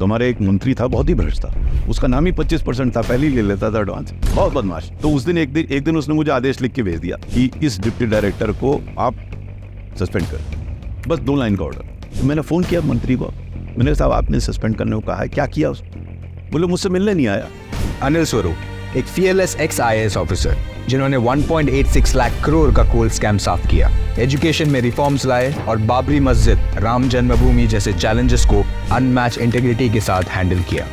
तुम्हारे एक मंत्री था, बहुत ही भ्रष्ट था, उसका नाम ही 25% था, पहले ही ले लेता था एडवांस, बहुत बदमाश। तो उस दिन एक दिन उसने मुझे आदेश लिख के भेज दिया कि इस डिप्टी डायरेक्टर को आप सस्पेंड कर, बस 2 लाइन का ऑर्डर। तो मैंने फोन किया मंत्री को, मैंने कहा साहब आपने सस्पेंड करने को कहा है, क्या किया उसने? बोले मुझसे मिलने नहीं आया। अनिल स्वरूप एक फीयरलेस एक्स IAS ऑफिसर जिन्होंने 1.86 लाख करोड़ का कोल स्कैम साफ किया, एजुकेशन में रिफॉर्म्स लाए और बाबरी मस्जिद, राम जन्मभूमि जैसे चैलेंजेस को अनमैच इंटीग्रिटी के साथ हैंडल किया।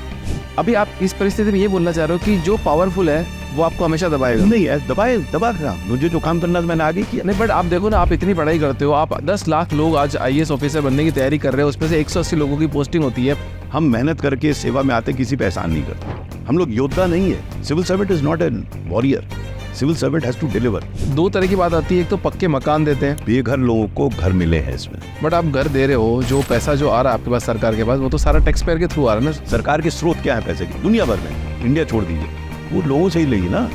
अभी आप इस परिस्थिति में ये बोलना चाह रहे हो कि जो पावरफुल है वो आपको हमेशा दबाएगा? नहीं है, दबा रहा, मुझे जो काम करना था मैंने आगे किया। नहीं, बट आप देखो ना, आप इतनी पढ़ाई करते हो, आप 10 लाख लोग आज IAS ऑफिसर बनने की तैयारी कर रहे हो, उसमें से 180 लोगों की पोस्टिंग होती है। हम मेहनत करके सेवा में आते, किसी पे एहसान नहीं करते। हम लोग योद्धा नहीं है। Civil servant is not an warrior, civil servant has to deliver. 2 तरह की बात आती है, एक तो पक्के मकान देते हैं, बेघर लोगों को घर मिले हैं इसमें। बट आप घर दे रहे हो, जो पैसा जो आ रहा है आपके पास सरकार के पास, वो तो सारा टैक्स पेयर के थ्रू आ रहा है ना। सरकार के स्रोत क्या है पैसे के? दुनिया भर में, इंडिया छोड़ दीजिए, वो लोगों से ही लेगी ना,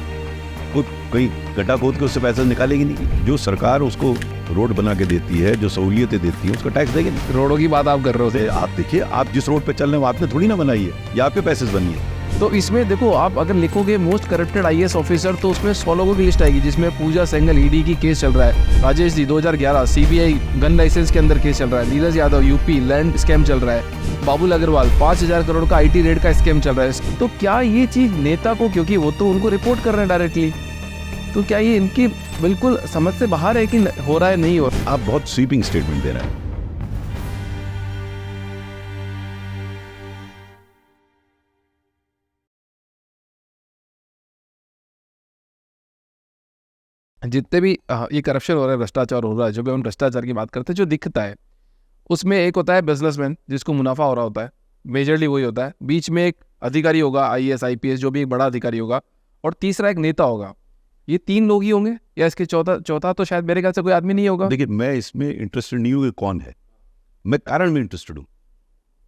कोई कहीं गड्ढा खोद के उससे पैसा निकालेगी नहीं। जो सरकार उसको रोड बना के देती है, जो सहूलियतें देती है, उसका टैक्स देगी नहीं। रोडों की बात आप कर रहे हो, आप देखिए, आप जिस रोड पे चल रहे हो आपने थोड़ी ना बनाई है, या आपके पैसे से बनी है। तो इसमें देखो, आप अगर लिखोगे मोस्ट करप्टेड IAS ऑफिसर तो उसमें 100 लोगों की लिस्ट आएगी, जिसमें पूजा सेंगल ED की केस चल रहा है, Rajesh ji 2011 CBI gun licence के अंदर केस चल रहा है, Neeraj Yadav UP land scam चल रहा है, बाबुल अग्रवाल 5000 करोड़ का IT रेड का स्कैम चल रहा है। तो क्या ये चीज नेता को, क्योंकि वो तो उनको रिपोर्ट कर रहे हैं डायरेक्टली, तो क्या ये इनकी बिल्कुल समझ से बाहर है कि हो रहा है नहीं हो रहा? आप बहुत स्वीपिंग स्टेटमेंट दे रहे हैं। जितने भी ये करप्शन हो रहा है, भ्रष्टाचार हो रहा है, जो भी हम भ्रष्टाचार की बात करते हैं, जो दिखता है उसमें एक होता है बिजनेसमैन जिसको मुनाफा हो रहा होता है, मेजरली वही होता है। बीच में एक अधिकारी होगा, IAS IPS जो भी एक बड़ा अधिकारी होगा, और तीसरा एक नेता होगा। ये 3 लोग ही होंगे, या इसके चौथा तो शायद मेरे ख्याल से कोई आदमी नहीं होगा। देखिए, मैं इसमें इंटरेस्टेड नहीं हूँ कि कौन है, मैं कारण में इंटरेस्टेड हूँ।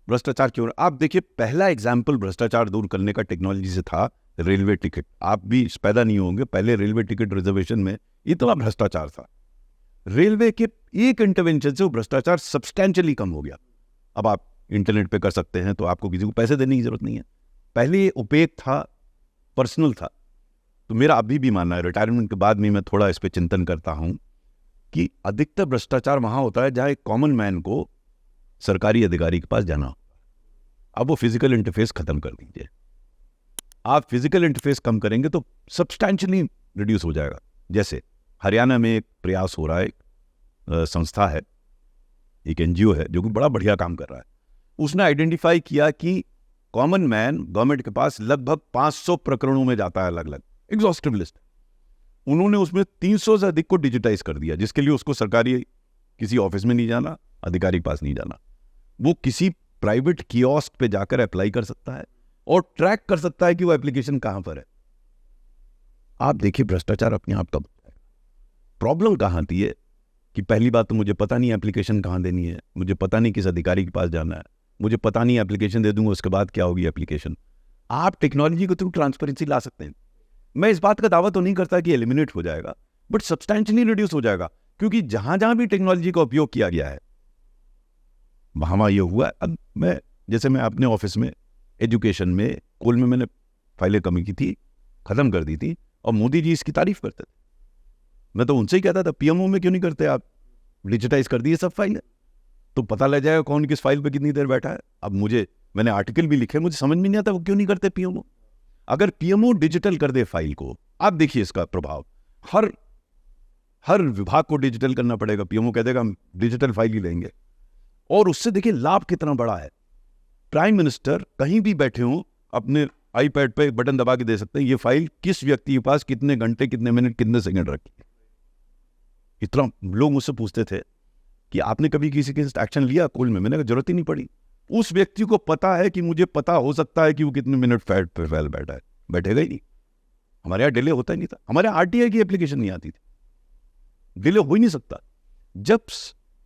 भ्रष्टाचार क्यों? आप देखिए, पहला एग्जाम्पल भ्रष्टाचार दूर करने का टेक्नोलॉजी से था रेलवे टिकट। आप भी पैदा नहीं होंगे, पहले रेलवे टिकट रिजर्वेशन में इतना भ्रष्टाचार था। रेलवे के एक इंटरवेंशन से वो भ्रष्टाचार सब्सटैंशियली कम हो गया। अब आप इंटरनेट पे कर सकते हैं, तो आपको किसी को पैसे देने की जरूरत नहीं है। पहले ये ओपेक था, पर्सनल था। तो मेरा अभी भी मानना है, रिटायरमेंट के बाद भी मैं थोड़ा इस पे चिंतन करता हूं कि अधिकतर भ्रष्टाचार वहां होता है जहां एक कॉमन मैन को सरकारी अधिकारी के पास जाना। अब वो फिजिकल इंटरफेस खत्म कर दीजिए। आप फिजिकल इंटरफेस कम करेंगे तो सब्सटैंशियली रिड्यूस हो जाएगा। जैसे हरियाणा में एक प्रयास हो रहा है, एक संस्था है, एक NGO है जो कि बड़ा बढ़िया काम कर रहा है। उसने आइडेंटिफाई किया कि कॉमन मैन गवर्नमेंट के पास लगभग 500 प्रकरणों में जाता है, अलग अलग एग्जॉस्टिव लिस्ट। उन्होंने उसमें 300 से अधिक को डिजिटाइज कर दिया, जिसके लिए उसको सरकारी किसी ऑफिस में नहीं जाना, अधिकारी के पास नहीं जाना। वो किसी प्राइवेट कियोस्क पे जाकर अप्लाई कर सकता है और ट्रैक कर सकता है कि वो एप्लीकेशन कहां पर है। आप देखिए, भ्रष्टाचार अपने आप तब प्रॉब्लम कहां आती है कि पहली बात तो मुझे पता नहीं एप्लीकेशन कहां देनी है, मुझे पता नहीं किस अधिकारी के पास जाना है, मुझे पता नहीं एप्लीकेशन दे दूंगा उसके बाद क्या होगी एप्लीकेशन। आप टेक्नोलॉजी के थ्रू ट्रांसपेरेंसी ला सकते हैं। मैं इस बात का दावा तो नहीं करता कि एलिमिनेट हो जाएगा, बट सब्सटैंशियली रिड्यूस हो जाएगा, क्योंकि जहां जहां भी टेक्नोलॉजी का उपयोग किया गया है वहां ये हुआ। अब मैं अपने ऑफिस में, एजुकेशन में, कोल में मैंने फाइलें कमी की थी, खत्म कर दी थी, और मोदी जी इसकी तारीफ करते थे। मैं तो उनसे ही कहता था, PMO में क्यों नहीं करते आप, डिजिटाइज कर दिए सब फाइलें, तो पता लग जाएगा कौन किस फाइल पे कितनी देर बैठा है। अब मैंने आर्टिकल भी लिखे, मुझे समझ में नहीं आता वो क्यों नहीं करते PMO। अगर PMO डिजिटल कर दे फाइल को, आप देखिए इसका प्रभाव, हर विभाग को डिजिटल करना पड़ेगा। PMO कह देगा हम डिजिटल फाइल ही लेंगे, और उससे देखिए लाभ कितना बड़ा है। प्राइम मिनिस्टर कहीं भी बैठे हों, अपने iPad पे एक बटन दबा के दे सकते हैं, ये फाइल किस व्यक्ति के पास कितने घंटे, कितने मिनट, कितने सेकंड रखी। इतना लोग मुझसे पूछते थे कि आपने कभी किसी के साथ एक्शन लिया कोल में? मैंने कहा जरूरत ही नहीं पड़ी। उस व्यक्ति को पता है कि मुझे पता हो सकता है कि वो कितने मिनट फैल बैठा है, बैठेगा ही नहीं। हमारे यहाँ डिले होता ही नहीं था, हमारे यहाँ RTI की एप्लीकेशन नहीं आती थी, डिले हो ही नहीं सकता। जब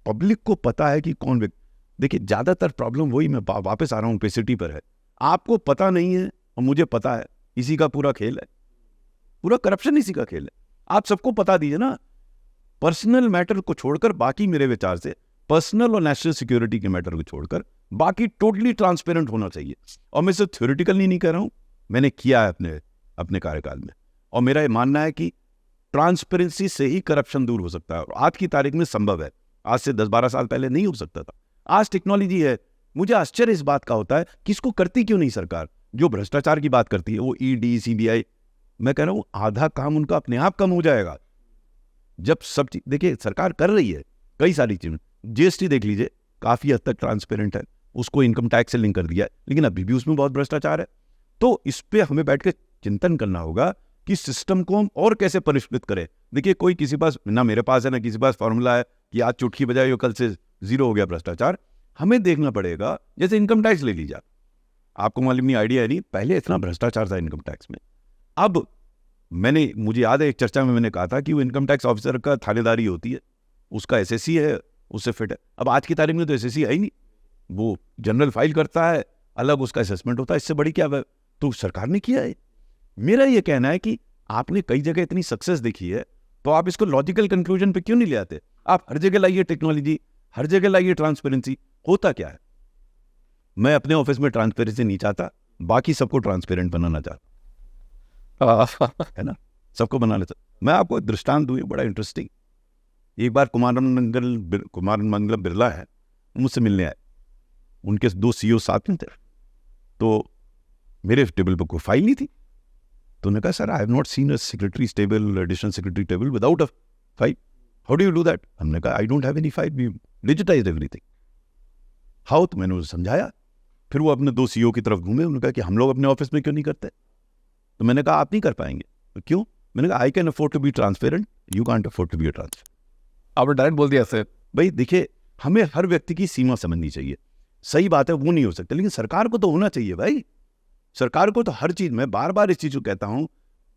पब्लिक को पता है कि कौन व्यक्ति, देखिए ज्यादातर प्रॉब्लम वही, मैं वापस आ रहा हूं ओपेसिटी पर है। आपको पता नहीं है और मुझे पता है, इसी का पूरा खेल है, पूरा करप्शन इसी का खेल है। आप सबको पता दीजिए ना, पर्सनल मैटर को छोड़कर, बाकी मेरे विचार से पर्सनल और नेशनल सिक्योरिटी के मैटर को छोड़कर बाकी टोटली ट्रांसपेरेंट होना चाहिए। और मैं इसे थ्योरेटिकली नहीं कह रहा हूँ, मैंने किया है अपने कार्यकाल में, और मेरा ये मानना है कि ट्रांसपेरेंसी से ही करप्शन दूर हो सकता है, और आज की तारीख में संभव है। आज से 10-12 साल पहले नहीं हो सकता था। आज टेक्नोलॉजी है। मुझे आश्चर्य इस बात का होता है कि इसको करती क्यों नहीं सरकार। जो भ्रष्टाचार की बात करती है वो ईडी, सीबीआई, मैं कह रहा हूँ आधा काम उनका अपने आप कम हो जाएगा जब सब चीज। देखिए सरकार कर रही है कई सारी चीजें। जीएसटी देख लीजिए, काफी हद तक ट्रांसपेरेंट है, उसको इनकम टैक्स से लिंक कर दिया है, लेकिन अभी भी उसमें बहुत भ्रष्टाचार है। तो इस पे हमें बैठ के चिंतन करना होगा कि सिस्टम को हम और कैसे परिष्कृत करें। देखिए कोई किसी पास, ना मेरे पास है ना किसी पास फॉर्मूला है कि आज चुटकी बजाई और कल से जीरो हो गया भ्रष्टाचार। हमें देखना पड़ेगा, जैसे इनकम टैक्स ले लीजिए, आपको मालूम नहीं, आइडिया है नहीं, पहले इतना भ्रष्टाचार था इनकम टैक्स में। अब मुझे याद है एक चर्चा में मैंने कहा था कि वो इनकम टैक्स ऑफिसर का थानेदारी होती है, उसका एसएससी है, उससे फिट है। अब आज की तारीख में तो एसएससी है ही नहीं, वो जनरल फाइल करता है, अलग उसका असेसमेंट होता है। इससे बड़ी क्या है, तो सरकार ने किया है। मेरा ये कहना है कि आपने कई जगह इतनी सक्सेस देखी है, तो आप इसको लॉजिकल कंक्लूजन पे क्यों नहीं ले आते। आप हर जगह लाइए टेक्नोलॉजी, हर जगह लाइए ट्रांसपेरेंसी। होता क्या है, मैं अपने ऑफिस में ट्रांसपेरेंसी नहीं चाहता, बाकी सबको ट्रांसपेरेंट बनाना चाहता है ना, सबको बनाना चाहता। मैं आपको एक दृष्टांत दूं, बड़ा इंटरेस्टिंग। एक बार कुमार मंगलम बिरला है, मुझसे मिलने आए, उनके 2 सीईओ साथ में थे, तो मेरे टेबल पर कोई फाइल नहीं थी। तो उन्होंने कहा sir I have not seen a secretary's table, additional secretary table without a file, how do you do that. हमने कहा I don't have any file, we digitized everything. How, तो मैंने उसे समझाया। फिर वो अपने 2 सीईओ की तरफ घूमे, उन्होंने कहा कि हम लोग अपने ऑफिस में क्यों नहीं करते। तो मैंने कहा आप नहीं कर पाएंगे। तो क्यों, मैंने कहा I can afford to be transparent, you can't afford to be transparent. आपने डायरेक्ट बोल दिया सर। भाई देखिए, हमें हर व्यक्ति की सीमा समझनी चाहिए। सही बात है, वो नहीं हो सकता, लेकिन सरकार को तो होना चाहिए भाई। सरकार को तो हर चीज, मैं बार बार इस चीज को कहता हूं,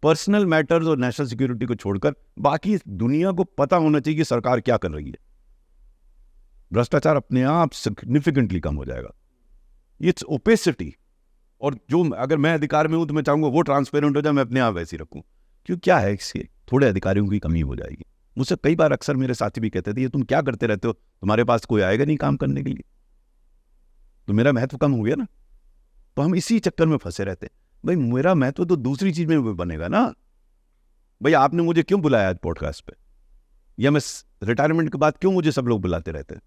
पर्सनल मैटर्स और नेशनल सिक्योरिटी को छोड़कर बाकी दुनिया को पता होना चाहिए कि सरकार क्या कर रही है। भ्रष्टाचार अपने आप सिग्निफिकेंटली कम हो जाएगा। It's opacity. और जो अगर मैं अधिकार में हूं तो मैं चाहूंगा वो ट्रांसपेरेंट हो जाए, मैं अपने आप वैसे ही रखूं। क्यों, क्या है इसके, थोड़े अधिकारियों की कमी हो जाएगी। मुझसे कई बार अक्सर मेरे साथी भी कहते थे ये तुम क्या करते रहते हो, तुम्हारे पास कोई आएगा नहीं काम करने के लिए, तो मेरा महत्व कम हो गया ना। तो हम इसी चक्कर में फंसे रहते हैं। भाई मेरा महत्व तो दूसरी चीज में बनेगा ना। भाई आपने मुझे क्यों बुलाया आज पॉडकास्ट पे, या मैं रिटायरमेंट के बाद क्यों मुझे सब लोग बुलाते रहते हैं।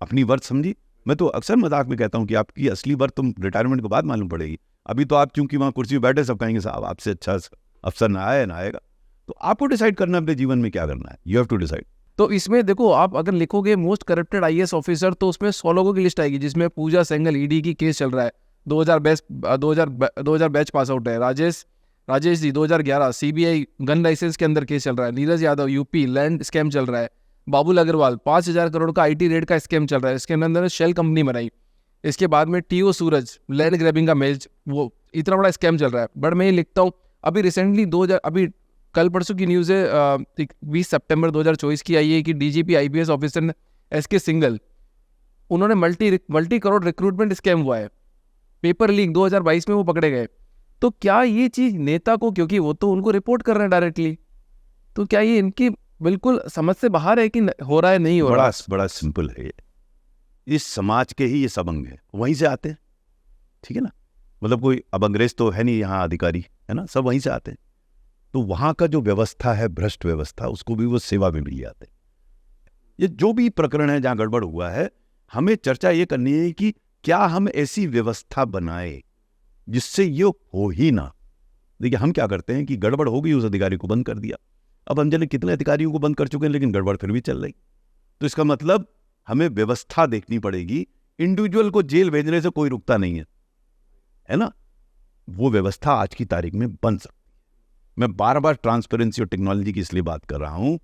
अपनी वर्थ समझी। मैं तो अक्सर मजाक में कहता हूं कि आपकी असली वर्थ तुम रिटायरमेंट के बाद मालूम पड़ेगी। अभी तो आप चूंकि वहां कुर्सी पर बैठे, सब कहेंगे साहब आपसे अच्छा अफसर ना आए ना आएगा। तो आपको डिसाइड करना अपने जीवन में क्या करना है, यू हैव टू डिसाइड। तो इसमें देखो, आप अगर लिखोगे मोस्ट करप्टेड आईएएस ऑफिसर, तो उसमें 100 लोगों की लिस्ट आएगी, जिसमें पूजा सेंगल ईडी की केस चल रहा है, 2000 बैच पास आउट है। Rajesh ji 2011 CBI gun licence के अंदर केस चल रहा है। Neeraj Yadav UP land scam चल रहा है। बाबुल अग्रवाल 5000 करोड़ का आईटी रेड का स्कैम चल रहा है, इसके अंदर शेल कंपनी बनाई। इसके बाद में टीओ सूरज लैंड ग्रैबिंग का मेज, वो इतना बड़ा स्कैम चल रहा है। बट मैं ये लिखता हूँ, अभी रिसेंटली अभी कल परसों की न्यूज़ है, 20 सितंबर 2024 की आई है कि DGP IPS officer SK Singal, उन्होंने मल्टी करोड़ रिक्रूटमेंट स्कैम हुआ है। पेपर लीक 2022 में वो पकड़े गए। तो क्या ये चीज़ नेता को, क्योंकि वो तो उनको रिपोर्ट कर रहे हैं डायरेक्टली, तो क्या ये इनकी बिल्कुल समझ से बाहर है कि हो रहा है, नहीं हो रहा? बड़ा सिंपल है ये। इस समाज के ही ये सब अंग है, वहीं से आते हैं, ठीक है ना। मतलब कोई अब अंग्रेज तो है नहीं यहाँ अधिकारी, है ना, सब वहीं से आते हैं। तो वहाँ का जो व्यवस्था है, भ्रष्ट व्यवस्था, उसको भी वो सेवा में मिल जाते हैं। ये जो भी प्रकरण है जहाँ गड़बड़ हुआ है, हमें चर्चा ये करनी है कि क्या हम ऐसी व्यवस्था बनाए जिससे ये हो ही ना। देखिए हम क्या करते हैं कि गड़बड़ हो गई, उस अधिकारी को बंद कर दिया। अब हम जाने कितने अधिकारियों को बंद कर चुके हैं, लेकिन गड़बड़ फिर भी चल रही। तो इसका मतलब हमें व्यवस्था देखनी पड़ेगी। इंडिविजुअल को जेल भेजने से कोई रुकता नहीं है ना। वो व्यवस्था आज की तारीख में बन सकती है। मैं बार बार ट्रांसपेरेंसी और टेक्नोलॉजी की इसलिए बात कर रहा हूं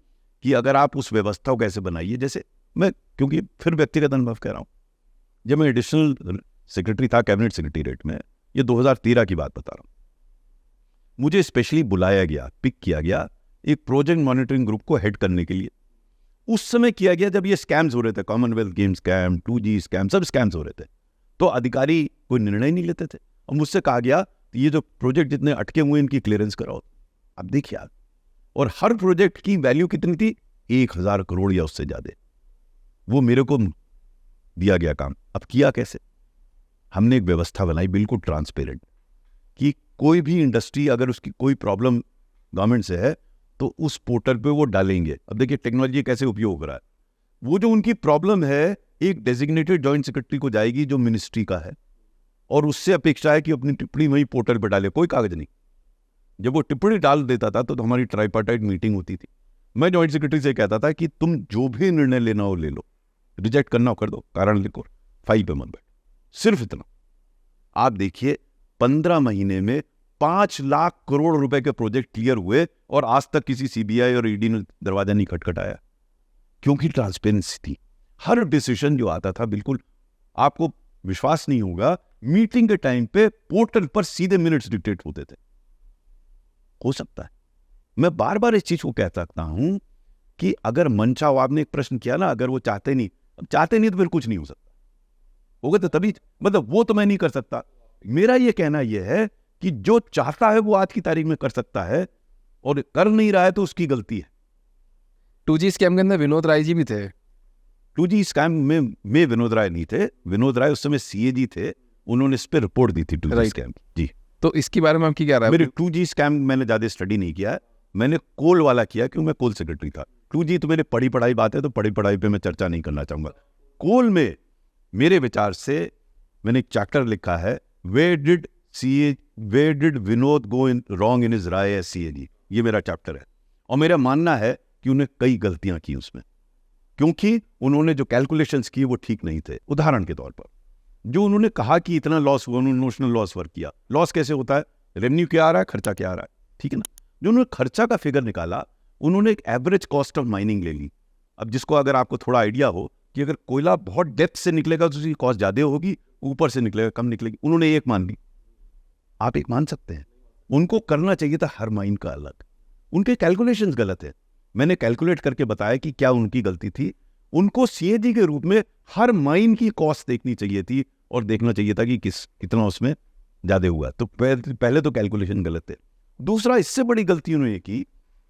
कि अगर आप उस व्यवस्था को कैसे बनाइए, जैसे मैं, क्योंकि फिर व्यक्तिगत अनुभव कह रहा हूं, जब मैं एडिशनल सेक्रेटरी था कैबिनेट सेक्रेटेरिएट में, ये 2013 की बात बता रहा हूं, मुझे स्पेशली बुलाया गया, पिक किया गया एक प्रोजेक्ट मॉनिटरिंग ग्रुप को हेड करने के लिए। उस समय किया गया जब ये स्कैम्स हो रहे थे, Commonwealth game scam, 2G scam, सब स्कैम्स हो रहे थे। तो अधिकारी कोई निर्णय नहीं लेते थे, और मुझसे कहा गया ये जो प्रोजेक्ट जितने अटके हुए इनकी क्लियरेंस कराओ। अब देखिए आप, और हर प्रोजेक्ट की वैल्यू कितनी थी, 1000 करोड़ या उससे ज्यादा। वो मेरे को दिया गया काम। अब किया कैसे? हमने एक व्यवस्था बनाई बिल्कुल ट्रांसपेरेंट कि कोई भी इंडस्ट्री अगर उसकी कोई प्रॉब्लम गवर्नमेंट से है तो उस पोर्टल पे वो डालेंगे। अब देखिए टेक्नोलॉजी कैसे उपयोग हो रहा है। वो जो उनकी प्रॉब्लम है एक डेजिग्नेटेड जॉइंट सेक्रेटरी को जाएगी जो मिनिस्ट्री का है, और उससे अपेक्षा है कि अपनी टिप्पणी वही पोर्टल पर डाले, कोई कागज नहीं। जब वो टिप्पणी डाल देता था तो हमारी ट्राइपार्टाइट मीटिंग होती थी। मैं जॉइंट सेक्रेटरी से कहता था कि तुम जो भी निर्णय लेना हो ले लो, रिजेक्ट करना हो कर दो, कारण लिखो, फाइल पे मत बैठो, सिर्फ इतना। आप देखिए 15 महीने में 5 लाख करोड़ रुपए के प्रोजेक्ट क्लियर हुए और आज तक किसी सीबीआई और ईडी ने दरवाजा नहीं खटखटाया, क्योंकि ट्रांसपेरेंसी थी। हर डिसीजन जो आता था बिल्कुल, आपको विश्वास नहीं होगा, मीटिंग के टाइम पे पोर्टल पर सीधे मिनट्स डिक्टेट होते थे। हो सकता है, मैं बार बार इस चीज को कह सकता हूं कि अगर मन चाहो, आपने एक प्रश्न किया ना, अगर वो चाहते नहीं तो फिर कुछ नहीं हो सकता। होगा तो तभी, मतलब वो तो मैं नहीं कर सकता। मेरा ये कहना यह है कि जो चाहता है वो आज की तारीख में कर सकता है, और कर नहीं रहा है तो उसकी गलती है। 2G स्कैम के अंदर विनोद राय जी भी थे। 2G स्कैम में विनोद राय नहीं थे। विनोद राय उस समय सीएजी थे, उन्होंने इस पर रिपोर्ट दी थी 2G स्कैम जी। तो इसके बारे में आपकी क्या राय? मेरे 2G स्कैम मैंने ज्यादा स्टडी नहीं किया है, मैंने कोल वाला किया क्योंकि मैं कोल सेक्रेटरी था। 2G तो मेरे पढ़ी पढ़ाई बात है, तो पढ़ी पढ़ाई पे मैं चर्चा नहीं करना चाहूंगा। कोल में मेरे विचार से मैंने एक चैप्टर लिखा है, where did Vinod go in wrong in his role as CAG. ये मेरा चैप्टर है, और मेरा मानना है कि उन्हें कई गलतियां की उसमें, क्योंकि उन्होंने जो कैलकुलेशंस किए वो ठीक नहीं थे। उदाहरण के तौर पर जो उन्होंने कहा कि इतना लॉस हुआ, उन्होंने नोशनल लॉस वर्क किया। लॉस कैसे होता है? रेवेन्यू क्या आ रहा है, खर्चा क्या आ रहा है, ठीक है ना। जो उन्होंने खर्चा का फिगर निकाला, उन्होंने एक एवरेज कॉस्ट ऑफ माइनिंग ले ली। अब जिसको अगर आपको थोड़ा आइडिया हो कि अगर कोयला बहुत डेप्थ से निकलेगा तो उसकी कॉस्ट ज्यादा होगी, ऊपर से निकलेगा कम निकलेगी, उन्होंने एक मान ली। आप एक मान सकते हैं, उनको करना चाहिए था हर माइन का अलग। उनके कैलकुलेशंस गलत है। मैंने कैलकुलेट करके बताया कि क्या उनकी गलती थी। उनको सीएजी के रूप में हर माइन की कॉस्ट देखनी चाहिए थी, और देखना चाहिए था कि कितना उसमें ज्यादा हुआ। तो पहले तो कैलकुलेशन गलत है। दूसरा, इससे बड़ी गलती उन्होंने की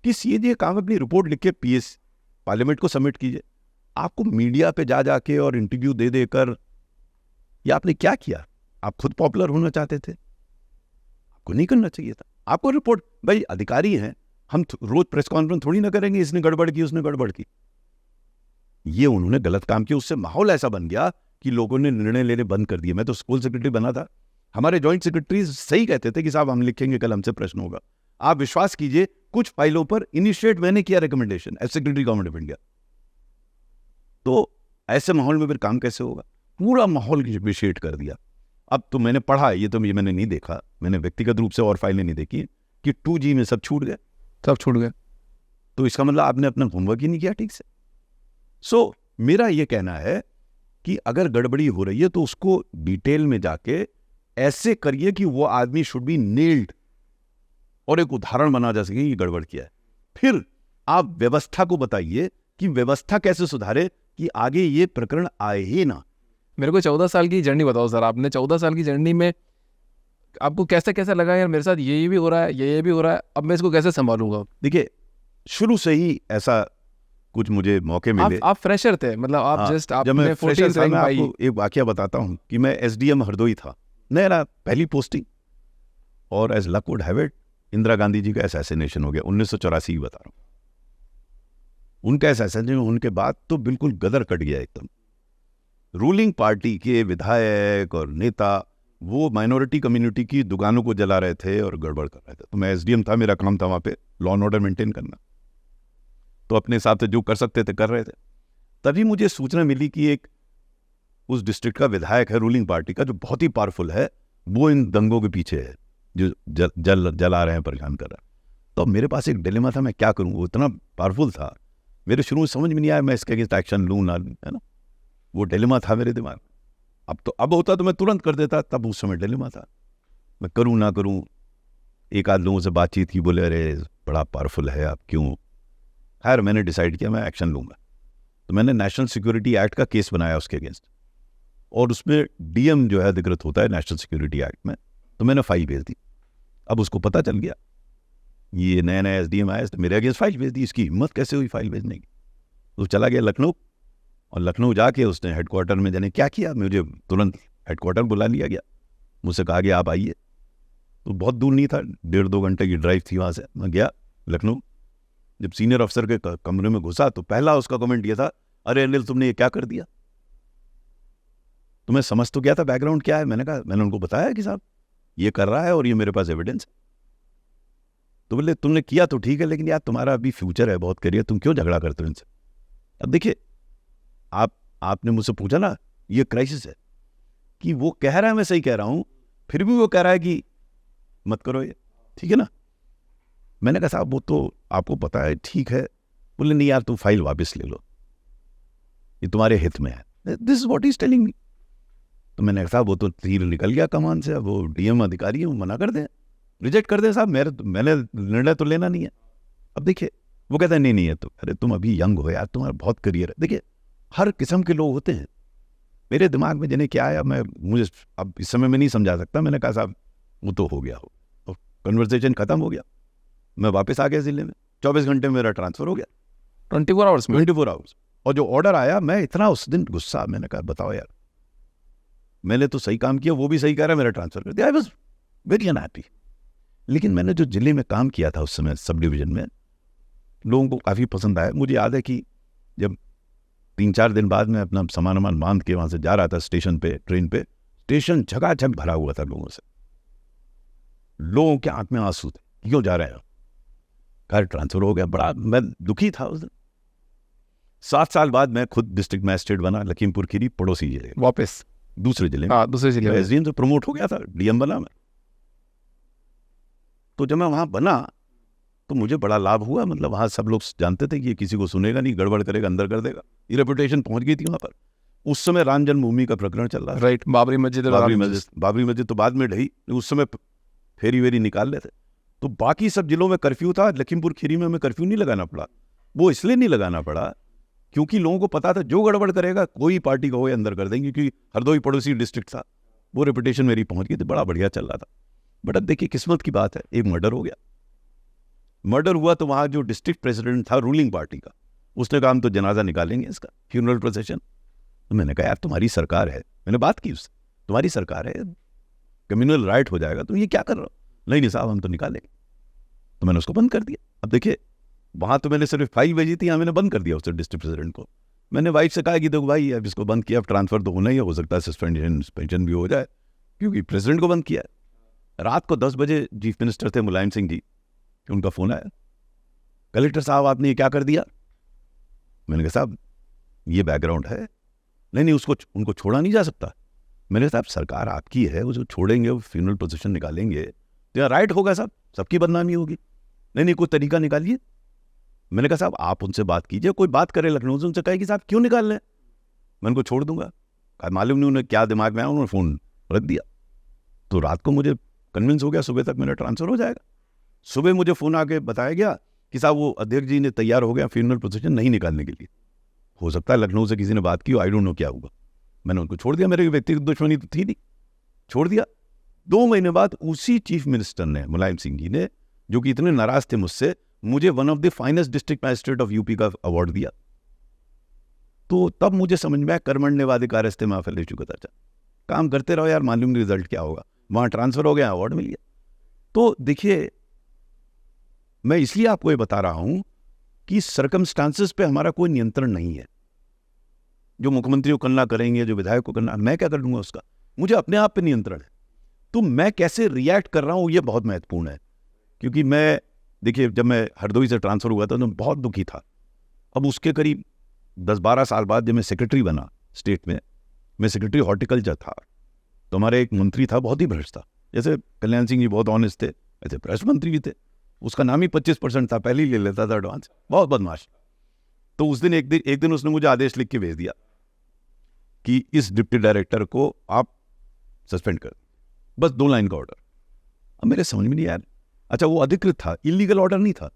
कि सीएजी काम अपनी रिपोर्ट लिख के पीएस पार्लियामेंट को सबमिट कीजिए। आपको मीडिया पे जा जाके और इंटरव्यू दे देकर, ये आपने क्या किया? आप खुद पॉपुलर होना चाहते थे? आपको नहीं करना चाहिए था। आपको रिपोर्ट, भाई अधिकारी हैं, हम रोज प्रेस कॉन्फ्रेंस थोड़ी ना करेंगे इसने गड़बड़ की उसने गड़बड़ की। ये उन्होंने गलत काम किया, उससे माहौल ऐसा बन गया कि लोगों ने निर्णय लेने बंद कर दिए। मैं तो स्कूल सेक्रेटरी बना था, हमारे जॉइंट सेक्रेटरी सही कहते थे कि साहब हम लिखेंगे, कल हमसे प्रश्न होगा। आप विश्वास कीजिए, कुछ फाइलों पर इनिशिएट मैंने किया recommendation as secretary government of India. तो ऐसे माहौल में फिर काम कैसे होगा? पूरा माहौल इनिशिएट कर दिया। अब तो मैंने पढ़ा, ये मैंने नहीं देखा, मैंने व्यक्तिगत रूप से और फाइलें नहीं देखी कि 2G में सब छूट गए, सब छूट गए। तो इसका मतलब आपने अपना होमवर्क ही नहीं किया ठीक से। सो मेरा ये कहना है कि अगर गड़बड़ी हो रही है तो उसको डिटेल में जाके ऐसे करिए कि वो आदमी शुड बी नेल्ड, और एक उदाहरण बना जा सके कि गड़बड़ किया है। फिर आप व्यवस्था को बताइए कि व्यवस्था कैसे सुधारे कि आगे ये प्रकरण आए ही ना। मेरे को 14 साल की जर्नी बताओ सर। आपने 14 साल की जर्नी में आपको कैसे कैसे लगा यार मेरे साथ ये भी हो रहा है, ये भी हो रहा है, अब मैं इसको कैसे संभालूंगा? देखिए, शुरू से ही ऐसा कुछ मुझे मौके मिले। आप फ्रेशर थे, मतलब आप जस्ट आपने 14 रैंक पाई। आपको एक वाकया बताता हूं कि मैं एसडीएम हरदोई था, नया पहली पोस्टिंग, और as luck would have it Indira Gandhi ji का असैसिनेशन हो गया। 1984 बता रहा हूं। उनका असैसिनेशन होने के बाद तो बिल्कुल गदर कट गया एकदम। रूलिंग पार्टी के विधायक और नेता वो माइनॉरिटी कम्युनिटी की दुकानों को जला रहे थे और गड़बड़ कर रहे थे। तो मैं एसडीएम था, मेरा काम था वहां पे लॉ एंड ऑर्डर मेंटेन करना, तो अपने हिसाब से जो कर सकते थे कर रहे थे। तभी मुझे सूचना मिली कि एक उस डिस्ट्रिक्ट का विधायक है रूलिंग पार्टी का, जो बहुत ही पावरफुल है, वो इन दंगों के पीछे है, जो जला रहे हैं, परेशान कर रहे हैं। तो मेरे पास एक डिलेमा था, मैं क्या करूं। वो इतना पावरफुल था, मेरे शुरू में समझ में नहीं आया मैं इसके अगेंस्ट एक्शन लूं ना, है ना। वो डिलेमा था मेरे दिमाग में। अब होता तो मैं तुरंत कर देता, तब उस समय डिलेमा था, मैं करूं ना करूं। एक आध लोगों से बातचीत की, बोले अरे बड़ा पावरफुल है, आप क्यों। खैर मैंने डिसाइड किया मैं एक्शन लूंगा। तो मैंने नेशनल सिक्योरिटी एक्ट का केस बनाया उसके अगेंस्ट, और उसमें डीएम जो है अधिकृत होता है नेशनल सिक्योरिटी एक्ट में। तो मैंने फाइल भेज दी। अब उसको पता चल गया ये नया नया एसडीएम आया, तो मेरे अगेंस्ट फाइल भेज दी। इसकी हिम्मत कैसे हुई फाइल भेजने की। तो चला गया लखनऊ, और लखनऊ जाके उसने हेडक्वार्टर में जाने क्या किया, मुझे तुरंत हेडक्वार्टर बुला लिया गया, मुझसे कहा गया आप आइए। तो बहुत दूर नहीं था, 1.5-2 घंटे की ड्राइव थी वहाँ से। मैं गया लखनऊ, जब सीनियर अफसर के कमरे में घुसा तो पहला उसका कमेंट ये था, अरे अनिल तुमने ये क्या कर दिया, तुम्हें समझ तो क्या था बैकग्राउंड क्या है। मैंने कहा, मैंने उनको बताया कि साहब ये कर रहा है और ये मेरे पास एविडेंस है। तो बोले तुमने किया तो ठीक है, लेकिन यार तुम्हारा अभी फ्यूचर है, बहुत करियर, तुम क्यों झगड़ा करते हो इनसे। अब देखिए, आपने मुझसे पूछा ना, ये क्राइसिस है कि वो कह रहा है मैं सही कह रहा हूं, फिर भी वो कह रहा है कि मत करो ये, ठीक है ना। मैंने कहा साहब वो तो आपको पता है, ठीक है। बोले नहीं यार तुम फाइल वापस ले लो, ये तुम्हारे हित में है, this is what he is telling me. तो मैंने कहा साहब वो तो तीर निकल गया कमान से, अब वो डीएम अधिकारी है, वो मना कर दें, रिजेक्ट कर दें साहब, मैंने निर्णय तो लेना नहीं है। अब देखिए वो कहता है नहीं नहीं है तो, अरे तुम अभी यंग हो यार, तुम्हारा बहुत करियर है। देखिए हर किस्म के लोग होते हैं, मेरे दिमाग में जिन्हें क्या आया मुझे अब इस समय में नहीं समझा सकता। मैंने कहा साहब वो तो हो गया, हो कन्वर्सेशन खत्म हो गया, मैं वापस आ गया जिले में, 24 घंटे में मेरा ट्रांसफर हो गया, 24 आवर्स में। 24 आवर्स। और जो ऑर्डर आया, मैं इतना उस दिन गुस्सा, मैंने कहा बताओ यार, मैंने तो सही काम किया, वो भी सही कह रहा है, मेरा ट्रांसफर कर दिया। I was very unhappy. लेकिन मैंने जो जिले में काम किया था उस समय सब डिवीजन में, लोगों को काफ़ी पसंद आया। मुझे याद है कि जब 3-4 दिन बाद मैं अपना सामान वामान बांध के वहाँ से जा रहा था स्टेशन पे, ट्रेन पे, स्टेशन झकाझक भरा हुआ था लोगों से, लोगों के आंख में आंसू थे, क्यों जा रहे हैं, घर ट्रांसफर हो गया। बड़ा मैं दुखी था उस दिन। 7 साल बाद मैं खुद डिस्ट्रिक्ट मैजिस्ट्रेट बना, लखीमपुर खीरी पड़ोसी जिले, वापस दूसरे जिले में। हाँ, दूसरे जिले में एसडीएम से प्रमोट हो गया था, डीएम बना मैं। तो जब मैं वहां बना तो मुझे बड़ा लाभ हुआ, मतलब वहां सब लोग जानते थे कि ये किसी को सुनेगा नहीं, गड़बड़ करेगा अंदर कर देगा, ये रेपुटेशन पहुंच गई थी वहां पर। उस समय राम जन्मभूमि का प्रकरण चल रहा था, राइट, बाबरी मस्जिद। बाबरी मस्जिद तो बाद में ढही, उस समय फेरी वेरी निकाल रहे थे। तो बाकी सब जिलों में कर्फ्यू था, लखीमपुर खीरी में हमें कर्फ्यू नहीं लगाना पड़ा। वो इसलिए नहीं लगाना पड़ा क्योंकि लोगों को पता था जो गड़बड़ करेगा कोई पार्टी का हो अंदर कर देंगे, क्योंकि हरदोई पड़ोसी डिस्ट्रिक्ट था, वो रेपुटेशन मेरी पहुंच गई थी, बड़ा बढ़िया चल रहा था। बट अब देखिए किस्मत की बात है, एक मर्डर हो गया। मर्डर हुआ तो वहां जो डिस्ट्रिक्ट प्रेसिडेंट था रूलिंग पार्टी का, उसने कहा हम तो जनाजा निकालेंगे इसका, फ्यूनरल प्रोसेशन। तो मैंने कहा यार तुम्हारी सरकार है, मैंने बात की उससे, तुम्हारी सरकार है, कम्युनल राइट हो जाएगा, तुम ये क्या कर रहे हो। नहीं साहब हम तो निकालेंगे। तो मैंने उसको बंद कर दिया। अब देखिए वहां तो मैंने सिर्फ फाइल भेजी थी, यहाँ मैंने बंद कर दिया उससे डिस्ट्रिक्ट प्रेसिडेंट को। मैंने वाइफ से कहा कि देखो भाई अब इसको बंद किया, अब ट्रांसफर तो होना ही है, हो सकता है सस्पेंशन भी हो जाए, क्योंकि प्रेसिडेंट को बंद किया है। रात को 10 बजे चीफ मिनिस्टर थे मुलायम सिंह जी, उनका फोन आया, कलेक्टर साहब आपने ये क्या कर दिया। मैंने कहा साहब ये बैकग्राउंड है। नहीं उसको उनको छोड़ा नहीं जा सकता। मैंने कहा साहब सरकार आपकी है, वो जो छोड़ेंगे वो फ्यूनरल प्रोसेशन निकालेंगे तो यहाँ राइट होगा साहब, सबकी बदनामी होगी। नहीं कोई तरीका निकालिए। मैंने कहा साहब आप उनसे बात कीजिए, कोई बात करे लखनऊ से, उनसे कहे कि साहब क्यों निकाल रहे हैं, मैं उनको छोड़ दूंगा। मालूम नहीं उन्हें क्या दिमाग में आया, उन्होंने फ़ोन रख दिया। तो रात को मुझे कन्विंस हो गया सुबह तक मेरा ट्रांसफर हो जाएगा। सुबह मुझे फ़ोन आके बताया गया कि साहब वो अध्यक्ष जी ने तैयार हो गया फ्यूनरल प्रोसेशन नहीं निकालने के लिए। हो सकता है लखनऊ से किसी ने बात की, आई डोंट नो क्या हुआ। मैंने उनको छोड़ दिया, मेरे व्यक्तिगत दुश्मनी तो थी नहीं, छोड़ दिया। 2 महीने बाद उसी चीफ मिनिस्टर ने, मुलायम सिंह जी ने, जो कि इतने नाराज थे मुझसे, मुझे one of the finest district magistrate of UP का अवार्ड दिया। तो तब मुझे समझ में आया कर्मण्यवाधिकारस्ते मा फलेषु कदाचन, काम करते रहो यार, मालूम नहीं रिजल्ट क्या होगा। वहां ट्रांसफर हो गया, अवार्ड मिल गया। तो देखिए मैं इसलिए आपको ये बता रहा हूं कि सर्कमस्टांसेस पे हमारा कोई नियंत्रण नहीं है। जो मुख्यमंत्री को करना करेंगे, जो विधायक को करना, मैं क्या कर लूंगा उसका, मुझे अपने आप पे नियंत्रण है। तो मैं कैसे रिएक्ट कर रहा हूं ये बहुत महत्वपूर्ण है। क्योंकि मैं देखिए जब मैं हरदोई से ट्रांसफर हुआ था तो बहुत दुखी था। अब उसके करीब 10-12 साल बाद जब मैं सेक्रेटरी बना स्टेट में, मैं सेक्रेटरी हॉर्टिकल्चर था, तो हमारे एक मंत्री था बहुत ही भ्रष्ट था। जैसे कल्याण सिंह जी बहुत ऑनेस्ट थे, ऐसे भ्रष्ट मंत्री भी थे। उसका नाम ही 25% था, पहले ही ले लेता था एडवांस, बहुत बदमाश। तो उस दिन एक दिन उसने मुझे आदेश लिख के भेज दिया कि इस डिप्टी डायरेक्टर को आप सस्पेंड कर, बस 2 लाइन का ऑर्डर। अब मेरे समझ में नहीं आया, अच्छा वो अधिकृत था, इलीगल ऑर्डर नहीं था,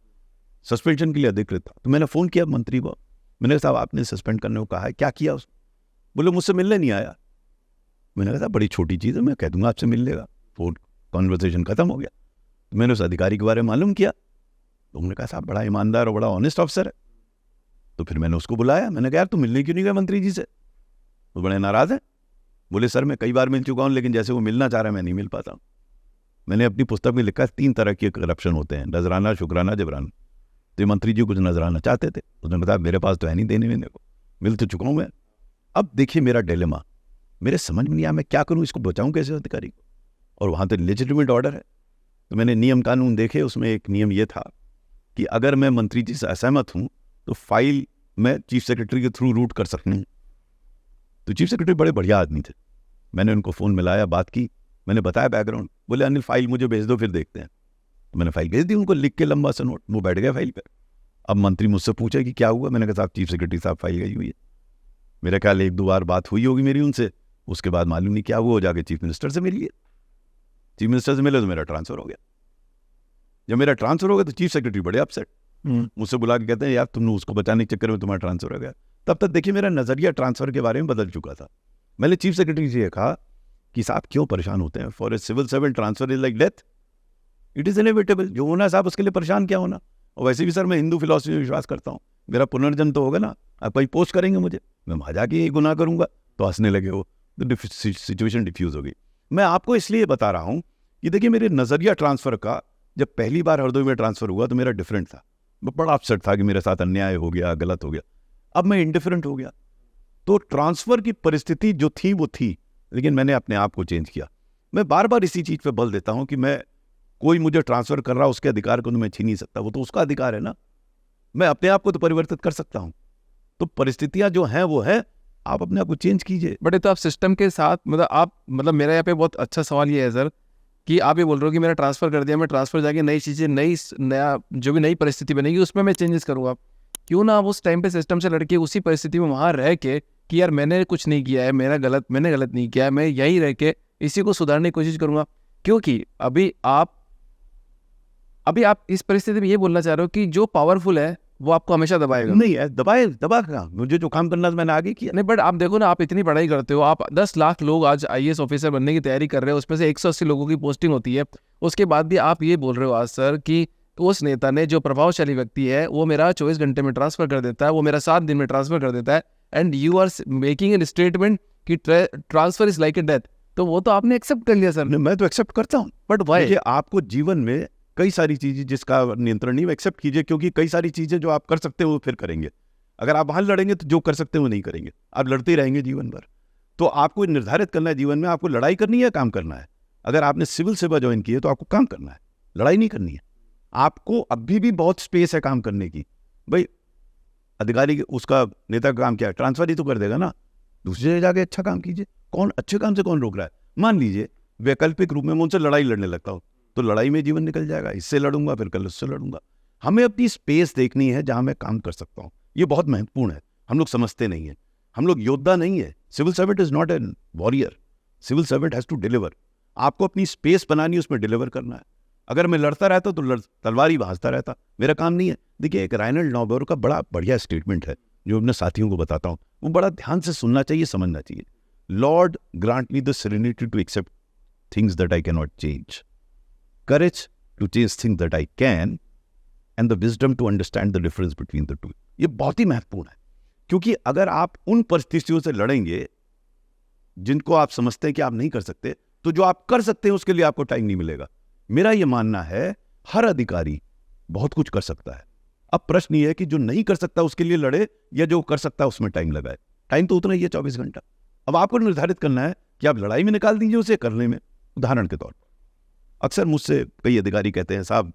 सस्पेंशन के लिए अधिकृत था। तो मैंने फ़ोन किया मंत्री को, मैंने कहा साहब आपने सस्पेंड करने को कहा है, क्या किया उसने। बोले मुझसे मिलने नहीं आया। मैंने कहा बड़ी छोटी चीज़ है, मैं कह दूंगा आपसे मिल लेगा। फोन कॉन्वर्सेशन खत्म हो गया। तो मैंने उस अधिकारी के बारे में मालूम किया, तो उन्होंने कहा साहब बड़ा ईमानदार और बड़ा ऑनेस्ट ऑफिसर है। तो फिर मैंने उसको बुलाया, मैंने कहा यार तू मिलने क्यों नहीं गया मंत्री जी से? वो बड़े नाराज हैं, बोले सर मैं कई बार मिल चुका हूँ लेकिन जैसे वो मिलना चाह रहा है मैं नहीं मिल पाता हूँ। मैंने अपनी पुस्तक में लिखा है 3 तरह के करप्शन होते हैं, नजराना, शुक्राना, जबराना। तो ये मंत्री जी कुछ नजराना चाहते थे, उसने बताया मेरे पास तो है नहीं देने में को, मिल तो चुका हूँ मैं। अब देखिए मेरा डिलेमा, मेरे समझ में नहीं आया मैं क्या करूँ, इसको बचाऊँ कैसे अधिकारी को, और वहाँ तो लेजिटिमेट ऑर्डर है। तो मैंने नियम कानून देखे, उसमें एक नियम ये था कि अगर मैं मंत्री जी से असहमत हूँ तो फाइल मैं चीफ सेक्रेटरी के थ्रू रूट कर सकती हूँ। तो चीफ सेक्रेटरी बड़े बढ़िया आदमी थे, मैंने उनको फ़ोन मिलाया, बात की, मैंने बताया बैकग्राउंड, बोले अनिल फाइल मुझे भेज दो फिर देखते हैं। तो मैंने फाइल भेज दी उनको, लिख के लंबा सा नोट, वो बैठ गया फाइल पर। अब मंत्री मुझसे पूछे कि क्या हुआ, मैंने कहा साहब चीफ सेक्रेटरी साहब फाइल गई हुई है। मेरा ख्याल 1-2 बार बात हुई होगी मेरी उनसे, उसके बाद मालूम नहीं क्या हुआ, वो जाके चीफ मिनिस्टर से मिलिए। चीफ मिनिस्टर से मिले तो मेरा ट्रांसफ़र हो गया। जब मेरा ट्रांसफ़र हो गया तो चीफ सेक्रेटरी बड़े अपसेट, मुझसे बुला के कहते हैं यार तुमने उसको बचाने के चक्कर में तुम्हारा ट्रांसफ़र हो गया। तब तक देखिए मेरा नज़रिया ट्रांसफ़र के बारे में बदल चुका था। मैंने चीफ सेक्रेटरी से कहा कि साहब क्यों परेशान होते हैं, for a civil servant transfer is like death, it is inevitable, जो होना है साहब उसके लिए परेशान क्या होना। और वैसे भी सर मैं हिंदू फिलॉसफी में विश्वास करता हूँ, मेरा पुनर्जन्म तो होगा ना, आप कहीं पोस्ट करेंगे मुझे, मैं वहाँ जाके यही गुनाह करूँगा। तो हंसने लगे वो, तो सिचुएशन डिफ्यूज़ हो गई। मैं आपको इसलिए बता रहा हूँ कि देखिए मेरे नज़रिया ट्रांसफ़र का जब पहली बार हरदोई में ट्रांसफ़र हुआ तो मेरा डिफरेंट था, मैं बड़ा अपसेट था कि मेरे साथ अन्याय हो गया, गलत हो गया। अब मैं इंडिफरेंट हो गया। तो ट्रांसफ़र की परिस्थिति जो थी वो थी, लेकिन मैंने अपने आप को चेंज किया। मैं बार बार इसी चीज़ पे बल देता हूँ कि मैं, कोई मुझे ट्रांसफ़र कर रहा उसके अधिकार को तो मैं छीन नहीं सकता, वो तो उसका अधिकार है ना, मैं अपने आप को तो परिवर्तित कर सकता हूँ। तो परिस्थितियाँ जो हैं वो है, आप अपने आप को चेंज कीजिए। बट ये तो आप सिस्टम के साथ, मतलब मेरा यहाँ पे बहुत अच्छा सवाल ये है सर कि आप ये बोल रहे हो कि मैंने ट्रांसफ़र कर दिया, मैं ट्रांसफ़र जाके नई चीज़ें, नया जो भी नई परिस्थिति बनेगी उसमें मैं चेंजेस करूँगा। क्यों ना आप उस टाइम पे सिस्टम से लड़के उसी परिस्थिति में वहाँ रह के कि यार मैंने कुछ नहीं किया है, मैंने गलत नहीं किया है, मैं यहीं रह के इसी को सुधारने की कोशिश करूँगा। क्योंकि अभी आप इस परिस्थिति में ये बोलना चाह रहे हो कि जो पावरफुल है वो आपको हमेशा दबाएगा। नहीं है, दबा कहाँ, मुझे जो काम करना था मैंने आगे किया। नहीं, बट आप देखो ना, आप इतनी पढ़ाई करते हो, आप 10 लाख लोग आज IAS ऑफिसर बनने की तैयारी कर रहे हो, उसमें से 180 लोगों की पोस्टिंग होती है। उसके बाद भी आप ये बोल रहे हो आज सर कि उस नेता ने, जो प्रभावशाली व्यक्ति है, वो मेरा 24 घंटे में ट्रांसफ़र कर देता है, वो मेरा 7 दिन में ट्रांसफ़र कर देता है, and you are making an statement कि transfer is like a death. तो वो तो आपने एक्सेप्ट कर लिया सर। मैं तो एक्सेप्ट करता हूँ, बट वाई? देखिए आपको जीवन में कई सारी चीज़ें जिसका नियंत्रण नहीं, एक्सेप्ट कीजिए, क्योंकि कई सारी चीज़ें जो आप कर सकते हो वो फिर करेंगे। अगर आप वहाँ लड़ेंगे तो जो कर सकते हो वो नहीं करेंगे, आप लड़ते रहेंगे जीवन भर। तो आपको निर्धारित करना है जीवन में, आपको लड़ाई करनी है, काम करना है। अगर आपने सिविल सेवा ज्वाइन की है तो आपको काम करना है, लड़ाई नहीं करनी है। आपको अभी भी बहुत स्पेस है काम करने की। भाई अधिकारी उसका, नेता का काम क्या है, ट्रांसफर ही तो कर देगा ना, दूसरी जगह जाके अच्छा काम कीजिए। कौन अच्छे काम से कौन रोक रहा है? मान लीजिए वैकल्पिक रूप में मैं उनसे लड़ाई लड़ने लगता हूँ तो लड़ाई में जीवन निकल जाएगा, इससे लड़ूंगा फिर कल उससे लड़ूंगा। हमें अपनी स्पेस देखनी है जहां मैं काम कर सकता हूँ, ये बहुत महत्वपूर्ण है। हम लोग समझते नहीं है, हम लोग योद्धा नहीं है। Civil servant is not an warrior, civil servant has to deliver. आपको अपनी स्पेस बनानी है, उसमें डिलीवर करना है। अगर मैं लड़ता रहता तो तलवार ही भाजता रहता, मेरा काम नहीं है। देखिए एक राइनल्ड नॉबोर का बड़ा बढ़िया स्टेटमेंट है जो अपने साथियों को बताता हूँ, वो बड़ा ध्यान से सुनना चाहिए, समझना चाहिए। Lord grant me the serenity to accept things that I can not change, courage to change things that I can, and the wisdom to understand the difference between the two। ये बहुत ही महत्वपूर्ण है, क्योंकि अगर आप उन परिस्थितियों से लड़ेंगे जिनको आप समझते हैं कि आप नहीं कर सकते, तो जो आप कर सकते हैं उसके लिए आपको टाइम नहीं मिलेगा। मेरा ये मानना है हर अधिकारी बहुत कुछ कर सकता है। अब प्रश्न ये है कि जो नहीं कर सकता उसके लिए लड़े या जो कर सकता है उसमें टाइम लगाए। टाइम तो उतना ही है, 24 घंटा। अब आपको निर्धारित करना है कि आप लड़ाई में निकाल दीजिए उसे करने में। उदाहरण के तौर पर अक्सर मुझसे कई अधिकारी कहते हैं साहब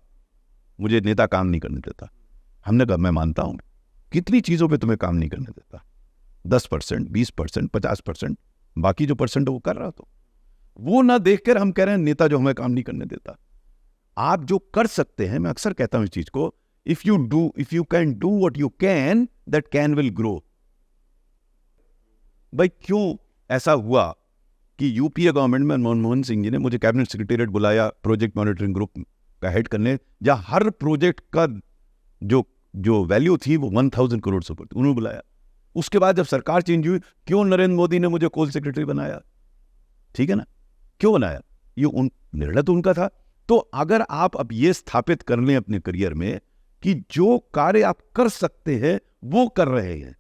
मुझे नेता काम नहीं करने देता। हमने कहा मैं मानता हूं, कितनी चीज़ों पे तुम्हें काम नहीं करने देता, 10%, 20%, 50%, बाकी जो परसेंट वो कर रहा, तो वो ना देखकर हम कह रहे हैं नेता जो हमें काम नहीं करने देता। आप जो कर सकते हैं, मैं अक्सर कहता हूं इस चीज को, if you can do what you can, that can will grow. भाई क्यों ऐसा हुआ कि यूपीए गवर्नमेंट में मनमोहन सिंह जी ने मुझे कैबिनेट सेक्रेटेरिएट बुलाया प्रोजेक्ट मॉनिटरिंग ग्रुप का हेड करने, जहां हर प्रोजेक्ट का जो वैल्यू थी वो 1000 करोड़ से ऊपर, उन्होंने बुलाया। उसके बाद जब सरकार चेंज हुई, क्यों नरेंद्र मोदी ने मुझे कोल सेक्रेटरी बनाया? ठीक है ना, क्यों बनाया? ये निर्णय तो उनका था। तो अगर आप अब ये स्थापित कर लें अपने करियर में कि जो कार्य आप कर सकते हैं वो कर रहे हैं,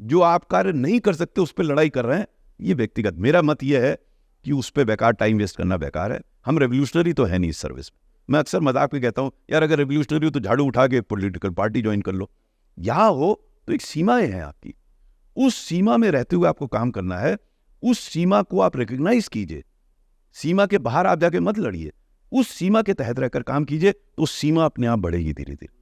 जो आप कार्य नहीं कर सकते उस पर लड़ाई कर रहे हैं। ये व्यक्तिगत मेरा मत ये है कि उस पर बेकार टाइम वेस्ट करना बेकार है। हम रेवोल्यूशनरी तो है नहीं इस सर्विस में। मैं अक्सर मजाक में कहता हूँ, यार अगर रेवोल्यूशनरी हो तो झाड़ू उठा के पॉलिटिकल पार्टी ज्वाइन कर लो। यहाँ हो तो एक सीमाएं हैं आपकी, उस सीमा में रहते हुए आपको काम करना है। उस सीमा को आप रिकग्नाइज कीजिए, सीमा के बाहर आप जाके मत लड़िए, उस सीमा के तहत रहकर काम कीजिए, तो सीमा अपने आप बढ़ेगी धीरे धीरे।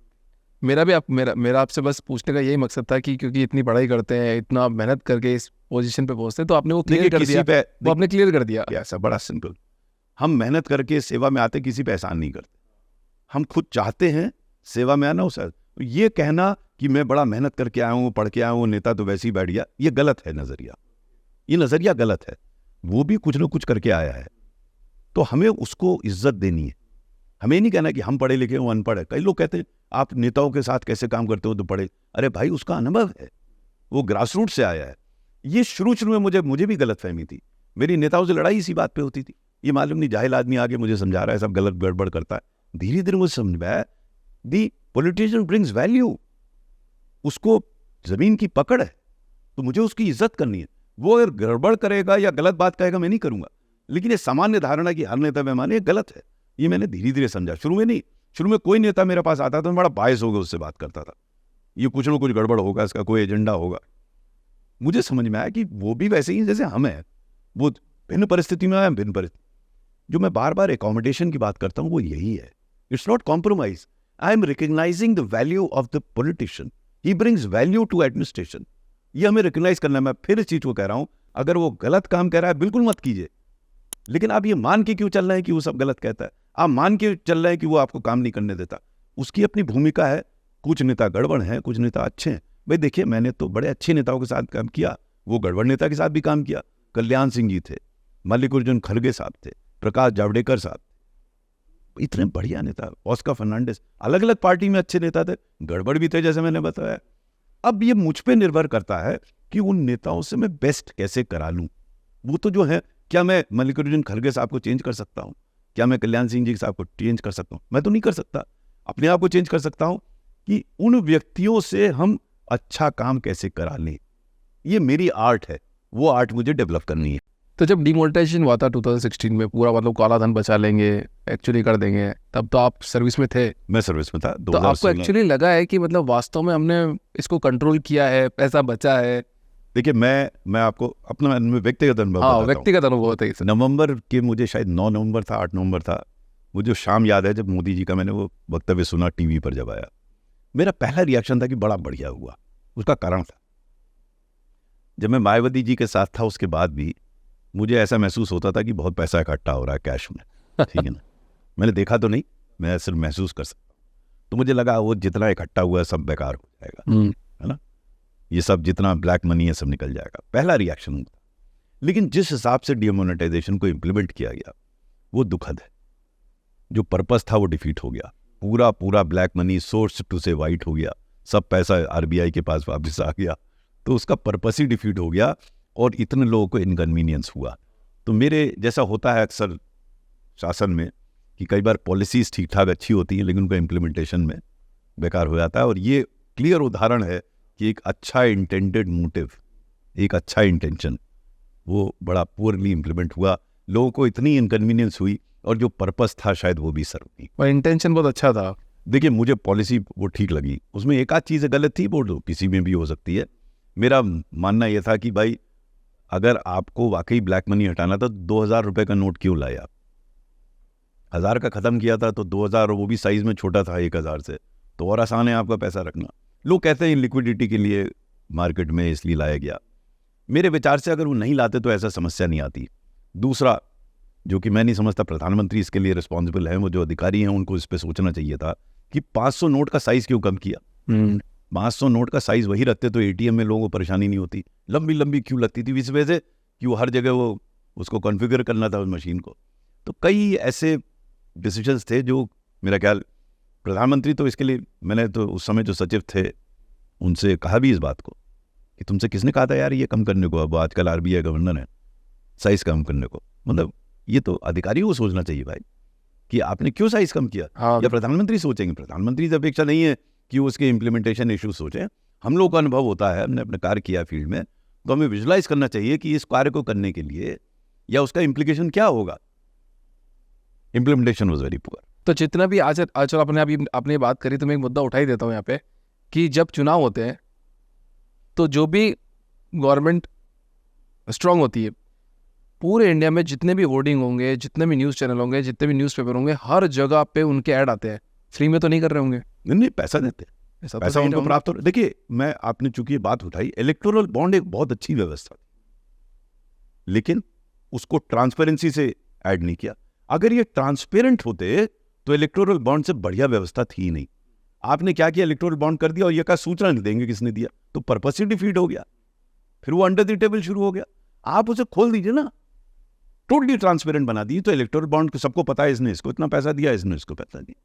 मेरा आपसे बस पूछने का यही मकसद था कि क्योंकि इतनी पढ़ाई करते हैं, इतना मेहनत करके इस पोजीशन पे पहुंचते हैं, तो आपने वो क्लियर कर दिया, वो आपने क्लियर कर दिया। ऐसा बड़ा सिंपल, हम मेहनत करके सेवा में आते, किसी पे एहसान नहीं करते। हम खुद चाहते हैं सेवा में आना। हो सर ये कहना कि मैं बड़ा मेहनत करके आया हूँ, पढ़ के आया हूँ, नेता तो वैसे ही बैठ गया, ये गलत है नजरिया। ये नजरिया गलत है। वो भी कुछ ना कुछ करके आया है, तो हमें उसको इज्जत देनी है। हमें नहीं कहना कि हम पढ़े लिखे हो, अनपढ़ है। कई लोग कहते हैं आप नेताओं के साथ कैसे काम करते हो तो पढ़े। अरे भाई, उसका अनुभव है, वो ग्रास रूट से आया है। ये शुरू में मुझे भी गलत फहमी थी। मेरी नेताओं से लड़ाई इसी बात पे होती थी। ये मालूम नहीं जाहिल आदमी आगे मुझे समझा रहा है, सब गलत गड़बड़ करता है। धीरे धीरे मुझे समझ में आया, दी पॉलिटिशियन ब्रिंग्स वैल्यू, उसको जमीन की पकड़ है, तो मुझे उसकी इज्जत करनी है। वो अगर गड़बड़ करेगा या गलत बात कहेगा, मैं नहीं करूंगा। लेकिन ये सामान्य धारणा कि हर नेता बेईमान है, गलत है। ये मैंने धीरे धीरे समझा। शुरू में नहीं, शुरू में कोई नेता मेरे पास आता था, मैं बड़ा बायस होकर उससे बात करता था, ये कुछ ना कुछ गड़बड़ होगा, इसका कोई एजेंडा होगा। मुझे समझ में आया कि वो भी वैसे ही जैसे हम हैं, वो भिन्न परिस्थिति में आया, भिन्न परिस्थिति। जो मैं बार बार एकोमोडेशन की बात करता हूँ वो यही है। It's not compromise, I am recognizing the value of the politician, he brings value to administration. ये हमें रिकग्नाइज करना है। मैं फिर इस चीज को कह रहा हूं, अगर वो गलत काम कह रहा है बिल्कुल मत कीजिए, लेकिन आप ये मान के क्यों चल रहे हैं कि वो सब गलत कहता है? आप मान के चल रहे हैं कि वो आपको काम नहीं करने देता। उसकी अपनी भूमिका है। कुछ नेता गड़बड़ हैं, कुछ नेता अच्छे हैं। भाई देखिए, मैंने तो बड़े अच्छे नेताओं के साथ काम किया, वो गड़बड़ नेता के साथ भी काम किया। कल्याण सिंह जी थे, मल्लिकार्जुन खड़गे साहब थे, प्रकाश जावड़ेकर साहब, इतने बढ़िया नेता, ऑस्कर फर्नांडिस, अलग अलग पार्टी में अच्छे नेता थे, गड़बड़ भी थे जैसे मैंने बताया। अब ये मुझ पे निर्भर करता है कि उन नेताओं से मैं बेस्ट कैसे करा लूं। वो तो जो है, क्या मैं मल्लिकार्जुन खड़गे साहब को चेंज कर सकता हूं? क्या मैं कल्याण सिंह जी साहब को चेंज कर सकता हूं? मैं तो नहीं कर सकता। अपने आप को चेंज कर सकता हूं कि उन व्यक्तियों से हम अच्छा काम कैसे करा लें। ये मेरी आर्ट है, वो आर्ट मुझे डेवलप करनी है। तो जब डिमोनेटाइजेशन हुआ था 2016 में, पूरा मतलब काला धन बचा लेंगे, एक्चुअली कर देंगे, तब तो आप सर्विस में थे। मैं सर्विस में था। तो आपको एक्चुअली लगा है कि मतलब वास्तव में हमने इसको कंट्रोल किया है, पैसा बचा है? देखिए, मैं आपको अपना व्यक्तिगत अनुभव बताता हूं। व्यक्तिगत अनुभव होता है। नवंबर के, मुझे शायद 9 नवंबर था, 8 नवंबर था, मुझे शाम याद है जब मोदी जी का मैंने वो वक्तव्य सुना टीवी पर जब आया। मेरा पहला रिएक्शन था कि बड़ा बढ़िया हुआ। उसका कारण था, जब मैं मायावती जी के साथ था उसके बाद भी मुझे ऐसा महसूस होता था कि बहुत पैसा इकट्ठा हो रहा है कैश में। ठीक है ना, मैंने देखा तो नहीं, मैं सिर्फ महसूस कर सकता हूँ। तो मुझे लगा वो जितना इकट्ठा हुआ है सब बेकार हो जाएगा, है ना, ये सब जितना ब्लैक मनी है सब निकल जाएगा। पहला रिएक्शन था। लेकिन जिस हिसाब से डिमोनेटाइजेशन को इम्प्लीमेंट किया गया वो दुखद है। जो पर्पस था वो डिफीट हो गया। पूरा ब्लैक मनी सोर्स टू से वाइट हो गया, सब पैसा आरबीआई के पास वापस आ गया, तो उसका पर्पस ही डिफीट हो गया और इतने लोगों को इनकन्वीनियंस हुआ। तो मेरे जैसा होता है अक्सर शासन में कि कई बार पॉलिसीज ठीक ठाक अच्छी होती हैं लेकिन उनका इम्प्लीमेंटेशन में बेकार हो जाता है। और ये क्लियर उदाहरण है कि एक अच्छा इंटेंडेड मोटिव, एक अच्छा इंटेंशन, वो बड़ा पुअरली इम्प्लीमेंट हुआ। लोगों को इतनी इनकन्वीनियंस हुई और जो पर्पस था शायद वो भी सर्व नहीं। और इंटेंशन बहुत अच्छा था। देखिए, मुझे पॉलिसी वो ठीक लगी, उसमें एक आध चीज़ गलत थी, वो तो किसी में भी हो सकती है। मेरा मानना यह था कि भाई अगर आपको वाकई ब्लैक मनी हटाना था, 2000 रुपये का नोट क्यों लाए आप? 1000 का ख़त्म किया था तो 2000, वो भी साइज़ में छोटा था 1000 से, तो और आसान है आपका पैसा रखना। लोग कहते हैं लिक्विडिटी के लिए मार्केट में इसलिए लाया गया। मेरे विचार से अगर वो नहीं लाते तो ऐसा समस्या नहीं आती। दूसरा, जो कि मैं नहीं समझता प्रधानमंत्री इसके लिए रिस्पॉन्सिबल हैं, वो जो अधिकारी हैं उनको इस पर सोचना चाहिए था कि 500 नोट का साइज़ क्यों कम किया। 500 नोट का साइज़ वही रखते तो एटीएम में लोगों को परेशानी नहीं होती। लंबी क्यों लगती थी इस वजह से कि वो हर जगह वो उसको कॉन्फ़िगर करना था उस मशीन को। तो कई ऐसे डिसीजंस थे जो मेरा ख्याल प्रधानमंत्री, तो इसके लिए मैंने तो उस समय जो सचिव थे उनसे कहा भी इस बात को कि तुमसे किसने कहा था यार ये कम करने को? अब आजकल आरबीआई गवर्नर है, साइज़ कम करने को। मतलब ये तो अधिकारियों को सोचना चाहिए भाई कि आपने क्यों साइज़ कम किया। या प्रधानमंत्री सोचेंगे? प्रधानमंत्री से अपेक्षा नहीं है कि उसके इम्प्लीमेंटेशन इशू सोचें, हम लोग का अनुभव होता है, हमने अपने कार्य किया फील्ड में, तो हमें विजुलाइज करना चाहिए कि इस कार्य को करने के लिए या उसका इम्प्लीकेशन क्या होगा. Implementation was very poor. तो जितना भी आज चलो आपने बात करी, तो मैं एक मुद्दा उठा ही देता हूँ यहाँ पे कि जब चुनाव होते हैं तो जो भी गवर्नमेंट स्ट्रांग होती है, पूरे इंडिया में जितने भी होर्डिंग होंगे, जितने भी न्यूज़ चैनल होंगे, जितने भी न्यूज़पेपर होंगे, हर जगह पे उनके ऐड आते हैं. फ्री में तो नहीं कर रहे होंगे, नहीं, पैसा देते हैं, ऐसा पैसा तो उनको प्राप्त हो. देखिए, मैं आपने चूंकि ये बात उठाई, इलेक्टोरल बॉन्ड एक बहुत अच्छी व्यवस्था थी, लेकिन उसको ट्रांसपेरेंसी से ऐड नहीं किया. अगर ये ट्रांसपेरेंट होते तो इलेक्टोरल बॉन्ड से बढ़िया व्यवस्था थी ही नहीं. आपने क्या किया, इलेक्टोरल बॉन्ड कर दिया और ये का सूचना नहीं देंगे किसने दिया, तो पर्पस ही डिफीट हो गया. फिर वो अंडर द टेबल शुरू हो गया. आप उसे खोल दीजिए ना, टोटली ट्रांसपेरेंट बना दी, तो इलेक्टोरल बॉन्ड को सबको पता है, इसने इसको इतना पैसा दिया, इसने इसको पैसा दिया,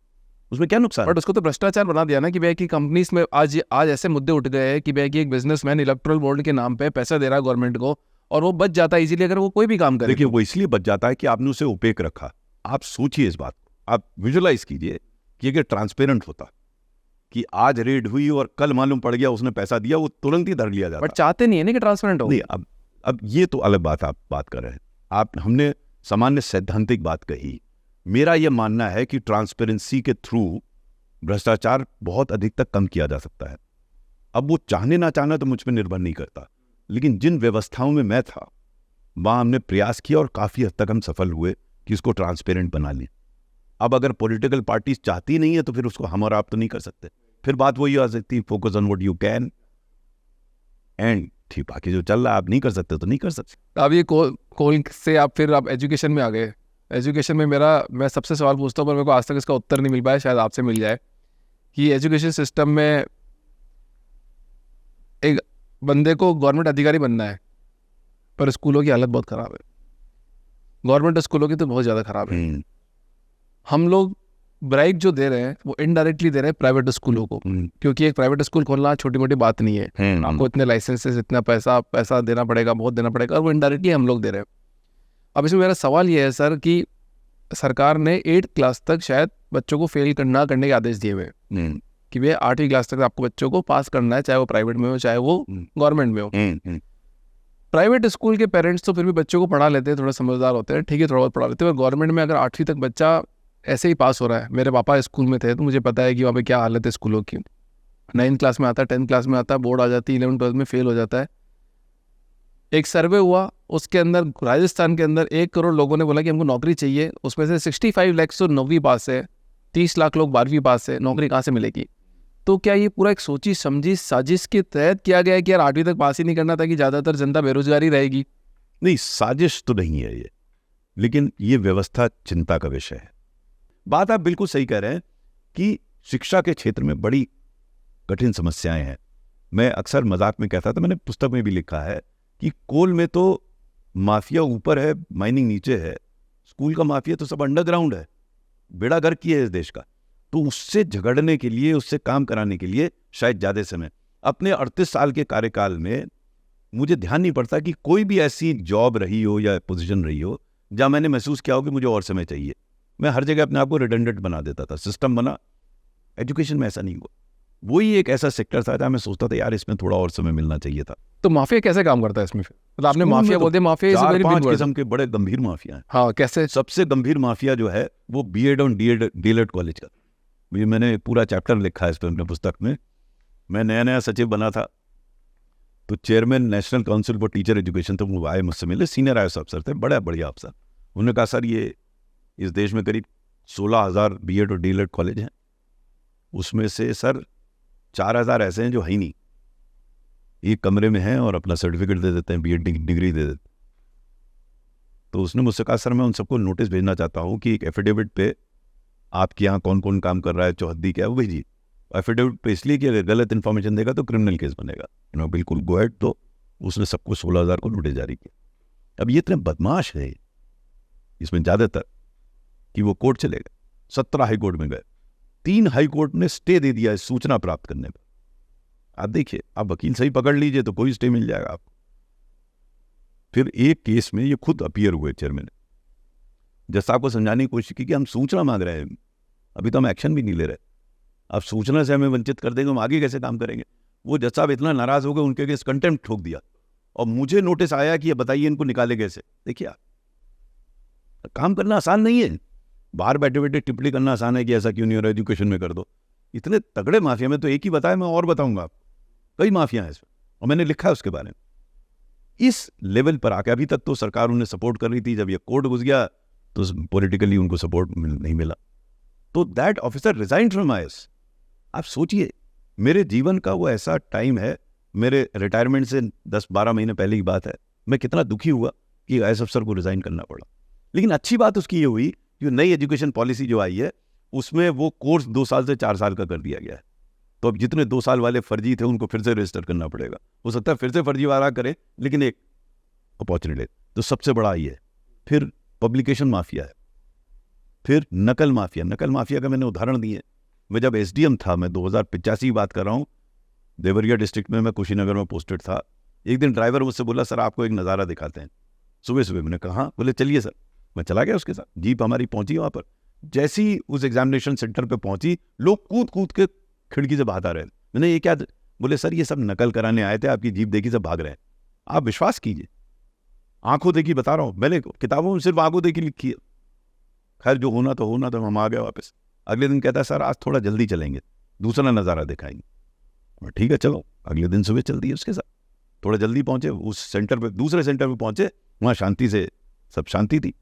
उसमें क्या नुकसान. बट उसको तो भ्रष्टाचार बना दिया ना कि भाई की कंपनीज में आज ऐसे मुद्दे उठ गए हैं कि भाई की एक बिजनेसमैन इलेक्टोरल बॉन्ड के नाम पे पैसा दे रहा है गवर्नमेंट को, और वो बच जाता है इजीली अगर वो कोई भी काम करे. देखिए, वो इसलिए बच जाता है कि आपने उसे ओपेक रखा. आप सोचिए इस बात को, आप विजुलाइज कीजिए कि अगर ट्रांसपेरेंट होता कि आज रेड हुई और कल मालूम पड़ गया उसने पैसा दिया, वो तुरंत ही धर लिया जाता. बट चाहते नहीं है ना कि ट्रांसपेरेंट हो. नहीं, अब ये तो अलग बात आप बात कर रहे हैं. हमने सामान्य सैद्धांतिक बात कही. मेरा यह मानना है कि ट्रांसपेरेंसी के थ्रू भ्रष्टाचार बहुत अधिक तक कम किया जा सकता है. अब वो चाहने ना चाहना तो मुझ पर निर्भर नहीं करता, लेकिन जिन व्यवस्थाओं में मैं था वहां हमने प्रयास किया और काफी हद तक हम सफल हुए कि इसको ट्रांसपेरेंट बना लें. अब अगर पॉलिटिकल पार्टीज चाहती नहीं है तो फिर उसको हम और आप तो नहीं कर सकते. फिर बात वही आ सकती है, focus on what you can, and ठीक, बाकी जो चल रहा है आप नहीं कर सकते तो नहीं कर सकते. अब ये कोल से आप एजुकेशन में आ गए. एजुकेशन में मैं सबसे सवाल पूछता हूँ, पर मेरे को आज तक इसका उत्तर नहीं मिल पाया, शायद आपसे मिल जाए, कि एजुकेशन सिस्टम में एक बंदे को गवर्नमेंट अधिकारी बनना है, पर स्कूलों की हालत बहुत ख़राब है. गवर्नमेंट स्कूलों की तो बहुत ज़्यादा ख़राब है. हम लोग ब्राइब जो दे रहे हैं वो इनडायरेक्टली दे रहे हैं प्राइवेट स्कूलों को, क्योंकि एक प्राइवेट स्कूल खोलना छोटी मोटी बात नहीं है. आपको इतने लाइसेंसेस, इतना पैसा देना पड़ेगा, बहुत देना पड़ेगा, और वो इनडायरेक्टली हम लोग दे रहे हैं. अब इसमें मेरा सवाल ये है सर कि सरकार ने 8th क्लास तक शायद बच्चों को फेल ना करने के आदेश दिए हुए हैं कि भैया 8वीं क्लास तक आपको बच्चों को पास करना है, चाहे वो प्राइवेट में हो चाहे वो गवर्नमेंट में हो. प्राइवेट स्कूल के पेरेंट्स तो फिर भी बच्चों को पढ़ा लेते हैं, थोड़ा समझदार होते हैं, ठीक है, थोड़ा बहुत पढ़ा लेते हैं. गवर्नमेंट में अगर 8वीं तक बच्चा ऐसे ही पास हो रहा है, मेरे पापा स्कूल में थे तो मुझे पता है कि वहाँ पे क्या हालत है स्कूलों की. 9th क्लास में आता है, 10th क्लास में आता है, बोर्ड आ जाती है, 11th 12th में फेल हो जाता है. एक सर्वे हुआ, उसके अंदर राजस्थान के अंदर 1 करोड़ लोगों ने बोला कि हमको नौकरी चाहिए. उसमें से 65 लाख तो 9वीं पास है, 30 लाख लोग 12वीं पास है. नौकरी कहाँ से मिलेगी? तो क्या ये पूरा एक सोची समझी साजिश के तहत किया गया है कि यार 8वीं तक पास ही नहीं करना था कि ज़्यादातर जनता बेरोजगारी रहेगी? नहीं, साजिश तो नहीं है ये, लेकिन ये व्यवस्था चिंता का विषय है. बात आप बिल्कुल सही कह रहे हैं कि शिक्षा के क्षेत्र में बड़ी कठिन समस्याएं हैं. मैं अक्सर मजाक में कहता था, मैंने पुस्तक में भी लिखा है कि कोल में तो माफिया ऊपर है, माइनिंग नीचे है, स्कूल का माफिया तो सब अंडरग्राउंड है, बेड़ा गर्क की है इस देश का. तो उससे झगड़ने के लिए, उससे काम कराने के लिए शायद ज़्यादा समय. अपने 38 साल के कार्यकाल में मुझे ध्यान नहीं पड़ता कि कोई भी ऐसी जॉब रही हो या पोजीशन रही हो जहाँ मैंने महसूस किया हो कि मुझे और समय चाहिए. मैं हर जगह अपने आप को रिडंडेंट बना देता था. सिस्टम बना, एजुकेशन में ऐसा नहीं हुआ. वही एक ऐसा सेक्टर था जहाँ मैं सोचता था यार इसमें थोड़ा और समय मिलना चाहिए था. तो माफिया कैसे काम करता है इसमें? मतलब आपने माफिया बोल दिया, mafia is a very big 4-5 word. किस्म के बड़े गंभीर माफिया हैं. हाँ, कैसे? सबसे गंभीर माफिया जो है वो बीएड और डीएलएड कॉलेज का. ये मैंने पूरा चैप्टर लिखा है इस पर अपने पुस्तक में. मैं नया सचिव बना था तो chairman national council for teacher education तो वो आए मुझसे मिले, सीनियर आईएएस अफसर थे, बड़ा बढ़िया अफसर. उन्होंने कहा सर ये इस देश में करीब 16,000 बीएड और डीएलएड कॉलेज हैं, उसमें से सर 4,000 ऐसे हैं जो है ही नहीं, एक कमरे में हैं और अपना सर्टिफिकेट दे देते हैं, बीएड डिग्री दे देते. तो उसने मुझसे कहा सर मैं उन सबको नोटिस भेजना चाहता हूँ कि एक एफिडेविट पे आपके यहाँ कौन कौन काम कर रहा है, चौहद्दी क्या है, वो भेजिए. एफिडेविट पे इसलिए कि अगर गलत इन्फॉर्मेशन देगा तो क्रिमिनल केस बनेगा. बिल्कुल गो हेड. तो उसने सबको 16,000 को नोटिस जारी किया. अब ये इतने बदमाश है इसमें ज़्यादातर कि वो कोर्ट चले गए, 17 हाई कोर्ट में गए, 3 हाई कोर्ट ने स्टे दे दिया इस सूचना प्राप्त करने पर. आप देखिए, आप वकील सही पकड़ लीजिए तो कोई स्टे मिल जाएगा आपको. फिर एक केस में ये खुद अपीयर हुए चेयरमैन, जज साहब को समझाने की कोशिश की कि हम सूचना मांग रहे हैं, अभी तो हम एक्शन भी नहीं ले रहे, आप सूचना से हमें वंचित कर देंगे, हम आगे कैसे काम करेंगे. वो जज साहब इतना नाराज हो गए, उनके अगेंस्ट कंटेम्प्ट ठोक दिया और मुझे नोटिस आया कि ये बताइए इनको निकाले कैसे। देखिए आप, काम करना आसान नहीं है, बाहर बैठे बैठे टिप्पणी करना आसान है कि ऐसा क्यों नहीं हो रहा, एजुकेशन में कर दो। इतने तगड़े माफिया में तो एक ही बताया, मैं और बताऊंगा आपको, कई माफिया हैं इसमें और मैंने लिखा है उसके बारे में। इस लेवल पर आके अभी तक तो सरकार उन्हें सपोर्ट कर रही थी, जब ये कोर्ट घुस गया तो पॉलिटिकली उनको सपोर्ट नहीं मिला, तो that officer resign from IAS. आप सोचिए, मेरे जीवन का वो ऐसा टाइम है, मेरे रिटायरमेंट से 10-12 महीने पहले की बात है, मैं कितना दुखी हुआ कि आईएएस अफसर को रिजाइन करना पड़ा। लेकिन अच्छी बात उसकी ये हुई कि नई एजुकेशन पॉलिसी जो आई है उसमें वो कोर्स 2 साल से 4 साल का कर दिया गया है। तो अब जितने 2 साल वाले फर्जी थे उनको फिर से रजिस्टर करना पड़ेगा, हो सकता है फिर से फर्जी वाला करे, लेकिन एक अपॉर्चुनिटी। तो सबसे बड़ा ये है। फिर पब्लिकेशन माफिया है, फिर नकल माफिया। नकल माफिया का मैंने उदाहरण दिए। मैं जब एसडीएम था, मैं 2085 की बात कर रहा हूँ, देवरिया डिस्ट्रिक्ट में, मैं कुशीनगर में पोस्टेड था। एक दिन ड्राइवर मुझसे बोला, सर आपको एक नज़ारा दिखाते हैं। सुबह सुबह मैंने कहा हाँ, बोले चलिए सर। मैं चला गया उसके साथ, जीप हमारी पहुंची वहाँ पर। जैसी उस एग्जामिनेशन सेंटर पे पहुंची, लोग कूद कूद के खिड़की से बाहर आ रहे थे। मैंने ये क्या? बोले सर ये सब नकल कराने आए थे, आपकी जीप देखी सब भाग रहे हैं। आप विश्वास कीजिए, आंखों देखी बता रहा हूँ, मैंने किताबों में सिर्फ आंखों देखी लिखी है। खैर जो होना तो होना, तो हम आ गए वापस। अगले दिन कहता है सर आज थोड़ा जल्दी चलेंगे, दूसरा नज़ारा दिखाएंगे। ठीक है चलो। अगले दिन सुबह चल दिए उसके साथ, थोड़ा जल्दी पहुंचे उस सेंटर पे, दूसरे सेंटर पे पहुंचे, वहाँ शांति से सब शांति थी।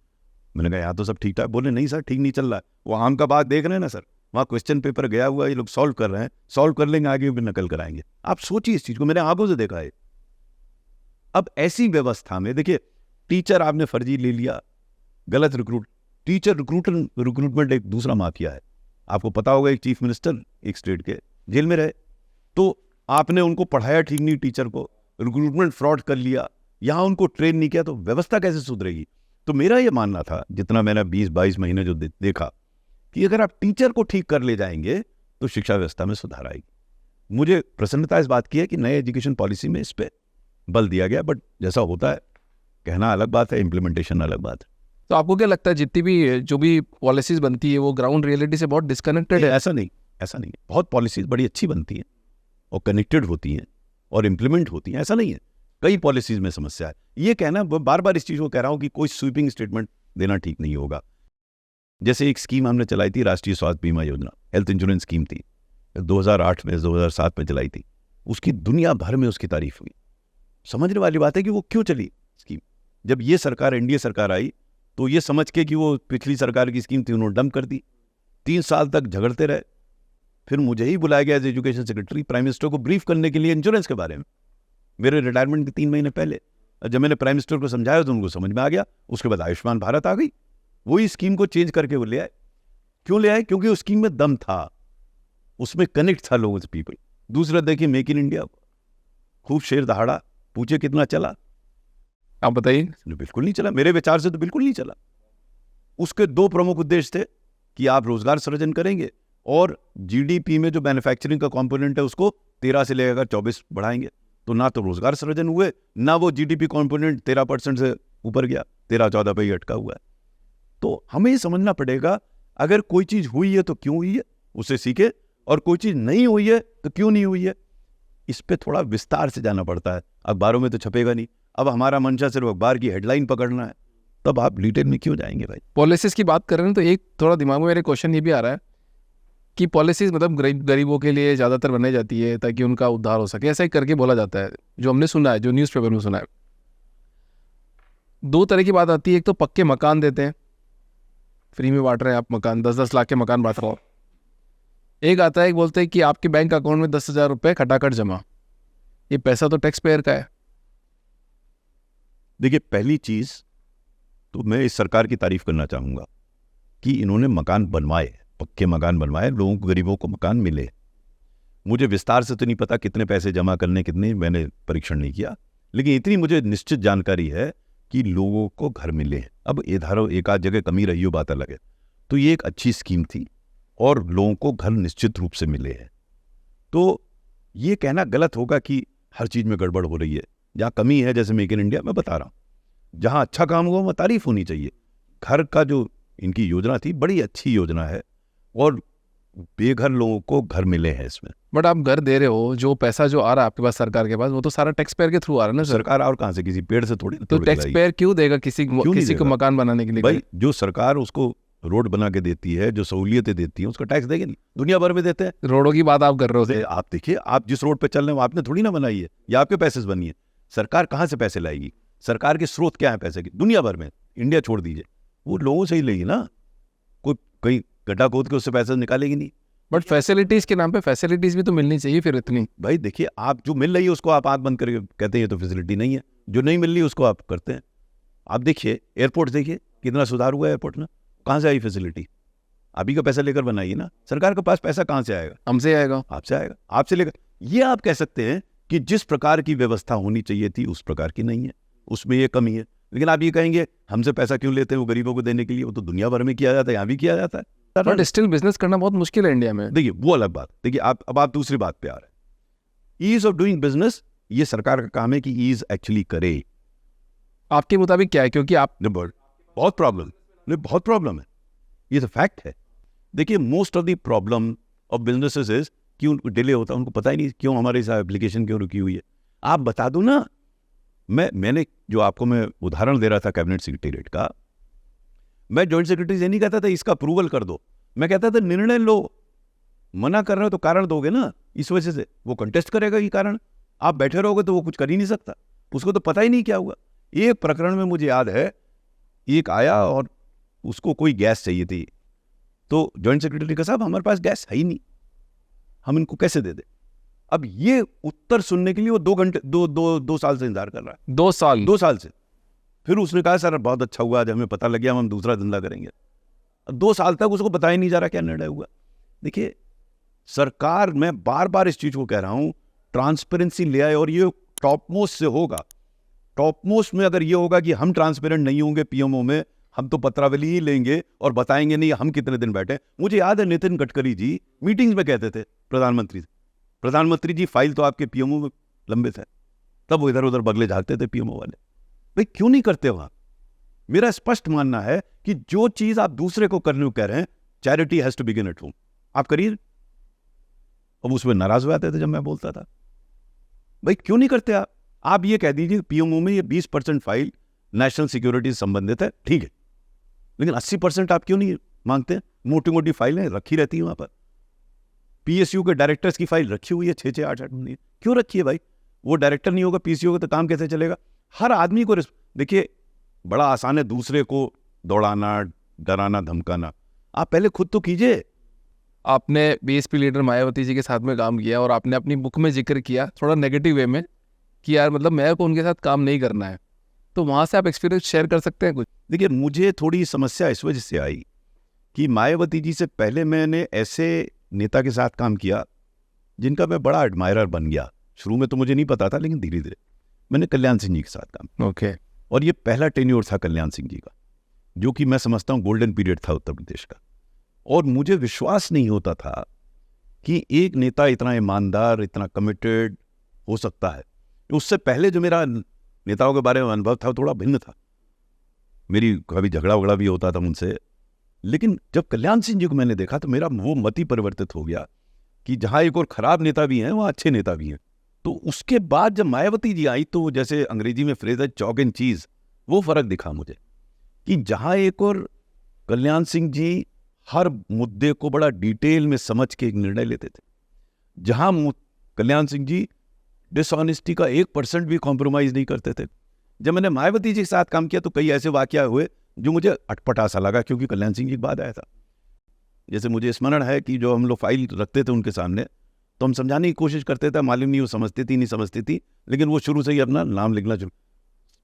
मैंने कहा यहाँ तो सब ठीक ठाक। बोले नहीं सर ठीक नहीं चल रहा है, वो आम का बाग देख रहे हैं ना सर, वहाँ क्वेश्चन पेपर गया हुआ, ये लोग सॉल्व कर रहे हैं, सॉल्व कर लेंगे आगे भी नकल कराएंगे। आप सोचिए इस चीज को, मैंने आंखों से देखा है। अब ऐसी व्यवस्था में देखिए, टीचर आपने फर्जी ले लिया, गलत टीचर रिक्रूटमेंट एक दूसरा माफिया है। आपको पता होगा एक चीफ मिनिस्टर एक स्टेट के जेल में रहे, तो आपने उनको पढ़ाया ठीक नहीं, टीचर को रिक्रूटमेंट फ्रॉड कर लिया, यहाँ उनको ट्रेन नहीं किया, तो व्यवस्था कैसे सुधरेगी? तो मेरा ये मानना था, जितना मैंने 20-22 महीने जो देखा, कि अगर आप टीचर को ठीक कर ले जाएंगे तो शिक्षा व्यवस्था में सुधार आएगी। मुझे प्रसन्नता इस बात की है कि नए एजुकेशन पॉलिसी में इस पे बल दिया गया, बट जैसा होता है, कहना अलग बात है, इम्प्लीमेंटेशन अलग बात है। तो आपको क्या लगता है जितनी भी जो भी पॉलिसीज बनती है वो ग्राउंड रियलिटी से बहुत डिस्कनेक्टेड है? ऐसा नहीं है। बहुत पॉलिसीज बड़ी अच्छी बनती हैं और कनेक्टेड होती हैं और इम्प्लीमेंट होती हैं, ऐसा नहीं है। कई पॉलिसीज में समस्या है। ये कहना, बार बार इस चीज़ को कह रहा हूँ कि कोई स्वीपिंग स्टेटमेंट देना ठीक नहीं होगा। जैसे एक स्कीम हमने चलाई थी, राष्ट्रीय स्वास्थ्य बीमा योजना, हेल्थ इंश्योरेंस स्कीम थी, 2008 में 2007 में चलाई थी। उसकी दुनिया भर में उसकी तारीफ हुई। समझने वाली बात है कि वो क्यों चली स्कीम। जब ये सरकार, एनडीए सरकार आई, तो ये समझ के कि वो पिछली सरकार की स्कीम थी, उन्होंने डंप कर दी। 3 साल तक झगड़ते रहे। फिर मुझे ही बुलाया गया as education secretary, prime minister को ब्रीफ करने के लिए इंश्योरेंस के बारे में, मेरे रिटायरमेंट के 3 महीने पहले। जब मैंने प्राइम मिनिस्टर को समझाया तो उनको समझ में आ गया। उसके बाद आयुष्मान भारत आ गई, वही स्कीम को चेंज करके वो ले आए। क्यों ले आए? क्योंकि उस स्कीम में दम था, उसमें कनेक्ट था लोगों से, पीपल। दूसरा देखिए मेक इन इंडिया, खूब शेर दहाड़ा, पूछे कितना चला? आप बताइए। बिल्कुल नहीं चला, मेरे विचार से तो बिल्कुल नहीं चला। उसके 2 प्रमुख उद्देश्य थे कि आप रोजगार सृजन करेंगे और जीडीपी में जो मैन्युफैक्चरिंग का कंपोनेंट है उसको 13 से लेकर 24 बढ़ाएंगे। तो ना तो रोजगार सृजन हुए, ना वो जीडीपी कंपोनेंट 13% से ऊपर गया, 13-14 पे ही अटका हुआ है। तो हमें ये समझना पड़ेगा, अगर कोई चीज हुई है तो क्यों हुई है, उसे सीखे, और कोई चीज नहीं हुई है तो क्यों नहीं हुई है, इस पे थोड़ा विस्तार से जाना पड़ता है। अखबारों में तो छपेगा नहीं। अब हमारा मंशा सिर्फ अखबार की हेडलाइन पकड़ना है, तब आप डिटेल में क्यों जाएंगे भाई? पॉलिसीज की बात कर रहे हैं तो एक थोड़ा दिमाग में मेरे क्वेश्चन ये भी आ रहा है कि पॉलिसीज मतलब गरीबों के लिए ज़्यादातर बनाई जाती है ताकि उनका उद्धार हो सके, ऐसा ही करके बोला जाता है, जो हमने सुना है, जो न्यूज़पेपर में सुना है। 2 तरह की बात आती है, एक तो पक्के मकान देते हैं, फ्री में बांट रहे हैं आप मकान, 10-10 लाख के मकान बांट रहे हो। एक आता है, एक बोलते हैं कि आपके बैंक अकाउंट में 10,000 रुपये खटाखट जमा, ये पैसा तो टैक्स पेयर का है। देखिए, पहली चीज तो मैं इस सरकार की तारीफ करना चाहूंगा कि इन्होंने मकान बनवाए, पक्के मकान बनवाए, लोगों को, गरीबों को मकान मिले। मुझे विस्तार से तो नहीं पता कितने पैसे जमा करने, कितने, मैंने परीक्षण नहीं किया, लेकिन इतनी मुझे निश्चित जानकारी है कि लोगों को घर मिले। अब एक आध जगह कमी रही हो, बात अलग है। तो ये एक अच्छी स्कीम थी और लोगों को घर निश्चित रूप से मिले हैं। तो ये कहना गलत होगा कि हर चीज में गड़बड़ हो रही है। जहाँ कमी है, जैसे मेक इन इंडिया, मैं बता रहा हूँ, जहाँ अच्छा काम हुआ वहाँ तारीफ होनी चाहिए। घर का जो इनकी योजना थी, बड़ी अच्छी योजना है, और बेघर लोगों को घर मिले हैं इसमें। बट आप घर दे रहे हो, जो पैसा जो आ रहा है आपके पास सरकार के पास, वो तो सारा टैक्स पेयर के थ्रू आ रहा है ना सर। सरकार और कहाँ से, किसी पेड़ से थोड़ी तो तोड़ के टैक्स लाएगी। पेयर क्यों देगा किसी नहीं को देगा? मकान बनाने के लिए? भाई जो सरकार उसको रोड बना के देती है, जो सहूलियतें देती है, उसका टैक्स देगी नहीं? दुनिया भर में देते हैं। रोडों की बात आप कर रहे हो। आप देखिए, आप जिस रोड पे चल रहे हो आपने थोड़ी ना बनाई है, या आपके पैसे से बनी है। सरकार कहाँ से पैसे लाएगी? सरकार के स्रोत क्या है पैसे के? दुनिया भर में, इंडिया छोड़ दीजिए, वो लोगों से ही लेगी ना। कोई कहीं गड्ढा खोद के उससे पैसे निकालेगी नहीं। बट फैसिलिटीज के नाम पे फैसिलिटीज भी तो मिलनी चाहिए फिर इतनी। भाई देखिए, आप जो मिल रही है उसको आप आंख बंद करके कहते हैं ये तो फैसिलिटी नहीं है, जो नहीं मिल रही है उसको आप करते हैं। आप देखिए एयरपोर्ट, देखिए कितना सुधार हुआ है एयरपोर्ट में। कहाँ से आई फैसिलिटी? अभी का पैसा लेकर बनाइए ना। सरकार के पास पैसा कहाँ से आएगा? हमसे आएगा, आपसे आएगा, आपसे लेकर। ये आप कह सकते हैं कि जिस प्रकार की व्यवस्था होनी चाहिए थी उस प्रकार की नहीं है, उसमें ये कमी है। लेकिन आप ये कहेंगे हमसे पैसा क्यों लेते हैं वो गरीबों को देने के लिए? वो तो दुनिया भर में किया जाता है, यहाँ भी किया जाता है। बट स्टिल बिजनेस करना बहुत मुश्किल है इंडिया में। देखिए वो अलग बात। देखिए अब आप दूसरी बात पे आ रहे हैं, ईज ऑफ डूइंग बिजनेस। ये सरकार का काम है कि ईज एक्चुअली करे। आपके मुताबिक क्या है? क्योंकि आप बहुत प्रॉब्लम है, ये तो फैक्ट है। देखिए most of the problem of businesses is कि उनको डिले होता है, उनको पता ही नहीं क्यों हमारी एप्लीकेशन क्यों रुकी हुई है। आप बता दो ना। मैंने जो आपको मैं उदाहरण दे रहा था कैबिनेट सेक्रेटेरिएट का, मैं जॉइंट सेक्रेटरी से नहीं कहता था इसका अप्रूवल कर दो, मैं कहता था निर्णय लो। मना कर रहे हो तो कारण दोगे ना। इस वजह से वो कंटेस्ट करेगा ये कारण। आप बैठे रहोगे तो वो कुछ कर ही नहीं सकता, उसको तो पता ही नहीं क्या हुआ। एक प्रकरण में मुझे याद है, एक आया और उसको कोई गैस चाहिए थी, तो जॉइंट सेक्रेटरी का साहब हमारे पास गैस है ही नहीं, हम इनको कैसे दे दे। अब ये उत्तर सुनने के लिए वो 2 घंटे 2 साल से इंतजार कर रहा है। 2 साल से। फिर उसने कहा सर बहुत अच्छा हुआ आज हमें पता लग गया, हम दूसरा धंधा करेंगे। 2 साल तक उसको पता ही नहीं जा रहा क्या निर्णय हुआ। देखिए सरकार, मैं बार बार इस चीज को कह रहा हूं, ट्रांसपेरेंसी ले आए और ये टॉप मोस्ट से होगा। टॉप मोस्ट में अगर ये होगा कि हम ट्रांसपेरेंट नहीं होंगे पीएमओ में, हम तो पत्रावली ही लेंगे और बताएंगे नहीं हम कितने दिन बैठे। मुझे याद है नितिन गडकरी जी मीटिंग्स में कहते थे प्रधानमंत्री जी फाइल तो आपके पीएमओ में लंबित है, तब वो इधर उधर बगले झाड़ते थे पीएमओ वाले। भाई क्यों नहीं करते वहां? मेरा स्पष्ट मानना है कि जो चीज आप दूसरे को करने को कह रहे हैं, charity has to begin at home, आप करिए। अब उसमें नाराज हो जाते थे जब मैं बोलता था। भाई क्यों नहीं करते आप ये कह दीजिए पीएमओ में ये 20% फाइल नेशनल सिक्योरिटी से संबंधित है, ठीक है, लेकिन 80% आप क्यों नहीं मांगते? मोटी मोटी फाइलें रखी रहती है वहां पर। पीएसयू के डायरेक्टर्स की फाइल रखी हुई है 6-6, 8-8 महीने, क्यों रखी है भाई? वो डायरेक्टर नहीं होगा पीसीयू का तो काम कैसे चलेगा? हर आदमी को देखिए बड़ा आसान है दूसरे को दौड़ाना, डराना, धमकाना। आप पहले खुद तो कीजिए। आपने बीएसपी लीडर मायावती जी के साथ में काम किया और आपने अपनी बुक में जिक्र किया थोड़ा नेगेटिव वे में कि यार मतलब मेरे को उनके साथ काम नहीं करना है, तो वहां से आप एक्सपीरियंस शेयर कर सकते हैं कुछ? देखिए मुझे थोड़ी समस्या इस वजह से आई कि मायावती जी से पहले मैंने ऐसे नेता के साथ काम किया जिनका मैं बड़ा एडमायरर बन गया। शुरू में तो मुझे नहीं पता था, लेकिन धीरे धीरे मैंने कल्याण सिंह जी के साथ काम। ओके। और ये पहला टेन्योर था कल्याण सिंह जी का, जो कि मैं समझता हूँ गोल्डन पीरियड था उत्तर प्रदेश का। और मुझे विश्वास नहीं होता था कि एक नेता इतना ईमानदार, इतना कमिटेड हो सकता है। उससे पहले जो मेरा नेताओं के बारे में अनुभव था थोड़ा भिन्न था। मेरी कभी झगड़ा वगड़ा भी होता था उनसे, लेकिन जब कल्याण सिंह जी को मैंने देखा तो मेरा वो मत ही परिवर्तित हो गया कि जहाँ एक और खराब नेता भी हैं वहाँ अच्छे नेता भी हैं। तो उसके बाद जब मायावती जी आई तो जैसे अंग्रेजी में फ्रेज है चॉक एंड चीज, वो फर्क दिखा मुझे कि जहाँ एक और कल्याण सिंह जी हर मुद्दे को बड़ा डिटेल में समझ के एक निर्णय लेते थे, जहाँ कल्याण सिंह जी डिसऑनेस्टी का 1% भी कॉम्प्रोमाइज नहीं करते थे। जब मैंने मायावती जी के साथ काम किया तो कई ऐसे वाकया हुए जो मुझे अटपटा सा लगा, क्योंकि कल्याण सिंह जी के बाद आया था। जैसे मुझे स्मरण है कि जो हम लोग फाइल रखते थे उनके सामने तो हम समझाने की कोशिश करते थे, मालूम नहीं वो समझती थी नहीं समझती थी, लेकिन वो शुरू से ही अपना नाम लिखना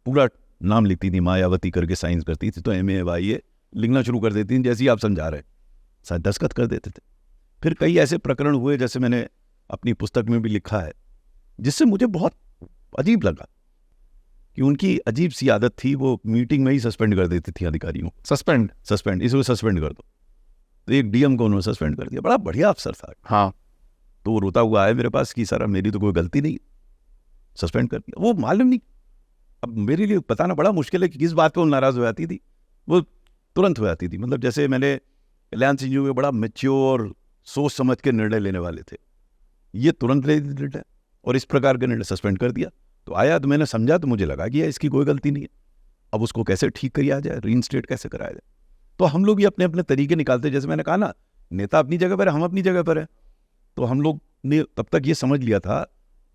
पूरा नाम लिखती थी, मायावती करके साइंस करती थी, तो MAYA लिखना शुरू कर देती थी जैसे ही आप समझा रहे, दस्तखत कर देते थे। फिर कई ऐसे प्रकरण हुए जैसे मैंने अपनी पुस्तक में भी लिखा है, जिससे मुझे बहुत अजीब लगा कि उनकी अजीब सी आदत थी, वो मीटिंग में ही सस्पेंड कर देती थी अधिकारियों। सस्पेंड इसको सस्पेंड कर दो, तो एक DM को उन्होंने सस्पेंड कर दिया। बड़ा बढ़िया अफसर था। हाँ। तो वो रोता हुआ आया मेरे पास कि सर मेरी तो कोई गलती नहीं, सस्पेंड कर दिया। वो मालूम नहीं, अब मेरे लिए बताना बड़ा मुश्किल है कि किस बात पे वो नाराज हो जाती थी। वो तुरंत हो जाती थी। मतलब जैसे मैंने कल्याण सिंह जी को बड़ा मैच्योर सोच समझ के निर्णय लेने वाले थे, ये तुरंत ले निर्णय और इस प्रकार के निर्णय सस्पेंड कर दिया। तो आया तो मैंने समझा, तो मुझे लगा कि इसकी कोई गलती नहीं है, अब उसको कैसे ठीक किया जाए, रीइंस्टेट कैसे कराया जाए। तो हम लोग भी अपने अपने तरीके निकालते, जैसे मैंने कहा ना, नेता अपनी जगह पर है, हम अपनी जगह पर है। तो हम लोग ने तब तक ये समझ लिया था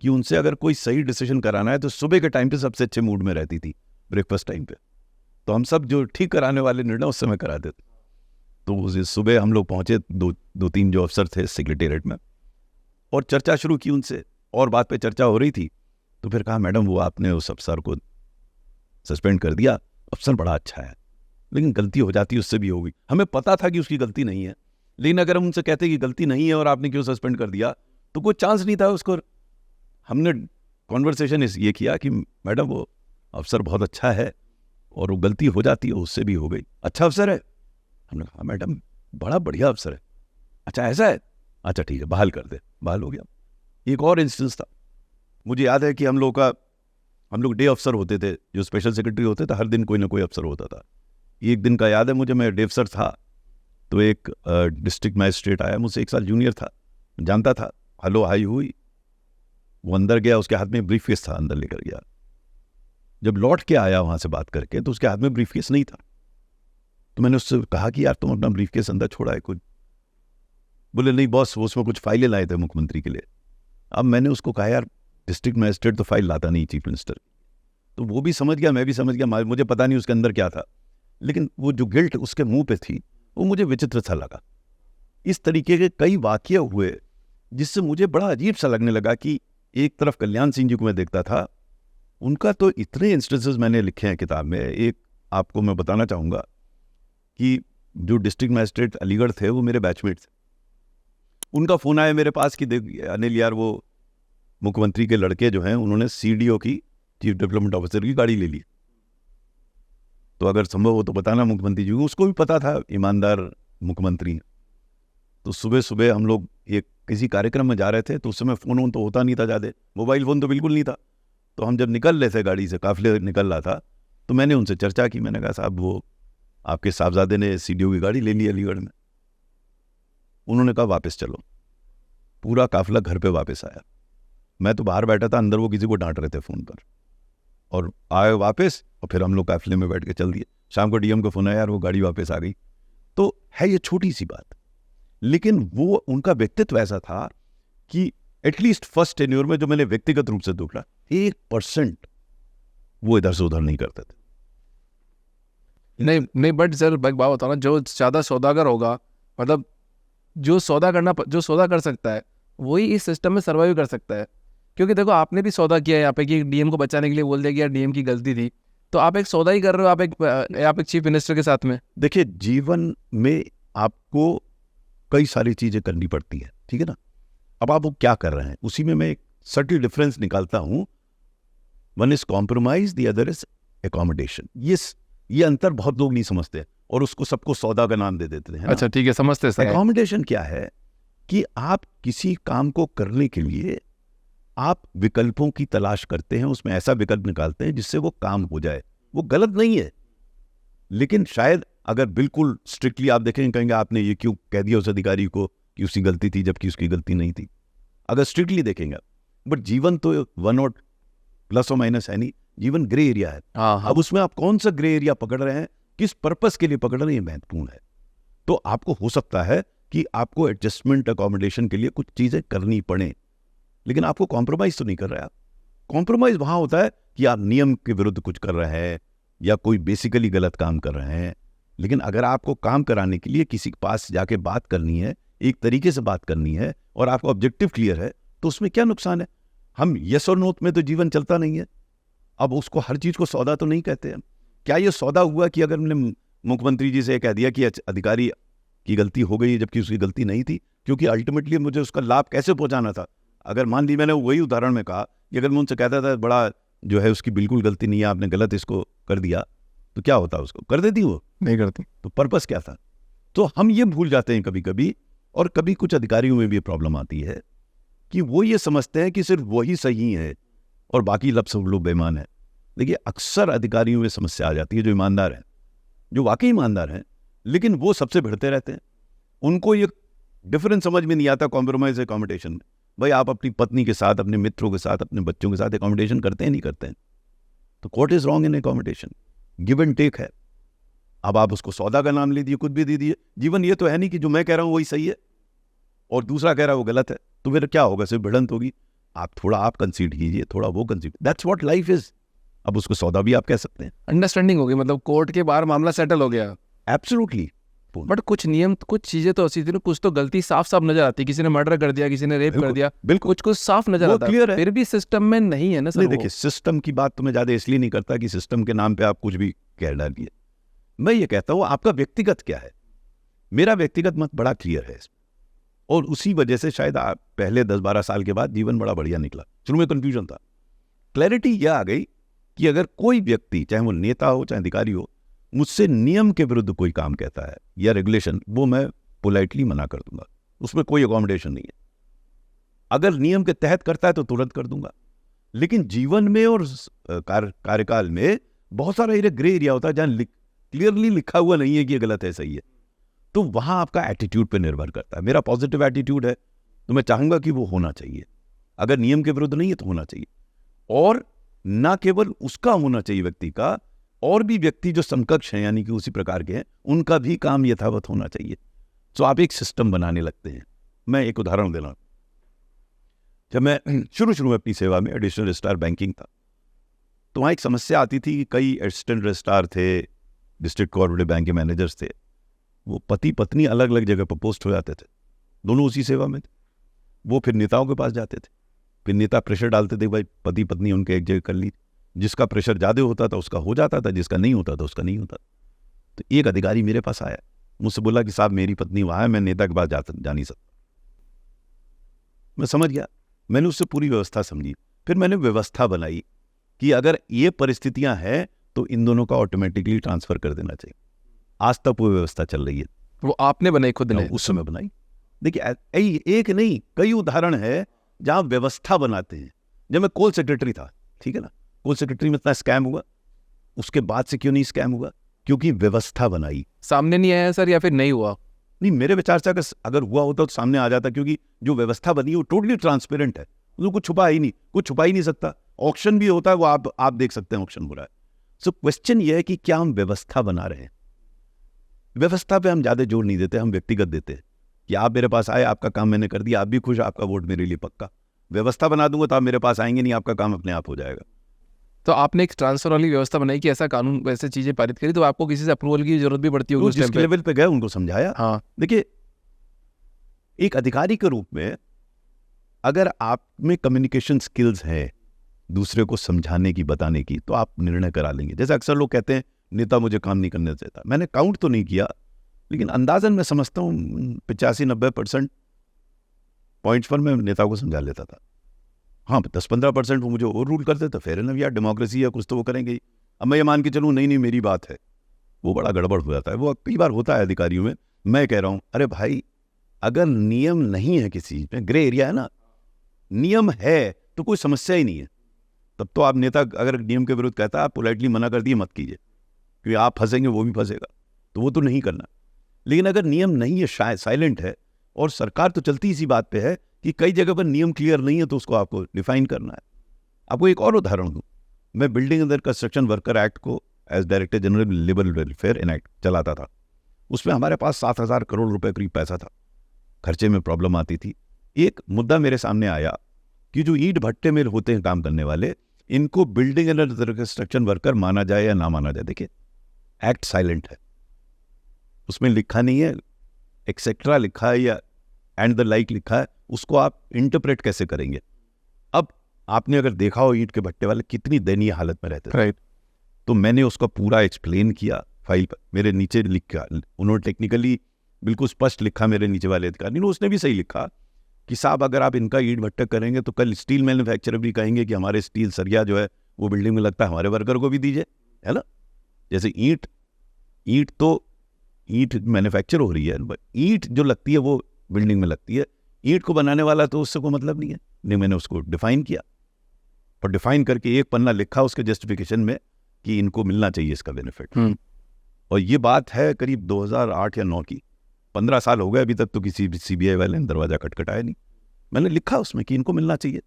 कि उनसे अगर कोई सही डिसीजन कराना है तो सुबह के टाइम पे सबसे अच्छे मूड में रहती थी, ब्रेकफास्ट टाइम पे। तो हम सब जो ठीक कराने वाले निर्णय उस समय करा देते। तो उस सुबह हम लोग पहुंचे, दो तीन जो अफसर थे सेक्रेटेरिएट में, और चर्चा शुरू की उनसे, और बात पे चर्चा हो रही थी। तो फिर कहा, मैडम वो आपने उस अफसर को सस्पेंड कर दिया, अफसर बड़ा अच्छा है, लेकिन गलती हो जाती उससे भी होगी। हमें पता था कि उसकी गलती नहीं है, लेकिन अगर हम उनसे कहते कि गलती नहीं है और आपने क्यों सस्पेंड कर दिया, तो कोई चांस नहीं था उसको। हमने कॉन्वर्सेशन ये किया कि मैडम वो अफसर बहुत अच्छा है और वो गलती हो जाती है, उससे भी हो गई, अच्छा अफसर है। हमने कहा मैडम बड़ा बढ़िया अफसर है, अच्छा ऐसा है, अच्छा ठीक है बहाल कर दे, बहाल हो गया। एक और इंस्टेंस था, मुझे याद है कि हम लोग डे अफसर होते थे, जो स्पेशल सेक्रेटरी होते थे, हर दिन कोई ना कोई अफसर होता था। एक दिन का याद है मुझे, मैं डे अफसर था, तो एक डिस्ट्रिक्ट मैजिस्ट्रेट आया, मुझसे 1 साल जूनियर था, जानता था, हेलो हाई हुई, वो अंदर गया, उसके हाथ में ब्रीफकेस था, अंदर लेकर गया। जब लौट के आया वहां से बात करके, तो उसके हाथ में ब्रीफकेस नहीं था। तो मैंने उससे कहा कि यार तुम अपना ब्रीफकेस अंदर छोड़ा है कुछ? बोले नहीं बॉस, वो उसमें कुछ फाइलें लाए थे मुख्यमंत्री के लिए। अब मैंने उसको कहा यार डिस्ट्रिक्ट मैजिस्ट्रेट तो फाइल लाता नहीं चीफ मिनिस्टर। तो वो भी समझ गया, मैं भी समझ गया, मुझे पता नहीं उसके अंदर क्या था, लेकिन वो जो गिल्ट उसके मुंह पे थी वो मुझे विचित्र सा लगा। इस तरीके के कई वाकये हुए जिससे मुझे बड़ा अजीब सा लगने लगा कि एक तरफ कल्याण सिंह जी को मैं देखता था, उनका तो इतने इंस्टेंसेस मैंने लिखे हैं किताब में। एक आपको मैं बताना चाहूँगा कि जो डिस्ट्रिक्ट मैजिस्ट्रेट अलीगढ़ थे वो मेरे बैचमेट थे। उनका फ़ोन आया मेरे पास कि देख अनिल यार, वो मुख्यमंत्री के लड़के जो हैं उन्होंने CDO की, चीफ डेवलपमेंट ऑफिसर की गाड़ी ले ली, तो अगर संभव हो तो बताना मुख्यमंत्री जी को। उसको भी पता था ईमानदार मुख्यमंत्री हैं। तो सुबह सुबह हम लोग एक किसी कार्यक्रम में जा रहे थे, तो उस समय फ़ोन तो होता नहीं था ज़्यादा, मोबाइल फ़ोन तो बिल्कुल नहीं था। तो हम जब निकल रहे थे गाड़ी से, काफिले निकल रहा था, तो मैंने उनसे चर्चा की। मैंने कहा साहब वो आपके साहबजादे ने CDO की गाड़ी ले ली अलीगढ़ में। उन्होंने कहा वापस चलो। पूरा काफिला घर पे वापस आया, मैं तो बाहर बैठा था, अंदर वो किसी को डांट रहे थे फ़ोन पर, और आए वापस, और फिर हम लोग काफिले में बैठ के चल दिए। शाम को DM का फ़ोन आया, यार वो गाड़ी वापस आ गई। तो है ये छोटी सी बात, लेकिन वो उनका व्यक्तित्व ऐसा था कि एटलीस्ट फर्स्ट टेन्योर में जो मैंने व्यक्तिगत रूप से देखा, 1% वो इधर से उधर नहीं करते थे। नहीं बट सर एक बात बताओ ना, जो ज़्यादा सौदागर होगा, मतलब जो सौदा कर सकता है वही इस सिस्टम में सर्वाइव कर सकता है। क्योंकि देखो आपने भी सौदा किया है यहाँ पे कि DM को बचाने के लिए बोल दिया कि यार DM की गलती थी, तो आप एक सौदा ही कर रहे हो, आप एक चीफ मिनिस्टर के साथ में। देखिए जीवन में आपको कई सारी चीजें करनी पड़ती है, ठीक है ना। अब आप वो क्या कर रहे हैं, उसी में मैं एक सटल डिफरेंस निकालता हूं। One is compromise, the other is accommodation. ये अंतर बहुत लोग नहीं समझते और उसको सबको सौदा का नाम दे देते हैं। अच्छा ठीक है, समझते सर। एकोमोडेशन क्या है कि आप किसी काम को करने के लिए आप विकल्पों की तलाश करते हैं, उसमें ऐसा विकल्प निकालते हैं जिससे वो काम हो जाए। वो गलत नहीं है, लेकिन शायद अगर बिल्कुल स्ट्रिक्टली आप देखेंगे, कहेंगे आपने ये क्यों कह दिया उस अधिकारी को कि उसकी गलती थी जबकि उसकी गलती नहीं थी, अगर स्ट्रिक्टली देखेंगे। बट जीवन तो 1 और प्लस और माइनस है नहीं, जीवन ग्रे एरिया है। अब उसमें आप कौन सा ग्रे एरिया पकड़ रहे हैं, किस पर्पस के लिए पकड़ रहे हैं, महत्वपूर्ण है। तो आपको हो सकता है कि आपको एडजस्टमेंट अकोमोडेशन के लिए कुछ चीजें करनी पड़े, लेकिन आपको कॉम्प्रोमाइज तो नहीं कर रहे। आप कॉम्प्रोमाइज वहां होता है कि आप नियम के विरुद्ध कुछ कर रहे हैं या कोई बेसिकली गलत काम कर रहे हैं। लेकिन अगर आपको काम कराने के लिए किसी के पास जाके बात करनी है, एक तरीके से बात करनी है, और आपको ऑब्जेक्टिव क्लियर है, तो उसमें क्या नुकसान है। हम यस और नो में तो जीवन चलता नहीं है। अब उसको हर चीज को सौदा तो नहीं कहते हैं। क्या ये सौदा हुआ कि अगर हमने मुख्यमंत्री जी से कह दिया कि अधिकारी की गलती हो गई जबकि उसकी गलती नहीं थी, क्योंकि अल्टीमेटली मुझे उसका लाभ कैसे पहुंचाना था। अगर मान ली मैंने वही उदाहरण में कहा कि अगर मैं उनसे कहता था बड़ा जो है उसकी बिल्कुल गलती नहीं है, आपने गलत इसको कर दिया, तो क्या होता, उसको कर देती, वो नहीं करती। तो पर्पस क्या था। तो हम ये भूल जाते हैं कभी कभी, और कभी कुछ अधिकारियों में भी प्रॉब्लम आती है कि वो ये समझते हैं कि सिर्फ वही सही है और बाकी सब लोग बेईमान है। देखिए अक्सर अधिकारियों में समस्या आ जाती है, जो ईमानदार हैं, जो वाकई ईमानदार हैं, लेकिन वो सबसे भिड़ते रहते हैं। उनको ये डिफरेंस समझ में नहीं आता कॉम्प्रोमाइज एकोमोडेशन में। भाई आप अपनी पत्नी के साथ, अपने मित्रों के साथ, अपने बच्चों के साथ एकोमोडेशन करते हैं नहीं करते हैं? तो what is wrong in accommodation? Give and take है। अब आप उसको सौदा का नाम ले दिए, कुछ भी दे दिए। जीवन ये तो है नहीं कि जो मैं कह रहा हूँ वही सही है और दूसरा कह रहा है वो गलत है, तो फिर क्या होगा? सिर्फ भिड़ंत होगी। आप थोड़ा आप कंसीड कीजिए, थोड़ा वो कंसीड, दैट्स व्हाट लाइफ इज। अब उसको सौदा भी आप कह सकते हैं। अंडरस्टैंडिंग होगी, मतलब कोर्ट के बाहर मामला सेटल हो गया। एब्सोल्युटली। बट कुछ नियम, कुछ चीजें तो ऐसी थी ना, कुछ तो गलती साफ साफ नजर आती है। किसी ने मर्डर कर दिया, किसी ने रेप कर दिया, बिल्कुल कुछ साफ नजर आता क्लियर है। फिर भी सिस्टम में नहीं है ना सर। देखिए, सिस्टम की बात तो मैं ज्यादा इसलिए नहीं करता कि सिस्टम के नाम पे आप कुछ भी कह डालिए। मैं ये कहता हूँ आपका व्यक्तिगत क्या है। मेरा व्यक्तिगत मत बड़ा क्लियर है इसमें, और उसी वजह से शायद आप पहले 10-12 साल के बाद जीवन बड़ा बढ़िया निकला। शुरू में कंफ्यूजन था, क्लैरिटी यह आ गई कि अगर कोई व्यक्ति, चाहे वो नेता हो चाहे अधिकारी हो, मुझसे नियम के विरुद्ध कोई काम कहता है या रेगुलेशन, वो मैं पोलाइटली मना कर दूंगा, उसमें कोई अकोमोडेशन नहीं है। अगर नियम के तहत करता है तो तुरंत कर दूंगा। लेकिन जीवन में और कार्यकाल में बहुत सारा एरिया, ग्रे एरिया होता है जहां क्लियरली लिखा हुआ नहीं है कि ये गलत है सही है, तो वहां आपका एटीट्यूड पे निर्भर करता है। मेरा पॉजिटिव एटीट्यूड है तो मैं चाहूंगा कि वो होना चाहिए। अगर नियम के विरुद्ध नहीं है तो होना चाहिए, और ना केवल उसका होना चाहिए व्यक्ति का, और भी व्यक्ति जो समकक्ष हैं यानी कि उसी प्रकार के हैं, उनका भी काम यथावत होना चाहिए। तो आप एक सिस्टम बनाने लगते हैं। मैं एक उदाहरण देना, जब मैं शुरू में अपनी सेवा में एडिशनल रजिस्ट्रार बैंकिंग था, तो वहाँ एक समस्या आती थी कि कई असिस्टेंट रजिस्ट्रार थे, डिस्ट्रिक्ट कोऑपरेटिव बैंक के मैनेजर्स थे, वो पति पत्नी अलग अलग जगह पर पोस्ट हो जाते थे, दोनों उसी सेवा में थे। वो फिर नेताओं के पास जाते थे, फिर नेता प्रेशर डालते थे, भाई पति पत्नी उनके एक जगह कर ली। जिसका प्रेशर ज़्यादा होता था उसका हो जाता था, जिसका नहीं होता था उसका नहीं होता। तो एक अधिकारी मेरे पास आया, मुझसे बोला कि साहब मेरी पत्नी वहाँ है, मैं नेता के पास जा नहीं सकता। मैं समझ गया, मैंने उससे पूरी व्यवस्था समझी, फिर मैंने व्यवस्था बनाई कि अगर ये परिस्थितियां हैं तो इन दोनों का ऑटोमेटिकली ट्रांसफर कर देना चाहिए। आज तक वो व्यवस्था चल रही है। वो आपने बनाई, खुद ने? उस समय बनाई। देखिए, एक नहीं कई उदाहरण है जहां व्यवस्था बनाते हैं। जब मैं कोल सेक्रेटरी था, ठीक है ना, कोल सेक्रेटरी में इतना स्कैम हुआ, उसके बाद से क्यों नहीं स्कैम हुआ? क्योंकि व्यवस्था बनाई। सामने नहीं आया सर, या फिर नहीं हुआ? नहीं, मेरे विचार से अगर हुआ होता तो सामने आ जाता, क्योंकि जो व्यवस्था बनी है वो टोटली ट्रांसपेरेंट है, उसको कुछ छुपा ही नहीं, कुछ छुपा ही नहीं सकता। ऑक्शन भी होता है, वो आप देख सकते हैं ऑक्शन हो रहा है। सो क्वेश्चन ये है कि क्या हम व्यवस्था बना रहे हैं? व्यवस्था पे हम ज्यादा जोर नहीं देते, हम व्यक्तिगत देते हैं कि आप मेरे पास आए, आपका काम मैंने कर दिया, आप भी खुश, आपका वोट मेरे लिए पक्का। व्यवस्था बना दूंगा तो आप मेरे पास आएंगे नहीं, आपका काम अपने आप हो जाएगा। तो आपने एक ट्रांसफर वाली व्यवस्था बनाई कि ऐसा कानून, वैसे चीजें पारित करी, तो आपको किसी से अप्रूवल की जरूरत भी पड़ती होगी उस जिस लेवल पे गए उनको समझाया। हाँ, देखिए, एक अधिकारी के रूप में अगर आप में कम्युनिकेशन स्किल्स है दूसरे को समझाने की, बताने की, तो आप निर्णय करा लेंगे। जैसे अक्सर लोग कहते हैं नेता मुझे काम नहीं करने देता। मैंने काउंट तो नहीं किया, लेकिन अंदाजन मैं समझता हूँ 85-90% पॉइंट्स पर मैं नेता को समझा लेता था। हाँ, 10-15% वो मुझे और रूल करते थे, फेयर एनफ यार, डेमोक्रेसी है, कुछ तो वो करेंगे ही। अब मैं ये मान के चलूँ नहीं मेरी बात है, वो बड़ा गड़बड़ हो जाता है। वो कई बार होता है अधिकारियों में। मैं कह रहा हूँ, अरे भाई, अगर नियम नहीं है किसी चीज में, ग्रे एरिया है ना, नियम है तो कोई समस्या ही नहीं है। तब तो आप नेता अगर नियम के विरुद्ध कहता है, आप पोलाइटली मना कर दिए, मत कीजिए, क्योंकि आप फंसेंगे, वो भी फंसेगा, तो वो तो नहीं करना। लेकिन अगर नियम नहीं है, शायद साइलेंट है, और सरकार तो चलती इसी बात पे है कि कई जगह पर नियम क्लियर नहीं है, तो उसको आपको डिफाइन करना है। आपको एक और उदाहरण दूं, मैं building under construction worker act को as director general labour welfare enact चलाता था। उसमें हमारे पास 7,000 करोड़ रुपए करीब पैसा था, खर्चे में प्रॉब्लम आती थी। एक मुद्दा मेरे सामने आया कि जो ईंट भट्टे में होते हैं काम करने वाले, इनको बिल्डिंग अंडर कंस्ट्रक्शन वर्कर माना जाए या ना माना जाए। देखिए, एक्ट साइलेंट है, उसमें लिखा नहीं है, एक्सेट्रा लिखा है या एंड द लाइक लिखा है, उसको आप इंटरप्रेट कैसे करेंगे? अब आपने अगर देखा हो ईंट के भट्टे वाले कितनी दयनीय हालत में रहते थे, राइट। तो मैंने उसका पूरा एक्सप्लेन किया फाइल पर, मेरे नीचे लिखा, उन्होंने टेक्निकली बिल्कुल स्पष्ट लिखा, मेरे नीचे वाले अधिकारी ने, उसने भी सही लिखा कि साहब अगर आप इनका ईंट भट्टा करेंगे तो कल स्टील मैन्युफैक्चरर भी कहेंगे कि हमारे स्टील सरिया जो है वो बिल्डिंग में लगता है, हमारे वर्कर को भी दीजिए, है ना। जैसे ईंट मैन्युफैक्चर हो रही है, ईंट जो लगती है वो बिल्डिंग में लगती है, ईंट को बनाने वाला तो उससे कोई मतलब नहीं है। नहीं, मैंने उसको डिफाइन किया, और डिफाइन करके एक पन्ना लिखा उसके जस्टिफिकेशन में कि इनको मिलना चाहिए इसका बेनिफिट। और ये बात है करीब 2008 या 9 की। 15 साल हो गए अभी तक तो किसी CBI वाले ने दरवाजा खटखटाया नहीं। मैंने लिखा उसमें कि इनको मिलना चाहिए,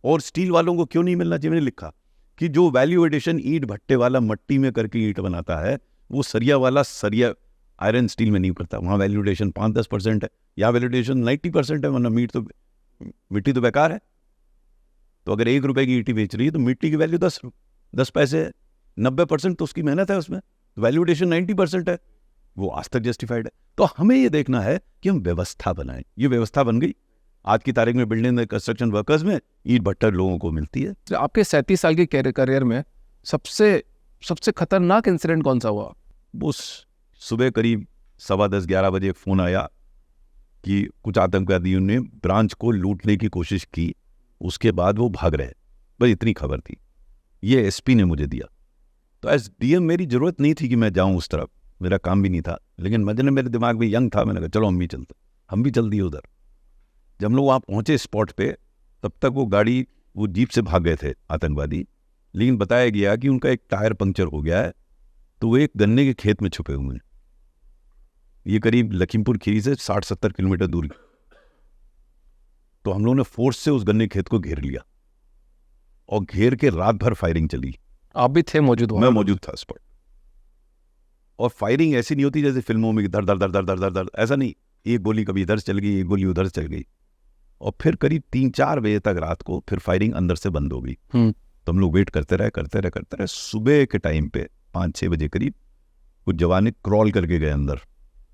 और स्टील वालों को क्यों नहीं मिलना चाहिए। मैंने लिखा कि जो वैल्यू एडिशन ईंट भट्टे वाला मट्टी में करके ईंट बनाता है, वो सरिया वाला सरिया आयरन स्टील में नहीं करता। वहाँ वैल्यू एडिशन 5-10% है, यहाँ वैल्यू एडिशन 90% है, वरना मिट्टी तो बेकार है। तो अगर 1 रुपए की ईंटी बेच रही है तो मिट्टी की वैल्यू 10 पैसे है, 90% तो उसकी मेहनत है उसमें, वैल्यू एडिशन 90% है, वो आज तक जस्टिफाइड है। तो हमें ये देखना है कि हम व्यवस्था बनाएं। ये व्यवस्था बन गई आज की तारीख में, बिल्डिंग कंस्ट्रक्शन वर्कर्स में ईंट भट्टा लोगों को मिलती है। तो आपके 37 साल के करियर में सबसे खतरनाक इंसिडेंट कौन सा हुआ? वो सुबह करीब 10:15-11 बजे फ़ोन आया कि कुछ आतंकवादियों ने ब्रांच को लूटने की कोशिश की, उसके बाद वो भाग रहे। बस इतनी खबर थी, ये SP ने मुझे दिया। तो एज DM मेरी ज़रूरत नहीं थी कि मैं जाऊं उस तरफ, मेरा काम भी नहीं था, लेकिन मेरे दिमाग में यंग था, मैंने कहा चलो हम भी चल दिए उधर। जब हम लोग वहाँ पहुँचे स्पॉट पे, तब तक वो जीप से भाग गए थे आतंकवादी, लेकिन बताया गया कि उनका एक टायर पंक्चर हो गया है, तो वो एक गन्ने के खेत में छुपे हुए हैं। ये करीब लखीमपुर खीरी से 60-70 किलोमीटर दूर। तो हम लोगों ने फोर्स से उस गन्ने खेत को घेर लिया, और घेर के रात भर फायरिंग चली। आप भी थे मौजूद? मैं मौजूद था स्पॉट। और फायरिंग ऐसी नहीं होती जैसे फिल्मों में दर दर दर दर दर दर दर, ऐसा नहीं। एक गोली कभी इधर चल गई, एक गोली उधर चल गई, और फिर करीब 3-4 बजे तक रात को फिर फायरिंग अंदर से बंद हो गई। तो हम लोग वेट करते रहे। सुबह के टाइम पे 5-6 बजे करीब कुछ जवान क्रॉल करके गए अंदर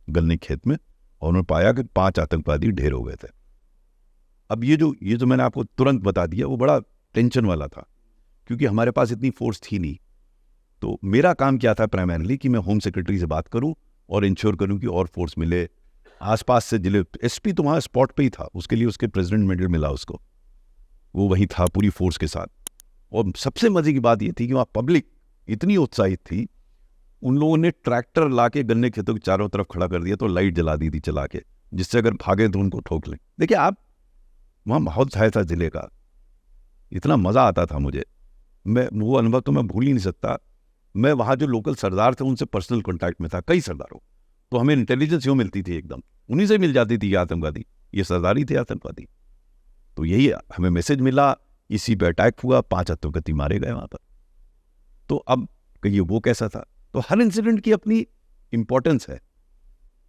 गन्ने खेत में, और उन्होंने पाया कि 5 आतंकवादी ढेर हो गए थे। अब ये जो मैंने आपको तुरंत बता दिया, वो बड़ा टेंशन वाला था, क्योंकि हमारे पास इतनी फोर्स थी नहीं। तो मेरा काम क्या था प्राइमरीली कि मैं होम सेक्रेटरी से बात करूं और इंश्योर करूं कि और फोर्स मिले आसपास से। जिले SP तो वहाँ स्पॉट पे ही था, उसके लिए उसके प्रेसिडेंट मेडल मिला उसको, वो वही था पूरी फोर्स के साथ। और सबसे मजे की बात ये थी कि वहाँ पब्लिक इतनी उत्साहित थी, उन लोगों ने ट्रैक्टर ला के गन्ने खेतों के चारों तरफ खड़ा कर दिया, तो लाइट जला दी थी चला के, जिससे अगर भागे तो उनको ठोक लें। देखिए आप, वहाँ माहौल छाया था जिले का, इतना मज़ा आता था मुझे, मैं वो अनुभव तो मैं भूल ही नहीं सकता। मैं वहाँ जो लोकल सरदार थे उनसे पर्सनल कॉन्टैक्ट में था, कई सरदारों, तो हमें इंटेलिजेंस यूँ मिलती थी एकदम, उन्हीं से मिल जाती थी ये आतंकवादी, ये सरदार ही थे आतंकवादी। तो यही हमें मैसेज मिला, इसी पे अटैक हुआ, 5 आतंकवादी मारे गए वहाँ पर। तो अब कहिए वो कैसा था। तो हर इंसिडेंट की अपनी इंपॉर्टेंस है,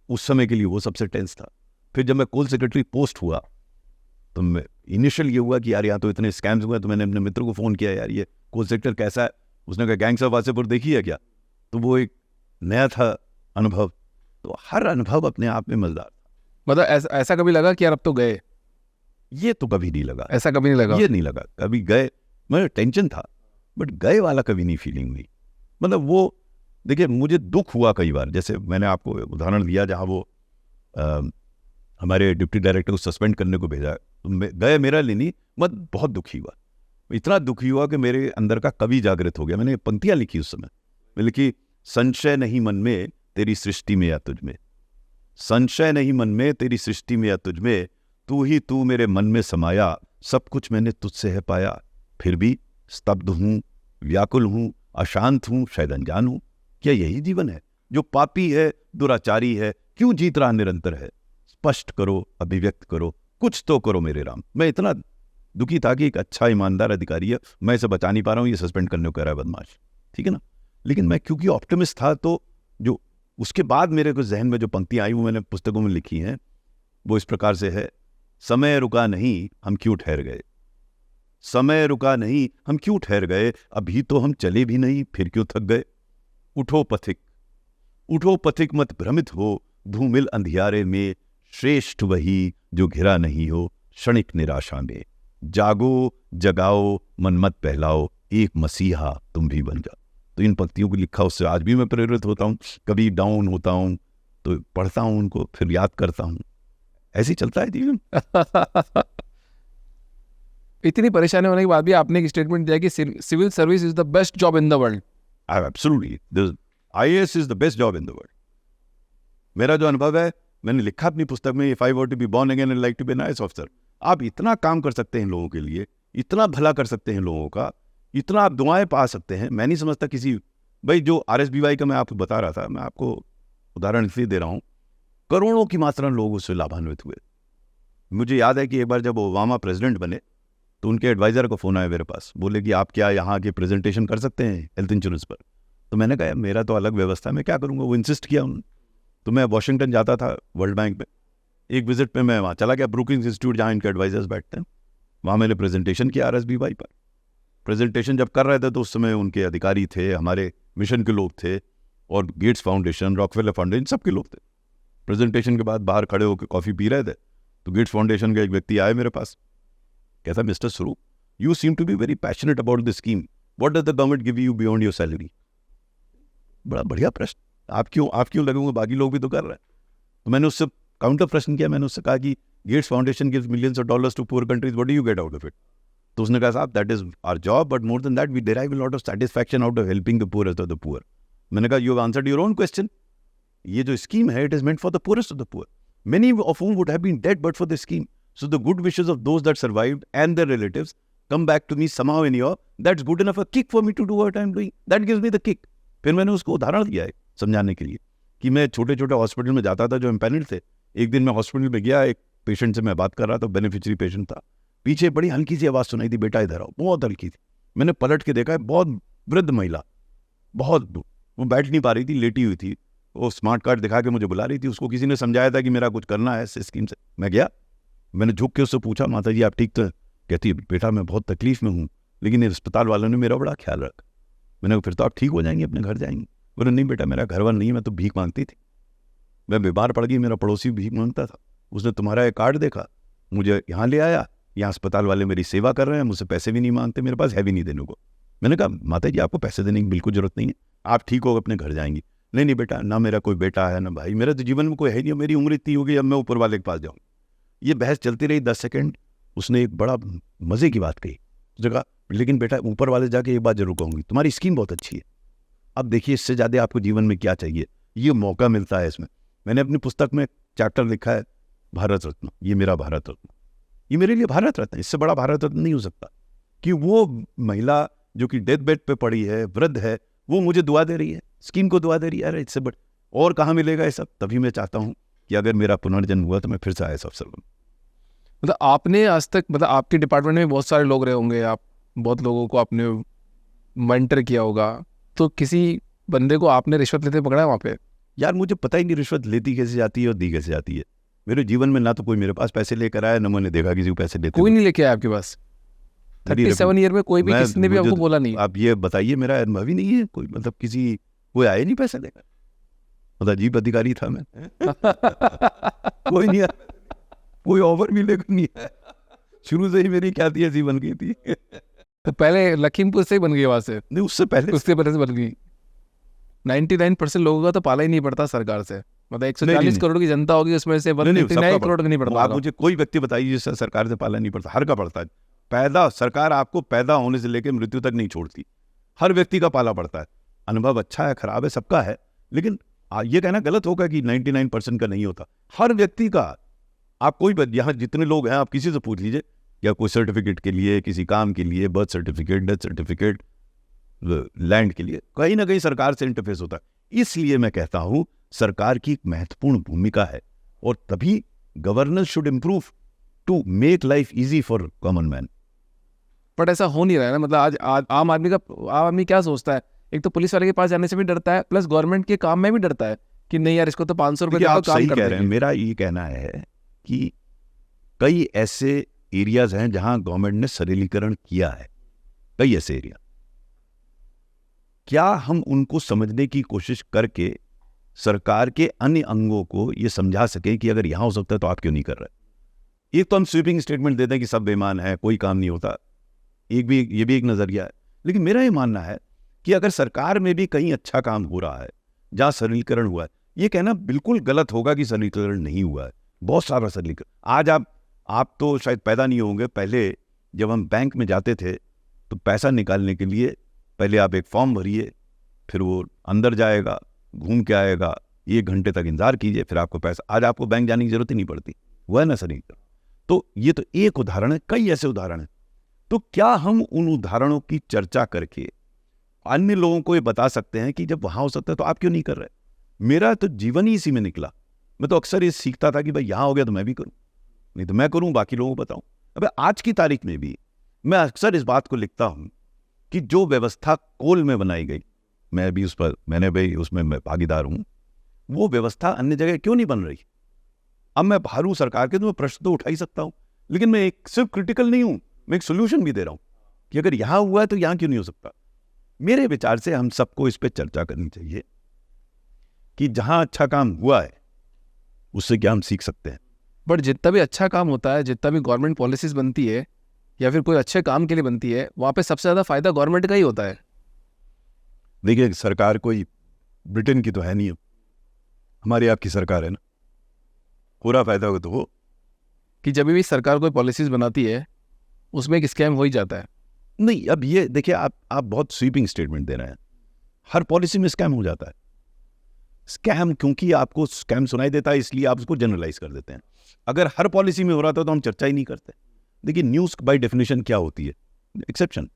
उस समय के लिए वो सबसे टेंस था। फिर जब मैं कोल सेक्रेटरी पोस्ट हुआ, तो मैं इनिशियल ये हुआ कि यार यहाँ तो इतने स्कैम्स हुए, तो मैंने अपने मित्र को फ़ोन किया, यार ये कोल सेक्टर कैसा है। उसने कहा गैंग्स ऑफ वासेपुर देखी है क्या। तो वो एक नया था अनुभव। तो हर अनुभव अपने आप में मजेदार था। मतलब ऐसा कभी लगा कि यार अब तो गए? ये तो कभी नहीं लगा। ऐसा कभी नहीं लगा? ये नहीं लगा कभी गए। मैं टेंशन था, बट गए वाला कभी नहीं फीलिंग हुई। मतलब वो देखिए, मुझे दुख हुआ कई बार, जैसे मैंने आपको उदाहरण दिया जहाँ वो हमारे डिप्टी डायरेक्टर को सस्पेंड करने को भेजा, तो गए मेरा लिए नहीं, मत बहुत दुखी हुआ। इतना दुखी हुआ कि मेरे अंदर का कवि जागृत हो गया। मैंने पंक्तियाँ लिखी उस समय, मैं लिखी, संशय नहीं मन में तेरी सृष्टि में या तुझ में, संशय नहीं मन में तेरी सृष्टि में या तुझ में, तू ही तू मेरे मन में समाया, सब कुछ मैंने तुझसे है पाया, फिर भी स्तब्ध हूँ, व्याकुल हूँ, अशांत हूँ, शायद अनजान हूँ। क्या यही जीवन है? जो पापी है, दुराचारी है, क्यों जीत रहा निरंतर है? स्पष्ट करो, अभिव्यक्त करो, कुछ तो करो मेरे राम। मैं इतना दुखी था कि एक अच्छा ईमानदार अधिकारी है, मैं इसे बचा नहीं पा रहा हूँ, ये सस्पेंड करने को कह रहा है बदमाश, ठीक है ना। लेकिन मैं क्योंकि ऑप्टिमिस्ट था, तो जो उसके बाद मेरे को जहन में जो पंक्तियाँ आई वो मैंने पुस्तकों में लिखी हैं, वो इस प्रकार से है, समय रुका नहीं हम क्यों ठहर गए, समय रुका नहीं हम क्यों ठहर गए, अभी तो हम चले भी नहीं फिर क्यों थक गए। उठो पथिक मत भ्रमित हो, धूमिल अंधियारे में, श्रेष्ठ वही जो घिरा नहीं हो क्षणिक निराशा में, जागो जगाओ मन मत पहलाओ, एक मसीहा तुम भी बन जाओ। तो इन पंक्तियों को लिखा, उससे आज भी मैं प्रेरित होता हूँ। कभी डाउन होता हूँ तो पढ़ता हूँ उनको, फिर याद करता हूँ, ऐसे ही चलता है जीवन। इतनी परेशानी होने के बाद भी आपने एक स्टेटमेंट दिया कि civil service is the best job in the world. Absolutely, IAS is the best job in the world. मेरा जो अनुभव है, मैंने लिखा अपनी पुस्तक में, if I were to be born again I like to be an IAS officer. आप इतना काम कर सकते हैं लोगों के लिए, इतना भला कर सकते हैं लोगों का, इतना आप दुआएं पा सकते हैं। मैं नहीं समझता किसी, भाई जो RSBY का मैं आपको बता रहा था, मैं आपको उदाहरण इसलिए दे रहा हूँ करोड़ों की मात्रा में लोग उससे लाभान्वित हुए। मुझे याद है कि एक बार जब ओबामा प्रेसिडेंट बने तो उनके एडवाइज़र का फ़ोन आया मेरे पास, बोले कि आप क्या यहाँ के प्रेजेंटेशन कर सकते हैं हेल्थ इंश्योरेंस पर। तो मैंने कहा मेरा तो अलग व्यवस्था है, मैं क्या करूँगा। वो इंसिस्ट किया उन्होंने। तो मैं वाशिंगटन जाता था वर्ल्ड बैंक में, एक विजिट पे मैं वहाँ चला गया, ब्रुकिंग्स इंस्टीट्यूट जहाँ इनके एडवाइजर्स बैठते हैं, वहाँ मैंने प्रेजेंटेशन किया RSBY पर। प्रेजेंटेशन जब कर रहे थे तो उस समय उनके अधिकारी थे, हमारे मिशन के लोग थे, और गेट्स फाउंडेशन, रॉकफेलर फाउंडेशन, सबके लोग थे। प्रेजेंटेशन के बाद बाहर खड़े होकर कॉफ़ी पी रहे थे तो गेट्स फाउंडेशन का एक व्यक्ति आया मेरे पास, कहता mister Swarup, you seem to be very passionate about the scheme, what does the government give you beyond your salary. बड़ा बढ़िया प्रश्न, आप क्यों लगेंगे, बाकी लोग भी तो कर रहे हैं। तो मैंने उससे काउंटर प्रश्न किया, मैंने उससे कहा कि Gates foundation gives millions of dollars to poor countries, what do you get out of it. तो उसने कहा साहब that is our job, but more than that we derive a lot of satisfaction out of helping the poorest of the poor. मैंने कहा you have answered your own question, ये जो scheme है it is meant for the poorest of the poor, many of whom would have been dead but for the scheme. So the good wishes of those that survived and their relatives come back to me somehow in your, that's good enough a kick for me to do what I'm doing. That gives me the kick. फिर मैंने उसको उदाहरण दिया है समझाने के लिए कि मैं छोटे छोटे हॉस्पिटल में जाता था जो एम्पैनल थे। एक दिन मैं हॉस्पिटल में गया, एक पेशेंट से मैं बात कर रहा था, बेनिफिशियरी पेशेंट था, पीछे बड़ी हल्की सी आवाज़ सुनाई थी, बेटा इधर आओ, बहुत हल्की थी। मैंने पलट के देखा है, बहुत वृद्ध महिला, बहुत, वो बैठ नहीं पा रही थी, लेटी हुई थी, वो स्मार्ट कार्ड दिखा के मुझे बुला रही थी। उसको किसी ने समझाया था कि मेरा कुछ करना है इस स्कीम से। मैं गया, मैंने झुक के उससे पूछा, माता जी आप ठीक तो? कहती है बेटा मैं बहुत तकलीफ में हूँ, लेकिन अस्पताल वालों ने मेरा बड़ा ख्याल रखा। मैंने कहा फिर तो आप ठीक हो जाएंगे, अपने घर जाएंगे। बोले नहीं बेटा मेरा घर वाला नहीं है, मैं तो भीख मांगती थी, मैं बीमार पड़ गई, मेरा पड़ोसी भीख मांगता था, उसने तुम्हारा एक कार्ड देखा, मुझे यहाँ ले आया, यहाँ अस्पताल वाले मेरी सेवा कर रहे हैं, मुझसे पैसे भी नहीं मांगते, मेरे पास है भी नहीं देने को। मैंने कहा माता जी आपको पैसे देने की बिल्कुल जरूरत नहीं है, आप ठीक हो अपने घर जाएंगी। नहीं बेटा, ना मेरा कोई बेटा है ना भाई, मेरा तो जीवन में कोई है नहीं, मेरी उम्र इतनी होगी अब मैं ऊपर वाले के पास जाऊँ। ये बहस चलती रही 10 सेकंड। उसने एक बड़ा मज़े की बात कही, उसने कहा लेकिन बेटा ऊपर वाले जाके एक बात जरूर कहूँगी, तुम्हारी स्कीम बहुत अच्छी है, अब देखिए इससे ज़्यादा आपको जीवन में क्या चाहिए, ये मौका मिलता है इसमें। मैंने अपनी पुस्तक में चैप्टर लिखा है भारत रत्न, ये मेरा भारत रत्न, ये मेरे लिए भारत रत्न है, इससे बड़ा भारत रत्न नहीं हो सकता कि वो महिला जो कि डेथ बेड पे पड़ी है, वृद्ध है, वो मुझे दुआ दे रही है, स्कीम को दुआ दे रही है। अरे इससे बड़ा और कहाँ मिलेगा ये सब। तभी मैं चाहता हूँ कि अगर मेरा पुनर्जन्म हुआ तो मैं फिर से IAS अफसर बनूँ। मतलब आपने आज तक, मतलब आपके डिपार्टमेंट में बहुत सारे लोग रहे होंगे, आप बहुत लोगों को आपने मेंटर किया होगा, तो किसी बंदे को आपने रिश्वत लेते पकड़ा है वहाँ पे? यार मुझे पता ही नहीं रिश्वत लेती कैसे जाती है और दी कैसे जाती है। मेरे जीवन में ना तो कोई मेरे पास पैसे लेकर आया, ना मैंने देखा किसी को पैसे लेते। कोई नहीं लेके आया आपके पास 37 ईयर में? कोई भी किसी ने भी आपको बोला नहीं? आप ये बताइए, मेरा अनुभव ही नहीं है कोई, मतलब कोई आया नहीं पैसे लेकर, मतलब अजीब अधिकारी था मैं। कोई नहीं आया, कोई ऑफर भी लेकर नहीं आया, शुरू से ही मेरी क्या थी ऐसी बन गई थी। तो पहले लखीमपुर से ही बन गई, वहां से नहीं उससे पहले से बन गई। 99% लोगों का तो पाला ही नहीं पड़ता सरकार से, मतलब 140 करोड़ की जनता होगी, उसमें से 99 करोड़ का नहीं पड़ता। आप मुझे कोई व्यक्ति बताइए जिससे सरकार से पाला नहीं पड़ता। हर का पड़ता है, पैदा सरकार आपको पैदा होने से लेकर मृत्यु तक नहीं छोड़ती, हर व्यक्ति का पाला पड़ता है। अनुभव अच्छा है खराब है सबका है, लेकिन ये कहना गलत होगा कि 99% का नहीं होता, हर व्यक्ति का। आप कोई यहाँ जितने लोग हैं आप किसी से पूछ लीजिए, या कोई सर्टिफिकेट के लिए, किसी काम के लिए, birth certificate, death certificate, land के लिए, कहीं ना कहीं सरकार से इंटरफेस होता है। इसलिए मैं कहता हूं सरकार की एक महत्वपूर्ण भूमिका है, और तभी governance should improve to make life easy for common man. But ऐसा हो नहीं रहा है ना, मतलब आज आम आदमी क्या सोचता है, एक तो पुलिस वाले के पास जाने से भी डरता है, प्लस गवर्नमेंट के काम में भी डरता है कि नहीं यार इसको तो 500 रुपये आप सही कह रहे हैं। मेरा ये कहना है कि कई ऐसे एरियाज हैं जहां गवर्नमेंट ने सरलीकरण किया है, कई ऐसे एरिया, क्या हम उनको समझने की कोशिश करके सरकार के अन्य अंगों को ये समझा सके कि अगर यहां हो सकता है तो आप क्यों नहीं कर रहे। एक तो हम स्वीपिंग स्टेटमेंट देते हैं कि सब बेईमान है, कोई काम नहीं होता, ये भी एक नजरिया है। लेकिन मेरा ये मानना है कि अगर सरकार में भी कहीं अच्छा काम हो रहा है जहां सरलीकरण हुआ है, ये कहना बिल्कुल गलत होगा कि सरलीकरण नहीं हुआ है। बहुत सारा सरलीकरण, आज आप तो शायद पैदा नहीं होंगे, पहले जब हम बैंक में जाते थे तो पैसा निकालने के लिए पहले आप एक फॉर्म भरिए, फिर वो अंदर जाएगा, घूम के आएगा, 1 घंटे तक इंतजार कीजिए, फिर आपको पैसा। आज आपको बैंक जाने की जरूरत ही नहीं पड़ती, वह ना सरलीकरण। तो ये तो एक उदाहरण है, कई ऐसे उदाहरण हैं। तो क्या हम उन उदाहरणों की चर्चा करके अन्य लोगों को ये बता सकते हैं कि जब वहां हो सकता है तो आप क्यों नहीं कर रहे। मेरा तो जीवन ही इसी में निकला। मैं तो अक्सर ये सीखता था कि भाई यहाँ हो गया तो मैं भी करूँ, नहीं तो मैं करूँ, बाकी लोगों को बताऊँ। अब आज की तारीख में भी मैं अक्सर इस बात को लिखता हूँ कि जो व्यवस्था कोल में बनाई गई, मैंने भी उसमें मैं भागीदार हूँ, वो व्यवस्था अन्य जगह क्यों नहीं बन रही। अब मैं बाहर हूँ सरकार के, तो मैं प्रश्न तो उठा ही सकता हूँ, लेकिन मैं एक सिर्फ क्रिटिकल नहीं हूँ, मैं एक सोल्यूशन भी दे रहा हूँ कि अगर यहाँ हुआ है तो यहाँ क्यों नहीं हो सकता। मेरे विचार से हम सबको इस पर चर्चा करनी चाहिए कि जहाँ अच्छा काम हुआ है उससे क्या हम सीख सकते हैं। बट जितना भी अच्छा काम होता है, जितना भी गवर्नमेंट पॉलिसीज बनती है या फिर कोई अच्छे काम के लिए बनती है, वहाँ पे सबसे ज़्यादा फायदा गवर्नमेंट का ही होता है। देखिए, सरकार कोई ब्रिटेन की तो है नहीं, हमारी आपकी सरकार है ना, पूरा फायदा हो तो हो कि जब भी सरकार कोई पॉलिसीज बनाती है उसमें एक स्कैम हो ही जाता है। नहीं। अब ये देखिए, आप बहुत स्वीपिंग स्टेटमेंट दे रहे हैं। हर पॉलिसी में स्कैम हो जाता है। स्कैम क्योंकि आपको स्कैम सुनाई देता है इसलिए आप उसको जनरलाइज कर देते हैं। अगर हर पॉलिसी में हो रहा था तो हम चर्चा ही नहीं करते। देखिए, न्यूज़ बाय डेफिनेशन क्या होती है? एक्सेप्शन।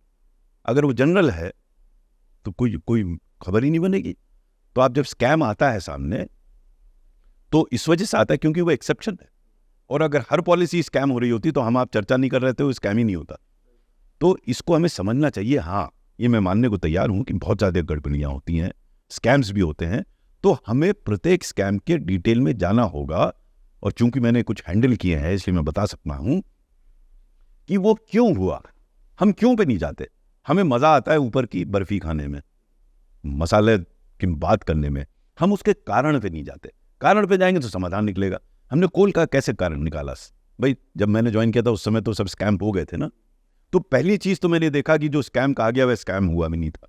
अगर वो जनरल है तो कोई खबर ही नहीं बनेगी। तो आप जब स्कैम आता है सामने तो इस वजह से आता है क्योंकि वो एक्सेप्शन है। और अगर हर पॉलिसी स्कैम हो रही होती तो हम आप चर्चा नहीं कर रहे थे, वो स्कैम ही नहीं होता। तो इसको हमें समझना चाहिए। हाँ, ये मैं मानने को तैयार हूं कि बहुत ज़्यादा गड़बड़ियाँ होती हैं, स्कैम्स भी होते हैं। तो हमें प्रत्येक स्कैम के डिटेल में जाना होगा। और चूंकि मैंने कुछ हैंडल किए हैं इसलिए मैं बता सकता हूं कि वो क्यों हुआ। हम क्यों पे नहीं जाते? हमें मज़ा आता है ऊपर की बर्फी खाने में, मसाले की बात करने में, हम उसके कारण पे नहीं जाते। कारण पे जाएंगे तो समाधान निकलेगा। हमने कोल का कैसे कारण निकाला? भाई, जब मैंने ज्वाइन किया था उस समय तो सब स्कैम हो गए थे ना। तो पहली चीज़ तो मैंने देखा कि जो स्कैम कहा गया वह स्कैम हुआ भी नहीं था।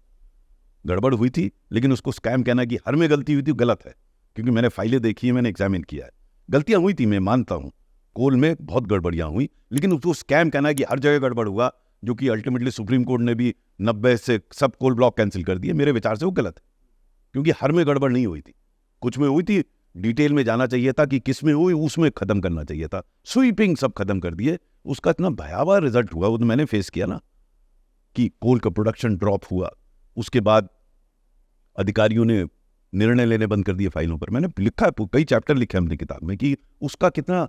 गड़बड़ हुई थी, लेकिन उसको स्कैम कहना कि हर में गलती हुई थी गलत है। क्योंकि मैंने फाइलें देखी है, मैंने एग्जामिन किया है, गलतियां हुई थी, मैं मानता हूं कोल में बहुत गड़बड़ियां हुई। लेकिन उसको स्कैम कहना कि हर जगह गड़बड़ हुआ, जो कि अल्टीमेटली सुप्रीम कोर्ट ने भी 90 से सब कोल ब्लॉक कैंसिल कर दिए, मेरे विचार से वो गलत है। क्योंकि हर में गड़बड़ नहीं हुई थी, कुछ में हुई थी। डिटेल में जाना चाहिए था कि किस में हुई, उसमें खत्म करना चाहिए था। स्वीपिंग सब खत्म कर दिए। उसका इतना भयावह रिजल्ट हुआ, वो तो मैंने फेस किया ना, कि कोल का प्रोडक्शन ड्रॉप हुआ। उसके बाद अधिकारियों ने निर्णय लेने बंद कर दिए फाइलों पर। मैंने लिखा है, कई चैप्टर लिखे हैं अपनी किताब में कि उसका कितना।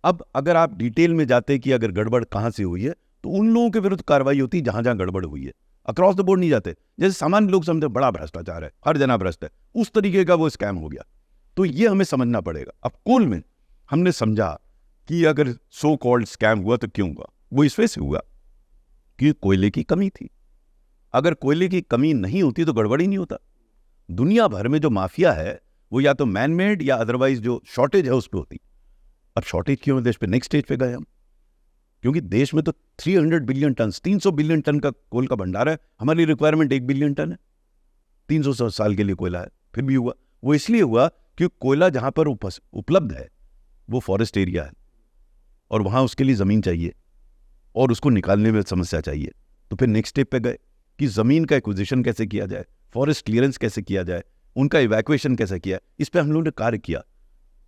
अब अगर आप डिटेल में जाते कि अगर गड़बड़ कहाँ से हुई है तो उन लोगों के विरुद्ध कार्रवाई होती है जहां जहां गड़बड़ हुई है। अक्रॉस द बोर्ड नहीं जाते। जैसे सामान्य लोग समझते बड़ा भ्रष्टाचार है, हर जना भ्रष्ट है, उस तरीके का वो स्कैम हो गया। तो ये हमें समझना पड़ेगा। अब कोल में हमने समझा कि अगर सो कॉल्ड स्कैम हुआ तो क्यों हुआ? वो इस वजह से हुआ कि कोयले की कमी थी। अगर कोयले की कमी नहीं होती तो गड़बड़ ही नहीं होता। दुनिया भर में जो माफिया है वो या तो मैन मेड या अदरवाइज जो शॉर्टेज है उस पर होती। अब शॉर्टेज क्यों है देश पे? नेक्स्ट स्टेज पे गए हम, क्योंकि देश में तो 300 बिलियन टन 300 बिलियन टन का कोल का भंडार है। हमारी रिक्वायरमेंट 1 बिलियन टन है। 300 साल के लिए कोयला है। फिर भी हुआ, वो इसलिए हुआ कि कोयला जहां पर उपलब्ध है वो फॉरेस्ट एरिया है और वहां उसके लिए जमीन चाहिए और उसको निकालने में समस्या चाहिए। तो फिर नेक्स्ट स्टेप पे गए कि जमीन का एक्विजिशन कैसे किया जाए, फॉरेस्ट क्लियरेंस कैसे किया जाए, उनका इवैक्यूएशन कैसे किया। इस पे हम लोगों ने कार्य किया।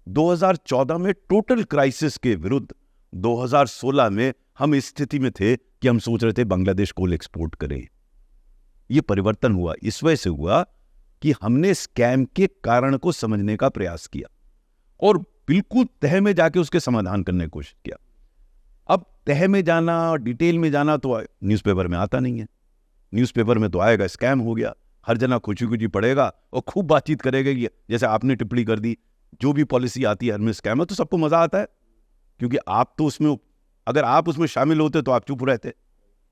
2014 में टोटल क्राइसिस के विरुद्ध 2016 में हम इस स्थिति में थे कि हम सोच रहे थे बांग्लादेश कोल एक्सपोर्ट करें। ये परिवर्तन हुआ इस वजह से हुआ कि हमने स्कैम के कारण को समझने का प्रयास किया और बिल्कुल तह में जाके उसके समाधान करने की कोशिश किया। अब तह में जाना, डिटेल में जाना तो न्यूज़पेपर में आता नहीं है। न्यूज़पेपर में तो आएगा स्कैम हो गया, हर जना खुशी खुशी पड़ेगा और खूब बातचीत करेगा कि जैसे आपने टिप्पणी कर दी, जो भी पॉलिसी आती है हर में स्कैम है, तो सबको मजा आता है। क्योंकि आप तो उसमें, अगर आप उसमें शामिल होते तो आप चुप रहते।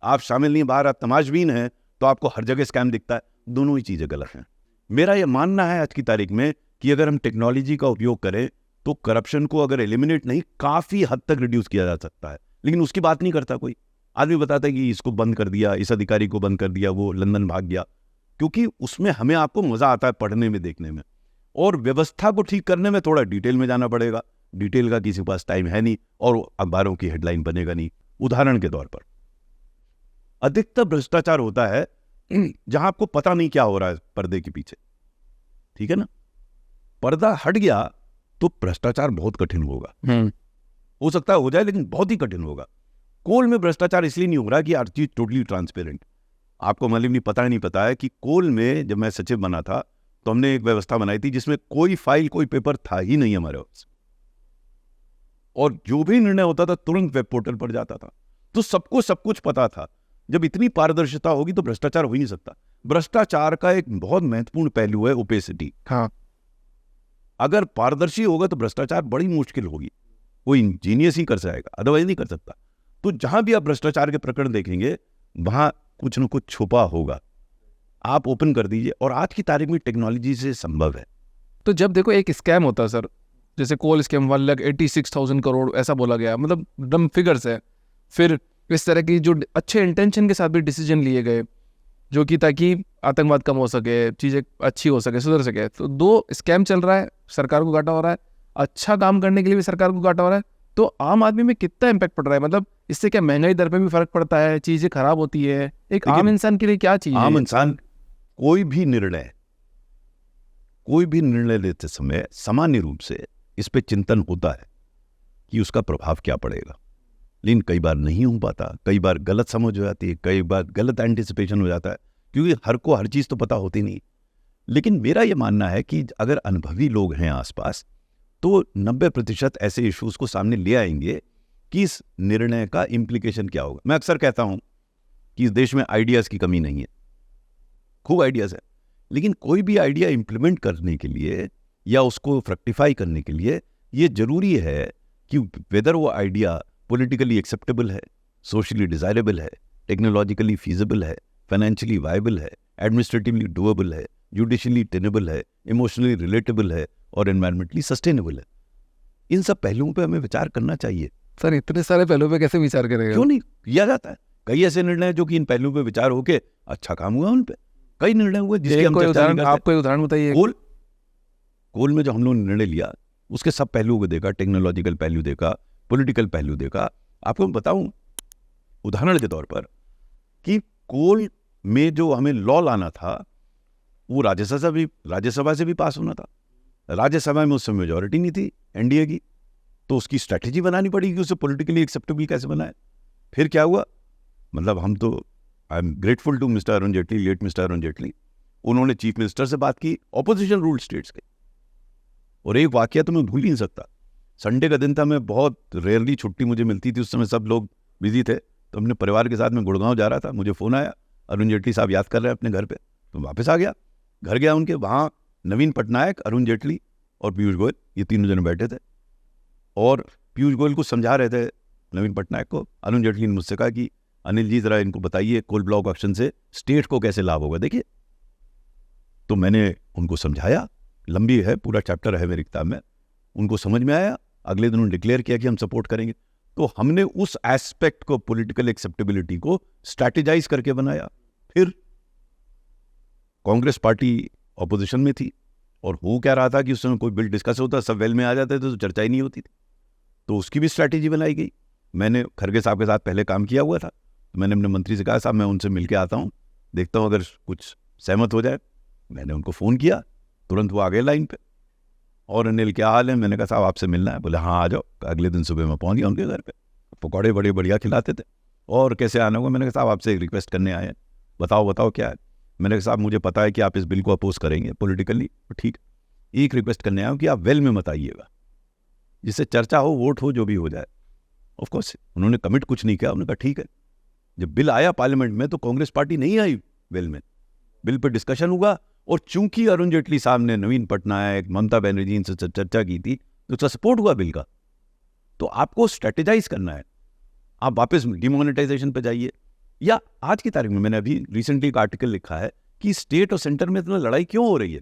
आप शामिल नहीं, बाहर आप तमाशबीन हैं, तो आपको हर जगह स्कैम दिखता है। दोनों ही चीजें गलत हैं। मेरा यह मानना है आज की तारीख में कि अगर हम टेक्नोलॉजी का उपयोग करें तो करप्शन को अगर एलिमिनेट नहीं, काफी हद तक रिड्यूस किया जा सकता है। लेकिन उसकी बात नहीं करता कोई। आदमी बताता है कि इसको बंद कर दिया, इस अधिकारी को बंद कर दिया, वो लंदन भाग गया। क्योंकि उसमें हमें आपको मजा आता है पढ़ने में, देखने में, और व्यवस्था को ठीक करने में थोड़ा डिटेल में जाना पड़ेगा। डिटेल का किसी के पास टाइम है नहीं और अखबारों की हेडलाइन बनेगा नहीं। उदाहरण के तौर पर अधिकतर भ्रष्टाचार होता है जहां आपको पता नहीं क्या हो रहा है पर्दे के पीछे। ठीक है ना? पर्दा हट गया तो भ्रष्टाचार बहुत कठिन होगा। हो सकता है हो जाए, लेकिन बहुत ही कठिन होगा। कोल में भ्रष्टाचार इसलिए नहीं हो रहा कि हर चीज टोटली ट्रांसपेरेंट। आपको मालूम नहीं, पता ही नहीं पता है कि कोल में जब मैं सचिव बना था तो हमने एक व्यवस्था बनाई थी जिसमें कोई फाइल कोई पेपर था ही नहीं हमारे पास, और जो भी निर्णय होता था तुरंत वेब पोर्टल पर जाता था, तो सबको सब कुछ पता था। जब इतनी पारदर्शिता होगी तो भ्रष्टाचार हो ही नहीं सकता। भ्रष्टाचार का एक बहुत महत्वपूर्ण पहलू है ओपेसिटी। हाँ, अगर पारदर्शी होगा तो भ्रष्टाचार बड़ी मुश्किल होगी, कोई इंजीनियस ही कर जाएगा, अदरवाइज नहीं कर सकता। तो जहां भी आप भ्रष्टाचार के प्रकरण देखेंगे वहां कुछ न कुछ छुपा होगा, आप ओपन कर दीजिए, और आज की तारीख में टेक्नोलॉजी से संभव है। तो जब देखो एक स्कैम होता है सर, जैसे कोल स्कैम 1,86,000 करोड़ ऐसा बोला गया, मतलब डम फिगर्स है। फिर इस तरह की जो अच्छे इंटेंशन के साथ भी डिसीजन लिए गए, जो कि ताकि आतंकवाद कम हो सके, चीज़ें अच्छी हो सके, सुधर सके। तो 2 स्कैम चल रहा है, सरकार को घाटा हो रहा है, अच्छा काम करने के लिए भी सरकार को घाटा हो रहा है। तो आम आदमी में कितना इम्पैक्ट पड़ रहा है? मतलब इससे क्या महंगाई दर पे भी फर्क पड़ता है, चीज़ें खराब होती है? एक आम इंसान के लिए क्या चीज़ है? आम इंसान कोई भी निर्णय लेते समय सामान्य रूप से इस पे चिंतन होता है कि उसका प्रभाव क्या पड़ेगा, लेकिन कई बार नहीं हो पाता, कई बार गलत समझ हो जाती है, कई बार गलत एंटिसिपेशन हो जाता है, क्योंकि हर चीज़ तो पता होती नहीं। लेकिन मेरा ये मानना है कि अगर अनुभवी लोग हैं आसपास तो 90% ऐसे इश्यूज को सामने ले आएंगे कि इस निर्णय का इम्प्लीकेशन क्या होगा। मैं अक्सर कहता हूं कि इस देश में आइडियाज़ की कमी नहीं है, खूब आइडियाज़ है, लेकिन कोई भी आइडिया इम्प्लीमेंट करने के लिए या उसको फ्रक्टिफाई करने के लिए ये जरूरी है कि वेदर वो आइडिया पॉलिटिकली एक्सेप्टेबल है, सोशली डिजायरेबल है, टेक्नोलॉजिकली फीजिबल है, फाइनेंशियली वायबल है, एडमिनिस्ट्रेटिवली डूएबल है, जुडिशियली टेनेबल है, इमोशनली रिलेटेबल है और एनवायरमेंटली सस्टेनेबल है। इन सब पहलुओं पे हमें विचार करना चाहिए। सर इतने सारे पहलुओं पे कैसे विचार करेगा? क्यों नहीं किया जाता है? कई ऐसे निर्णय जो कि इन पहलुओं पे विचार होके अच्छा काम हुआ, उन पे कई निर्णय हुए जिसके हम चर्चा नहीं करते। आप कोई उदाहरण बताइए। कोल में जो हम लोगों ने निर्णय लिया उसके सब पहलुओं को देखा, टेक्नोलॉजिकल पहलू देखा, पॉलिटिकल पहलू देखा। आपको मैं बताऊं उदाहरण के तौर पर कि कोल में जो हमें लॉ लाना था वो राज्यसभा से भी पास होना था। राज्यसभा में उस समय मेजॉरिटी नहीं थी एनडीए की, तो उसकी स्ट्रैटेजी बनानी पड़ी कि उसे पॉलिटिकली एक्सेप्टेबल कैसे बनाए। फिर क्या हुआ, मतलब हम तो I am grateful to mister Arun Jaitley, late mister Arun Jaitley, उन्होंने चीफ मिनिस्टर से बात की, ऑपोजिशन रूल स्टेट्स के। और एक वाकया तो मैं भूल ही नहीं सकता, संडे का दिन था, मैं बहुत रेयरली छुट्टी मुझे मिलती थी, उस समय सब लोग बिजी थे, तो अपने परिवार के साथ मैं गुड़गांव जा रहा था, मुझे फ़ोन आया अरुण जेटली साहब याद कर रहे हैं अपने घर पे। तो वापस आ गया, घर गया उनके, वहाँ नवीन पटनायक, अरुण जेटली और पीयूष गोयल, ये तीनों जने बैठे थे और पीयूष गोयल को समझा रहे थे नवीन पटनायक को। अरुण जेटली ने मुझसे कहा कि अनिल जी जरा इनको बताइए कोल ब्लॉक ऑप्शन से स्टेट को कैसे लाभ होगा, देखिए। तो मैंने उनको समझाया, लंबी है, पूरा चैप्टर है मेरी किताब में, उनको समझ में आया। अगले दिन उन्होंने डिक्लेयर किया कि हम सपोर्ट करेंगे। तो हमने उस एस्पेक्ट को, पॉलिटिकल एक्सेप्टेबिलिटी को स्ट्रैटेजाइज करके बनाया। फिर कांग्रेस पार्टी ऑपोजिशन में थी और हो क्या रहा था कि उस समय कोई बिल डिस्कस होता, सब वेल में आ जाते थे, तो चर्चा ही नहीं होती थी, तो उसकी भी स्ट्रैटेजी बनाई गई। मैंने खरगे साहब के साथ पहले काम किया हुआ था, तो मैंने अपने मंत्री से कहा साहब मैं उनसे मिल के आता हूँ, देखता हूँ अगर कुछ सहमत हो जाए। मैंने उनको फ़ोन किया, तुरंत वो आ गए लाइन पे, और अनिल क्या हाल है? मैंने कहा साहब आपसे मिलना है। बोले हाँ आ जाओ। अगले दिन सुबह मैं पहुँच गया उनके घर पे, पकौड़े बड़े बढ़िया खिलाते थे। और कैसे आना होगा? मैंने कहा साहब आपसे एक रिक्वेस्ट करने आए हैं, बताओ क्या है। मैंने कहा साहब मुझे पता है कि आप इस बिल को अपोज करेंगे पॉलिटिकली, ठीक, एक रिक्वेस्ट करने आया हूँ कि आप वेल में मत आइएगा, जिससे चर्चा हो, वोट हो, जो भी हो जाए। ऑफ कोर्स उन्होंने कमिट कुछ नहीं किया, उन्होंने कहा ठीक है। जब बिल आया पार्लियामेंट में तो कांग्रेस पार्टी नहीं आई वेल में, बिल पर डिस्कशन हुआ, और चूंकि अरुण जेटली साहब ने, नवीन पटनायक, ममता बनर्जी इनसे चर्चा की थी, तो उसका सपोर्ट हुआ बिल का। तो आपको स्ट्रेटेजाइज करना है, आप वापस डिमोनेटाइजेशन पे जाइए। या आज की तारीख में मैंने अभी रिसेंटली एक आर्टिकल लिखा है कि स्टेट और सेंटर में इतना लड़ाई क्यों हो रही है,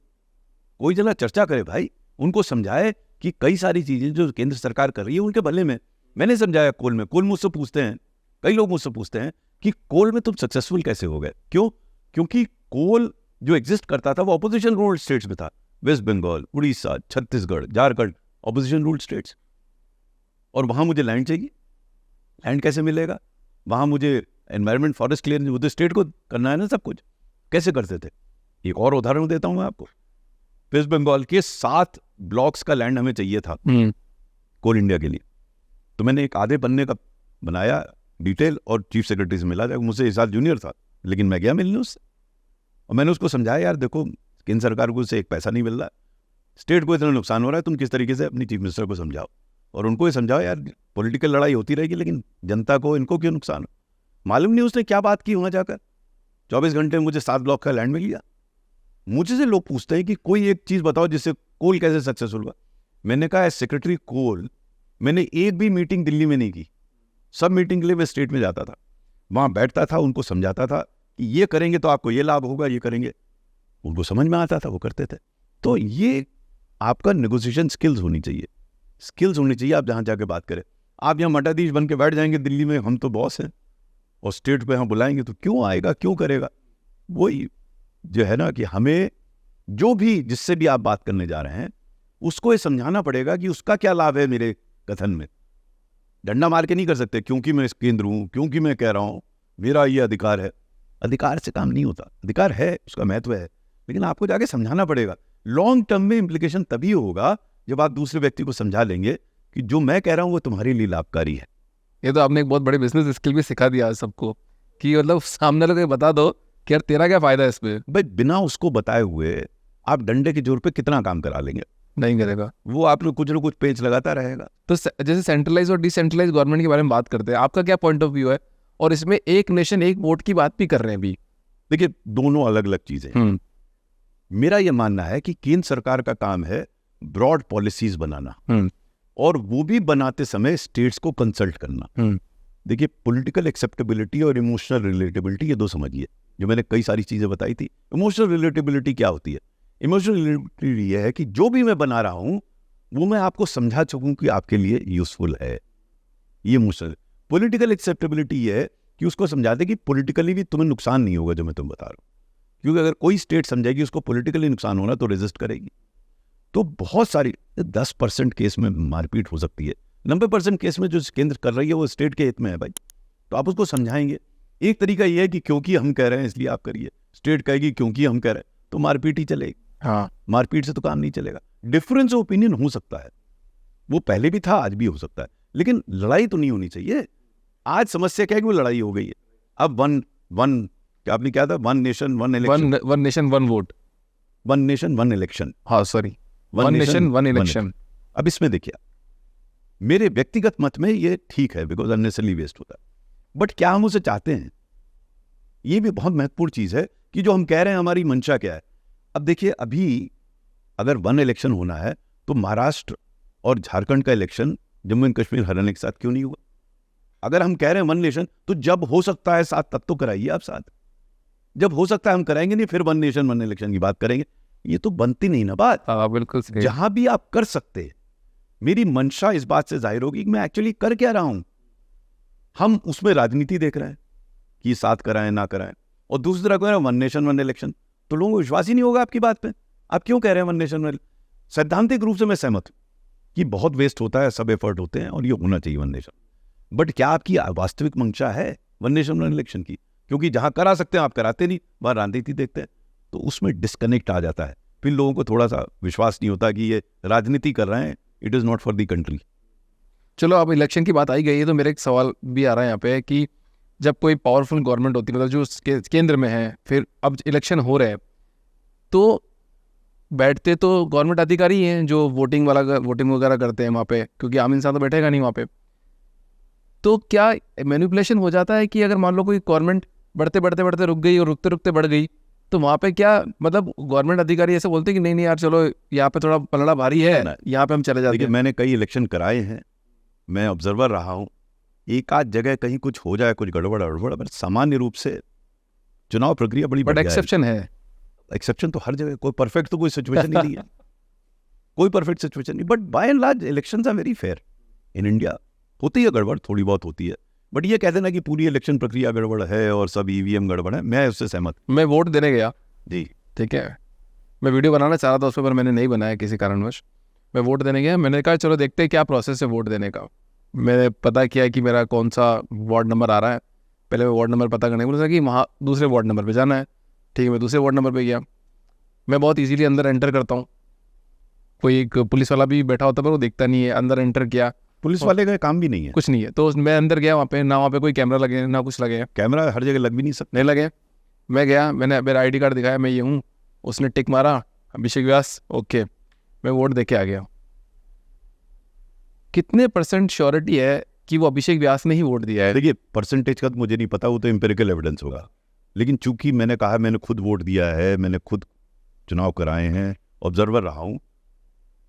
कोई जना चर्चा करे भाई, उनको समझाए कि कई सारी चीजें जो केंद्र सरकार कर रही है उनके भले में। मैंने समझाया कोल में, कोल मुझसे पूछते हैं, कई लोग मुझसे पूछते हैं कि कोल में तुम सक्सेसफुल कैसे हो गए? क्यों? क्योंकि कोल जो एग्जिस्ट करता था वो ऑपोजिशन रूल्ड स्टेट्स में था, West Bengal, Orissa, Chhattisgarh, Jharkhand, opposition ruled states. और वहां मुझे लैंड चाहिए, लैंड कैसे मिलेगा? वहां मुझे एनवायरमेंट, फॉरेस्ट क्लियर, वो तो स्टेट को करना है ना सब कुछ, कैसे करते थे? एक और उदाहरण देता हूं मैं आपको। वेस्ट बंगाल के 7 ब्लॉक्स का लैंड हमें चाहिए था कोल इंडिया के लिए, तो मैंने एक आधे पन्ने का बनाया डिटेल और चीफ सेक्रेटरी से मिला, मुझसे इस साल जूनियर था, लेकिन मैं गया मिलने उससे, और मैंने उसको समझाया यार देखो केंद्र सरकार को उससे एक पैसा नहीं मिल रहा है, स्टेट को इतना नुकसान हो रहा है, तुम किस तरीके से अपनी चीफ मिनिस्टर को समझाओ और उनको ये समझाओ यार पॉलिटिकल लड़ाई होती रहेगी लेकिन जनता को इनको क्यों नुकसान हो। मालूम नहीं उसने क्या बात की वहाँ जाकर, 24 घंटे में मुझे 7 ब्लॉक का लैंड मिल गया। मुझे से लोग पूछते हैं कि कोई एक चीज़ बताओ जिससे कोल कैसे सक्सेसफुल हुआ। मैंने कहा एज सेक्रेटरी कोल मैंने एक भी मीटिंग दिल्ली में नहीं की, सब मीटिंग के लिए मैं स्टेट में जाता था, वहाँ बैठता था, उनको समझाता था कि ये करेंगे तो आपको ये लाभ होगा, ये करेंगे, उनको समझ में आता था, वो करते थे। तो ये आपका नेगोशिएशन स्किल्स होनी चाहिए, स्किल्स होनी चाहिए। आप जहाँ जाके बात करें, आप यहाँ मठाधीश बन के बैठ जाएंगे दिल्ली में, हम तो बॉस हैं, और स्टेट पे हम बुलाएंगे तो क्यों आएगा, क्यों करेगा। वही जो है ना कि हमें जो भी जिससे भी आप बात करने जा रहे हैं उसको ये समझाना पड़ेगा कि उसका क्या लाभ है मेरे कथन में। डंडा मार के नहीं कर सकते क्योंकि मैं केंद्र हूँ, क्योंकि मैं कह रहा हूँ मेरा ये अधिकार है। अधिकार से काम नहीं होता, अधिकार है, उसका महत्व है, लेकिन आपको जाके समझाना पड़ेगा। लॉन्ग टर्म में इम्प्लीकेशन तभी होगा जब आप दूसरे व्यक्ति को समझा लेंगे कि जो मैं कह रहा हूँ वो तुम्हारे लिए लाभकारी है। ये तो आपने एक बहुत बड़ी बिजनेस स्किल भी सिखा दिया सबको कि मतलब सामने लोग बता दो कि यार तेरा क्या फायदा है इसमें। भाई बिना उसको बताए हुए आप डंडे के जोर पे कितना काम करा लेंगे, नहीं करेगा वो आप लोग कुछ ना कुछ पेच लगाता रहेगा। तो जैसे सेंट्रलाइज और डिसेंट्रलाइज गवर्नमेंट के बारे में बात करते हैं, आपका क्या पॉइंट ऑफ व्यू है? और इसमें एक नेशन एक वोट की बात भी कर रहे हैं अभी। देखिए दोनों अलग अलग चीजें हैं। मेरा ये मानना है कि केंद्र सरकार का काम है ब्रॉड पॉलिसीज बनाना और वो भी बनाते समय स्टेट्स को कंसल्ट करना। देखिए पॉलिटिकल एक्सेप्टेबिलिटी और इमोशनल रिलेटेबिलिटी ये दो समझिए, जो मैंने कई सारी चीजें बताई थी। इमोशनल रिलेटेबिलिटी क्या होती है? इमोशनल रिलेटेबिलिटी ये है कि जो भी मैं बना रहा हूं वो मैं आपको समझा चुकूं कि आपके लिए यूजफुल है, ये इमोशनल। पॉलिटिकल एक्सेप्टेबिलिटी ये है कि उसको समझा दे कि पॉलिटिकली भी तुम्हें नुकसान नहीं होगा जो मैं तुम्हें बता रहा हूँ, क्योंकि अगर कोई स्टेट समझेगी उसको पॉलिटिकली नुकसान होना तो रेजिस्ट करेगी। तो बहुत सारी 10% केस में मारपीट हो सकती है, 90% केस में जो केंद्र कर रही है वो स्टेट के हित में है भाई, तो आप उसको समझाएंगे। एक तरीका ये है कि क्योंकि हम कह रहे हैं इसलिए आप करिए, स्टेट कहेगी क्योंकि हम कह रहे हैं, तो मारपीट ही चलेगी। हाँ, मारपीट से तो काम नहीं चलेगा। डिफरेंस ऑफ ओपिनियन हो सकता है, वो पहले भी था आज भी हो सकता है, लेकिन लड़ाई तो नहीं होनी चाहिए। आज समस्या क्या है कि वो लड़ाई हो गई है। अब क्या आपने क्या था, one nation one election, one nation one vote, one nation one election, हाँ sorry one nation one election. अब इसमें देखिए मेरे व्यक्तिगत मत में ये ठीक है बिकॉज अननेसेसरली वेस्ट होता है, बट क्या हम उसे चाहते हैं? ये भी बहुत महत्वपूर्ण चीज है कि जो हम कह रहे हैं हमारी मंशा क्या है। अब देखिए अभी अगर वन इलेक्शन होना है तो महाराष्ट्र और झारखंड का इलेक्शन जम्मू एंड कश्मीर हरियाणा के साथ क्यों नहीं हुआ? अगर हम कह रहे हैं वन नेशन तो जब हो सकता है साथ तब तो कराइए आप साथ, जब हो सकता है हम कराएंगे नहीं, फिर वन नेशन वन इलेक्शन की बात करेंगे, ये तो बनती नहीं ना बात। हाँ बिल्कुल सही। जहां भी आप कर सकते हैं, मेरी मंशा इस बात से जाहिर होगी कि मैं एक्चुअली कर क्या रहा हूं। हम उसमें राजनीति देख रहे हैं कि साथ कराएं ना कराएं, और दूसरी तरफ कह रहे हैं वन नेशन वन इलेक्शन, तो लोगों को विश्वास ही नहीं होगा आपकी बात पे। आप क्यों कह रहे हैं वन नेशन वन? सैद्धांतिक रूप से मैं सहमत हूं कि बहुत वेस्ट होता है, सब एफर्ट होते हैं और ये होना चाहिए वन नेशन, बट क्या आपकी वास्तविक मंशा है वन नेशन वन इलेक्शन की? क्योंकि जहां करा सकते हैं आप कराते नहीं, वहां राजनीति देखते हैं, तो उसमें डिस्कनेक्ट आ जाता है। फिर लोगों को थोड़ा सा विश्वास नहीं होता कि ये राजनीति कर रहे हैं, it is not for the country. चलो अब इलेक्शन की बात आई गई है तो मेरे एक सवाल भी आ रहा है यहाँ पे कि जब कोई पावरफुल गवर्नमेंट होती है, मतलब जो केंद्र में है, फिर अब इलेक्शन हो रहे हैं तो बैठते तो गवर्नमेंट अधिकारी हैं जो वोटिंग वगैरह करते हैं वहाँ पे, क्योंकि आम इंसान तो बैठेगा नहीं वहाँ पे। तो क्या मैनिपुलेशन हो जाता है कि अगर मान लो कोई गवर्नमेंट बढ़ते रुक गई और रुकते बढ़ गई, तो वहाँ पे क्या मतलब गवर्नमेंट अधिकारी ऐसे बोलते हैं कि नहीं यार चलो यहाँ पे थोड़ा पलड़ा भारी है, यहाँ पे हम चले जाते हैं? मैंने कई इलेक्शन कराए हैं, मैं ऑब्जर्वर रहा हूँ, एक आध जगह कहीं कुछ हो जाए, कुछ गड़बड़, पर सामान्य रूप से चुनाव प्रक्रिया बड़ी बट एक्सेप्शन है। एक्सेप्शन तो हर जगह, कोई परफेक्ट तो कोई सिचुएशन नहीं है कोई परफेक्ट सिचुएशन नहीं, but by and large elections are very fair in India. होती है गड़बड़, थोड़ी बहुत होती है, बट ये कहते ना कि पूरी इलेक्शन प्रक्रिया गड़बड़ है और सब ईवीएम गड़बड़ है, मैं उससे सहमत। मैं वोट देने गया जी, ठीक है, मैं वीडियो बनाना चाह रहा था उस पर मैंने नहीं बनाया किसी कारणवश। मैं वोट देने गया, मैंने कहा चलो देखते हैं क्या प्रोसेस है वोट देने का। मैंने पता किया कि मेरा कौन सा वार्ड नंबर आ रहा है, पहले मैं वार्ड नंबर पता करने को बोला कि वहाँ दूसरे वार्ड नंबर पे जाना है। ठीक है, मैं दूसरे वार्ड नंबर पे गया, मैं बहुत इजीली अंदर एंटर करता हूँ, कोई एक पुलिस वाला भी बैठा होता है पर वो देखता नहीं है। अंदर एंटर किया, पुलिस वाले का काम भी नहीं है, कुछ नहीं है, तो मैं अंदर गया, वहाँ पे ना वहाँ पे कोई कैमरा लगे ना कुछ लगे, कैमरा हर जगह लग भी नहीं सकता, नहीं लगे। मैं गया, मैंने मेरा ID कार्ड दिखाया, मैं ये हूँ, उसने टिक मारा, अभिषेक व्यास ओके मैं वोट दे के आ गया। कितने % श्योरिटी है कि वो अभिषेक व्यास ने ही वोट दिया है? देखिए परसेंटेज का तो मुझे नहीं पता, वो तो एम्पिरिकल एविडेंस होगा, लेकिन चूंकि मैंने कहा मैंने खुद वोट दिया है, मैंने खुद चुनाव कराए हैं, ऑब्जर्वर रहा हूँ,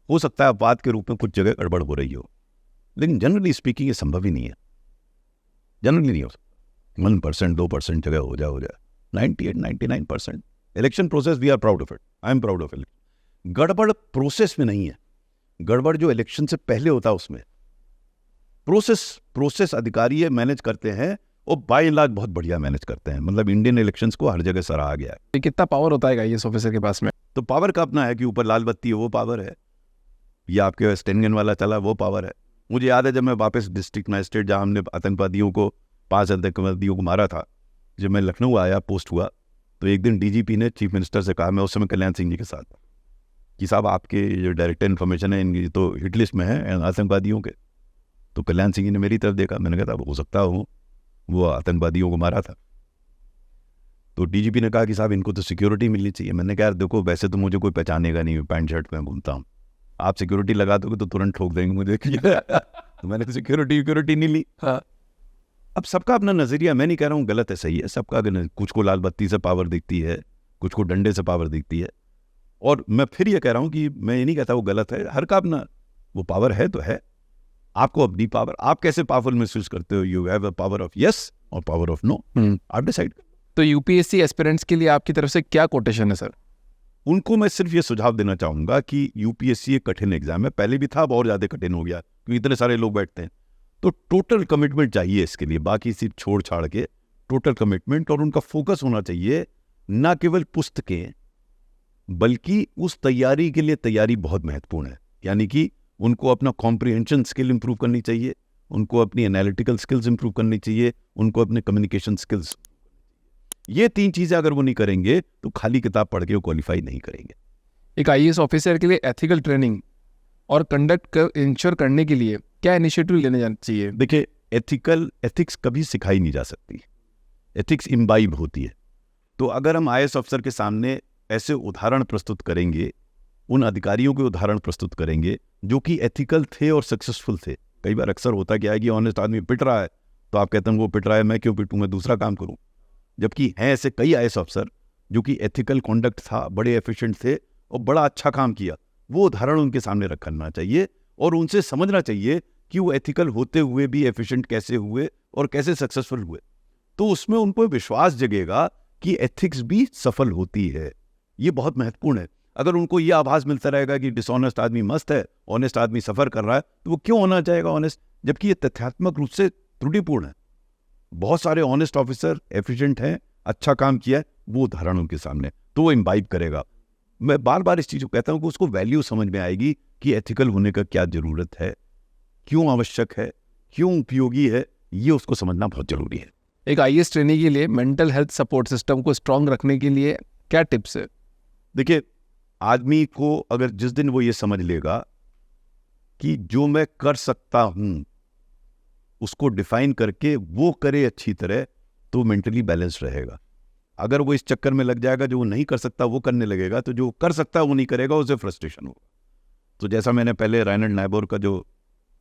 हो सकता है अपवाद के रूप में कुछ जगह गड़बड़ हो रही हो, लेकिन जनरली स्पीकिंग ये संभव ही नहीं है, जनरली नहीं हो सकता। 1% 2% जगह हो जाए 98-99%। Election process we are proud of it, I am proud of it. गड़बड़ प्रोसेस में नहीं है, गड़बड़ जो इलेक्शन से पहले होता है उसमें। प्रोसेस अधिकारी मैनेज करते हैं और बाय एंड लार्ज बहुत बढ़िया मैनेज करते हैं, मतलब इंडियन इलेक्शंस को हर जगह सराहा गया है। ये कितना पावर होता है आईएएस ऑफिसर के पास में? तो पावर का अपना है कि ऊपर लाल बत्ती है वो पावर है, या आपके स्टेनगन वाला चला वो पावर है। मुझे याद है जब मैं वापस डिस्ट्रिक्ट मजिस्ट्रेट जहाँ हमने आतंकवादियों को 5 आतंकवादियों को मारा था, जब मैं लखनऊ आया पोस्ट हुआ, तो एक दिन डीजीपी ने चीफ मिनिस्टर से कहा, मैं उस समय कल्याण सिंह जी के साथ, कि साहब आपके जो डायरेक्टर इन्फॉर्मेशन है इनकी तो हिट लिस्ट में है आतंकवादियों के। तो कल्याण सिंह जी ने मेरी तरफ देखा, मैंने कहा था हो सकता हूँ वो आतंकवादियों को मारा था। तो डीजीपी ने कहा कि साहब इनको तो सिक्योरिटी मिलनी चाहिए। मैंने कहा यार देखो वैसे तो मुझे कोई पहचानेगा नहीं, पैंट शर्ट में घूमता हूँ, आप सिक्योरिटी लगा दोगे तो तुरंत ठोक देंगे मुझे। तो मैंने सिक्योरिटी नहीं ली। हाँ। अब सबका अपना नजरिया, मैं नहीं कह रहा हूँ गलत है सही है, सबका कुछ को लाल बत्ती से पावर दिखती है, कुछ को डंडे से पावर दिखती है। और मैं फिर ये कह रहा हूँ कि मैं ये नहीं कहता वो गलत है, हर का अपना वो पावर है तो है। आपको अपनी पावर, आप कैसे पावरफुल महसूस करते हो, you have a power of yes और पावर ऑफ नो, आप डिसाइड। तो यूपीएससी एस्पिरेंट्स के लिए आपकी तरफ से क्या कोटेशन है सर? उनको मैं सिर्फ ये सुझाव देना चाहूंगा कि यूपीएससी एक कठिन एग्जाम है, पहले भी था अब और ज्यादा कठिन हो गया क्योंकि इतने सारे लोग बैठते हैं। तो टोटल कमिटमेंट चाहिए इसके लिए, बाकी सिर्फ छोड़ छाड़ के टोटल कमिटमेंट, और उनका फोकस होना चाहिए ना केवल पुस्तकें बल्कि उस तैयारी के लिए तैयारी बहुत महत्वपूर्ण है। यानी कि उनको अपना कॉम्प्रिहेंशन स्किल इंप्रूव करनी चाहिए, उनको अपनी एनालिटिकल स्किल्स इंप्रूव करनी चाहिए, उनको अपने कम्युनिकेशन स्किल्स, ये 3 चीजें अगर वो नहीं करेंगे तो खाली किताब पढ़ के वो क्वालिफाई नहीं करेंगे। एक आईएएस ऑफिसर के लिए एथिकल ट्रेनिंग और कंडक्ट इंश्योर करने के लिए क्या इनिशिएटिव लेने जाना चाहिए? देखिए एथिक्स कभी सिखाई नहीं जा सकती, एथिक्स इम्बाइब होती है। तो अगर हम आईएएस ऑफिसर के सामने ऐसे उदाहरण प्रस्तुत करेंगे, उन अधिकारियों के उदाहरण प्रस्तुत करेंगे जो कि एथिकल थे और सक्सेसफुल थे। कई बार अक्सर होता क्या है कि ऑनेस्ट आदमी पिट रहा है तो आप कहते हैं वो पिट रहा है मैं क्यों पिटूं, मैं दूसरा काम करूं। जबकि हैं ऐसे कई आईएएस अफसर जो कि एथिकल कॉन्डक्ट था, बड़े एफिशिएंट थे और बड़ा अच्छा काम किया। वो उदाहरण उनके सामने रखना चाहिए और उनसे समझना चाहिए कि वो एथिकल होते हुए भी एफिशिएंट कैसे हुए और कैसे सक्सेसफुल हुए। तो उसमें उनको विश्वास जगेगा कि एथिक्स भी सफल होती है। ये बहुत महत्वपूर्ण है। अगर उनको ये आभास मिलता रहेगा कि डिसऑनेस्ट आदमी मस्त है, ऑनेस्ट आदमी सफर कर रहा है, तो वो क्यों होना चाहेगा ऑनेस्ट, जबकि ये तथ्यात्मक रूप से त्रुटिपूर्ण है। बहुत सारे ऑनेस्ट ऑफिसर एफिशिएंट हैं, अच्छा काम किया है, वो उदाहरण उनके सामने, तो वो इम्बाइब करेगा। मैं बार बार इस चीज को कहता हूं कि उसको वैल्यू समझ में आएगी कि एथिकल होने का क्या जरूरत है, क्यों आवश्यक है, क्यों उपयोगी है, ये उसको समझना बहुत जरूरी है। एक आईएएस ट्रेनी के लिए मेंटल हेल्थ सपोर्ट सिस्टम को स्ट्रांग रखने के लिए क्या टिप्स है? देखिए आदमी को अगर जिस दिन वो ये समझ लेगा कि जो मैं कर सकता हूं उसको डिफाइन करके वो करे अच्छी तरह, तो मेंटली बैलेंस रहेगा। अगर वो इस चक्कर में लग जाएगा जो वो नहीं कर सकता वो करने लगेगा, तो जो कर सकता है वो नहीं करेगा, उसे फ्रस्ट्रेशन होगा। तो जैसा मैंने पहले रायनल्ड नायबोर का जो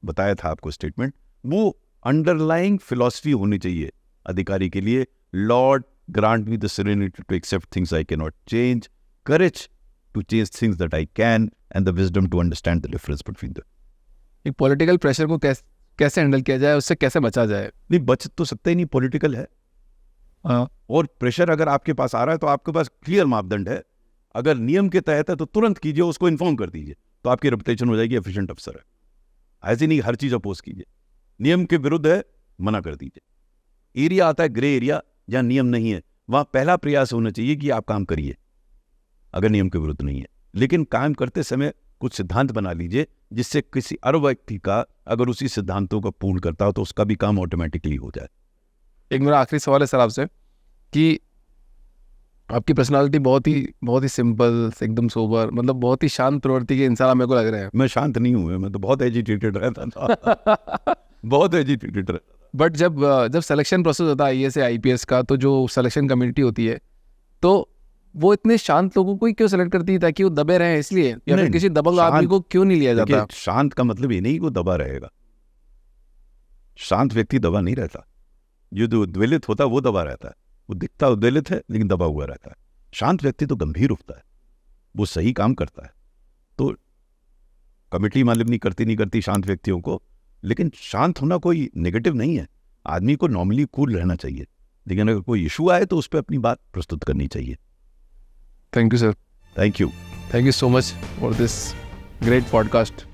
बताया था आपको स्टेटमेंट, वो अंडरलाइंग फिलॉसफी होनी चाहिए अधिकारी के लिए। Lord grant me the serenity to accept things I can not change, courage to change things that I can, and the wisdom to understand the difference between the. एक political pressure को कैसे handle किया जाए, उससे कैसे बचा जाए? नहीं, बच तो सकता ही नहीं, पॉलिटिकल है। और प्रेशर अगर आपके पास आ रहा है तो आपके पास क्लियर मापदंड है। अगर नियम के तहत है तो तुरंत कीजिए, उसको इन्फॉर्म कर दीजिए, तो आपकी रेपुटेशन हो जाएगी एफिशिएंट अफसर है। ऐसे नहीं हर चीज अपोज कीजिए, नियम के विरुद्ध है मना कर दीजिए। एरिया आता है ग्रे एरिया, जहां नियम नहीं है, वहां पहला प्रयास होना चाहिए कि आप काम करिए अगर नियम के विरुद्ध नहीं है। लेकिन काम करते समय कुछ सिद्धांत बना लीजिए जिससे किसी और व्यक्ति का अगर उसी सिद्धांतों का पूर्ण करता हो तो उसका भी काम ऑटोमेटिकली हो जाए। एक मेरा आखिरी सवाल है सर आपसे कि आपकी पर्सनालिटी बहुत ही सिंपल, एकदम सोबर, मतलब बहुत ही शांत प्रवृत्ति के इंसान मेरे को लग रहे हैं। मैं शांत नहीं हूँ, मैं तो बहुत एजिटेटेड रहता था। बहुत एजिटेटेड रहता था। बट जब सिलेक्शन प्रोसेस होता है आईएएस या आईपीएस का, तो जो सिलेक्शन कमेटी होती है, तो वो इतने शांत लोगों को ही क्यों सेलेक्ट करती है, ताकि वो दबे रहे इसलिए, या फिर नहीं, किसी दबंग आदमी शांत- को क्यों नहीं लिया देखिए, जाता? शांत का मतलब ये नहीं कि वो दबा रहेगा। शांत व्यक्ति दबा नहीं रहता। जो उद्वेलित होता है वो दबा रहता है। वो दिखता उद्वेलित है लेकिन दबा हुआ रहता है। शांत व्यक्ति तो गंभीर उठता है, वो सही काम करता है। तो कमेटी मालूम नहीं करती शांत व्यक्तियों को, लेकिन शांत होना कोई नेगेटिव नहीं है। आदमी को नॉर्मली कूल रहना चाहिए, लेकिन अगर कोई इशू आए तो उस पर अपनी बात प्रस्तुत करनी चाहिए। Thank you sir, thank you. Thank you so much for this great podcast.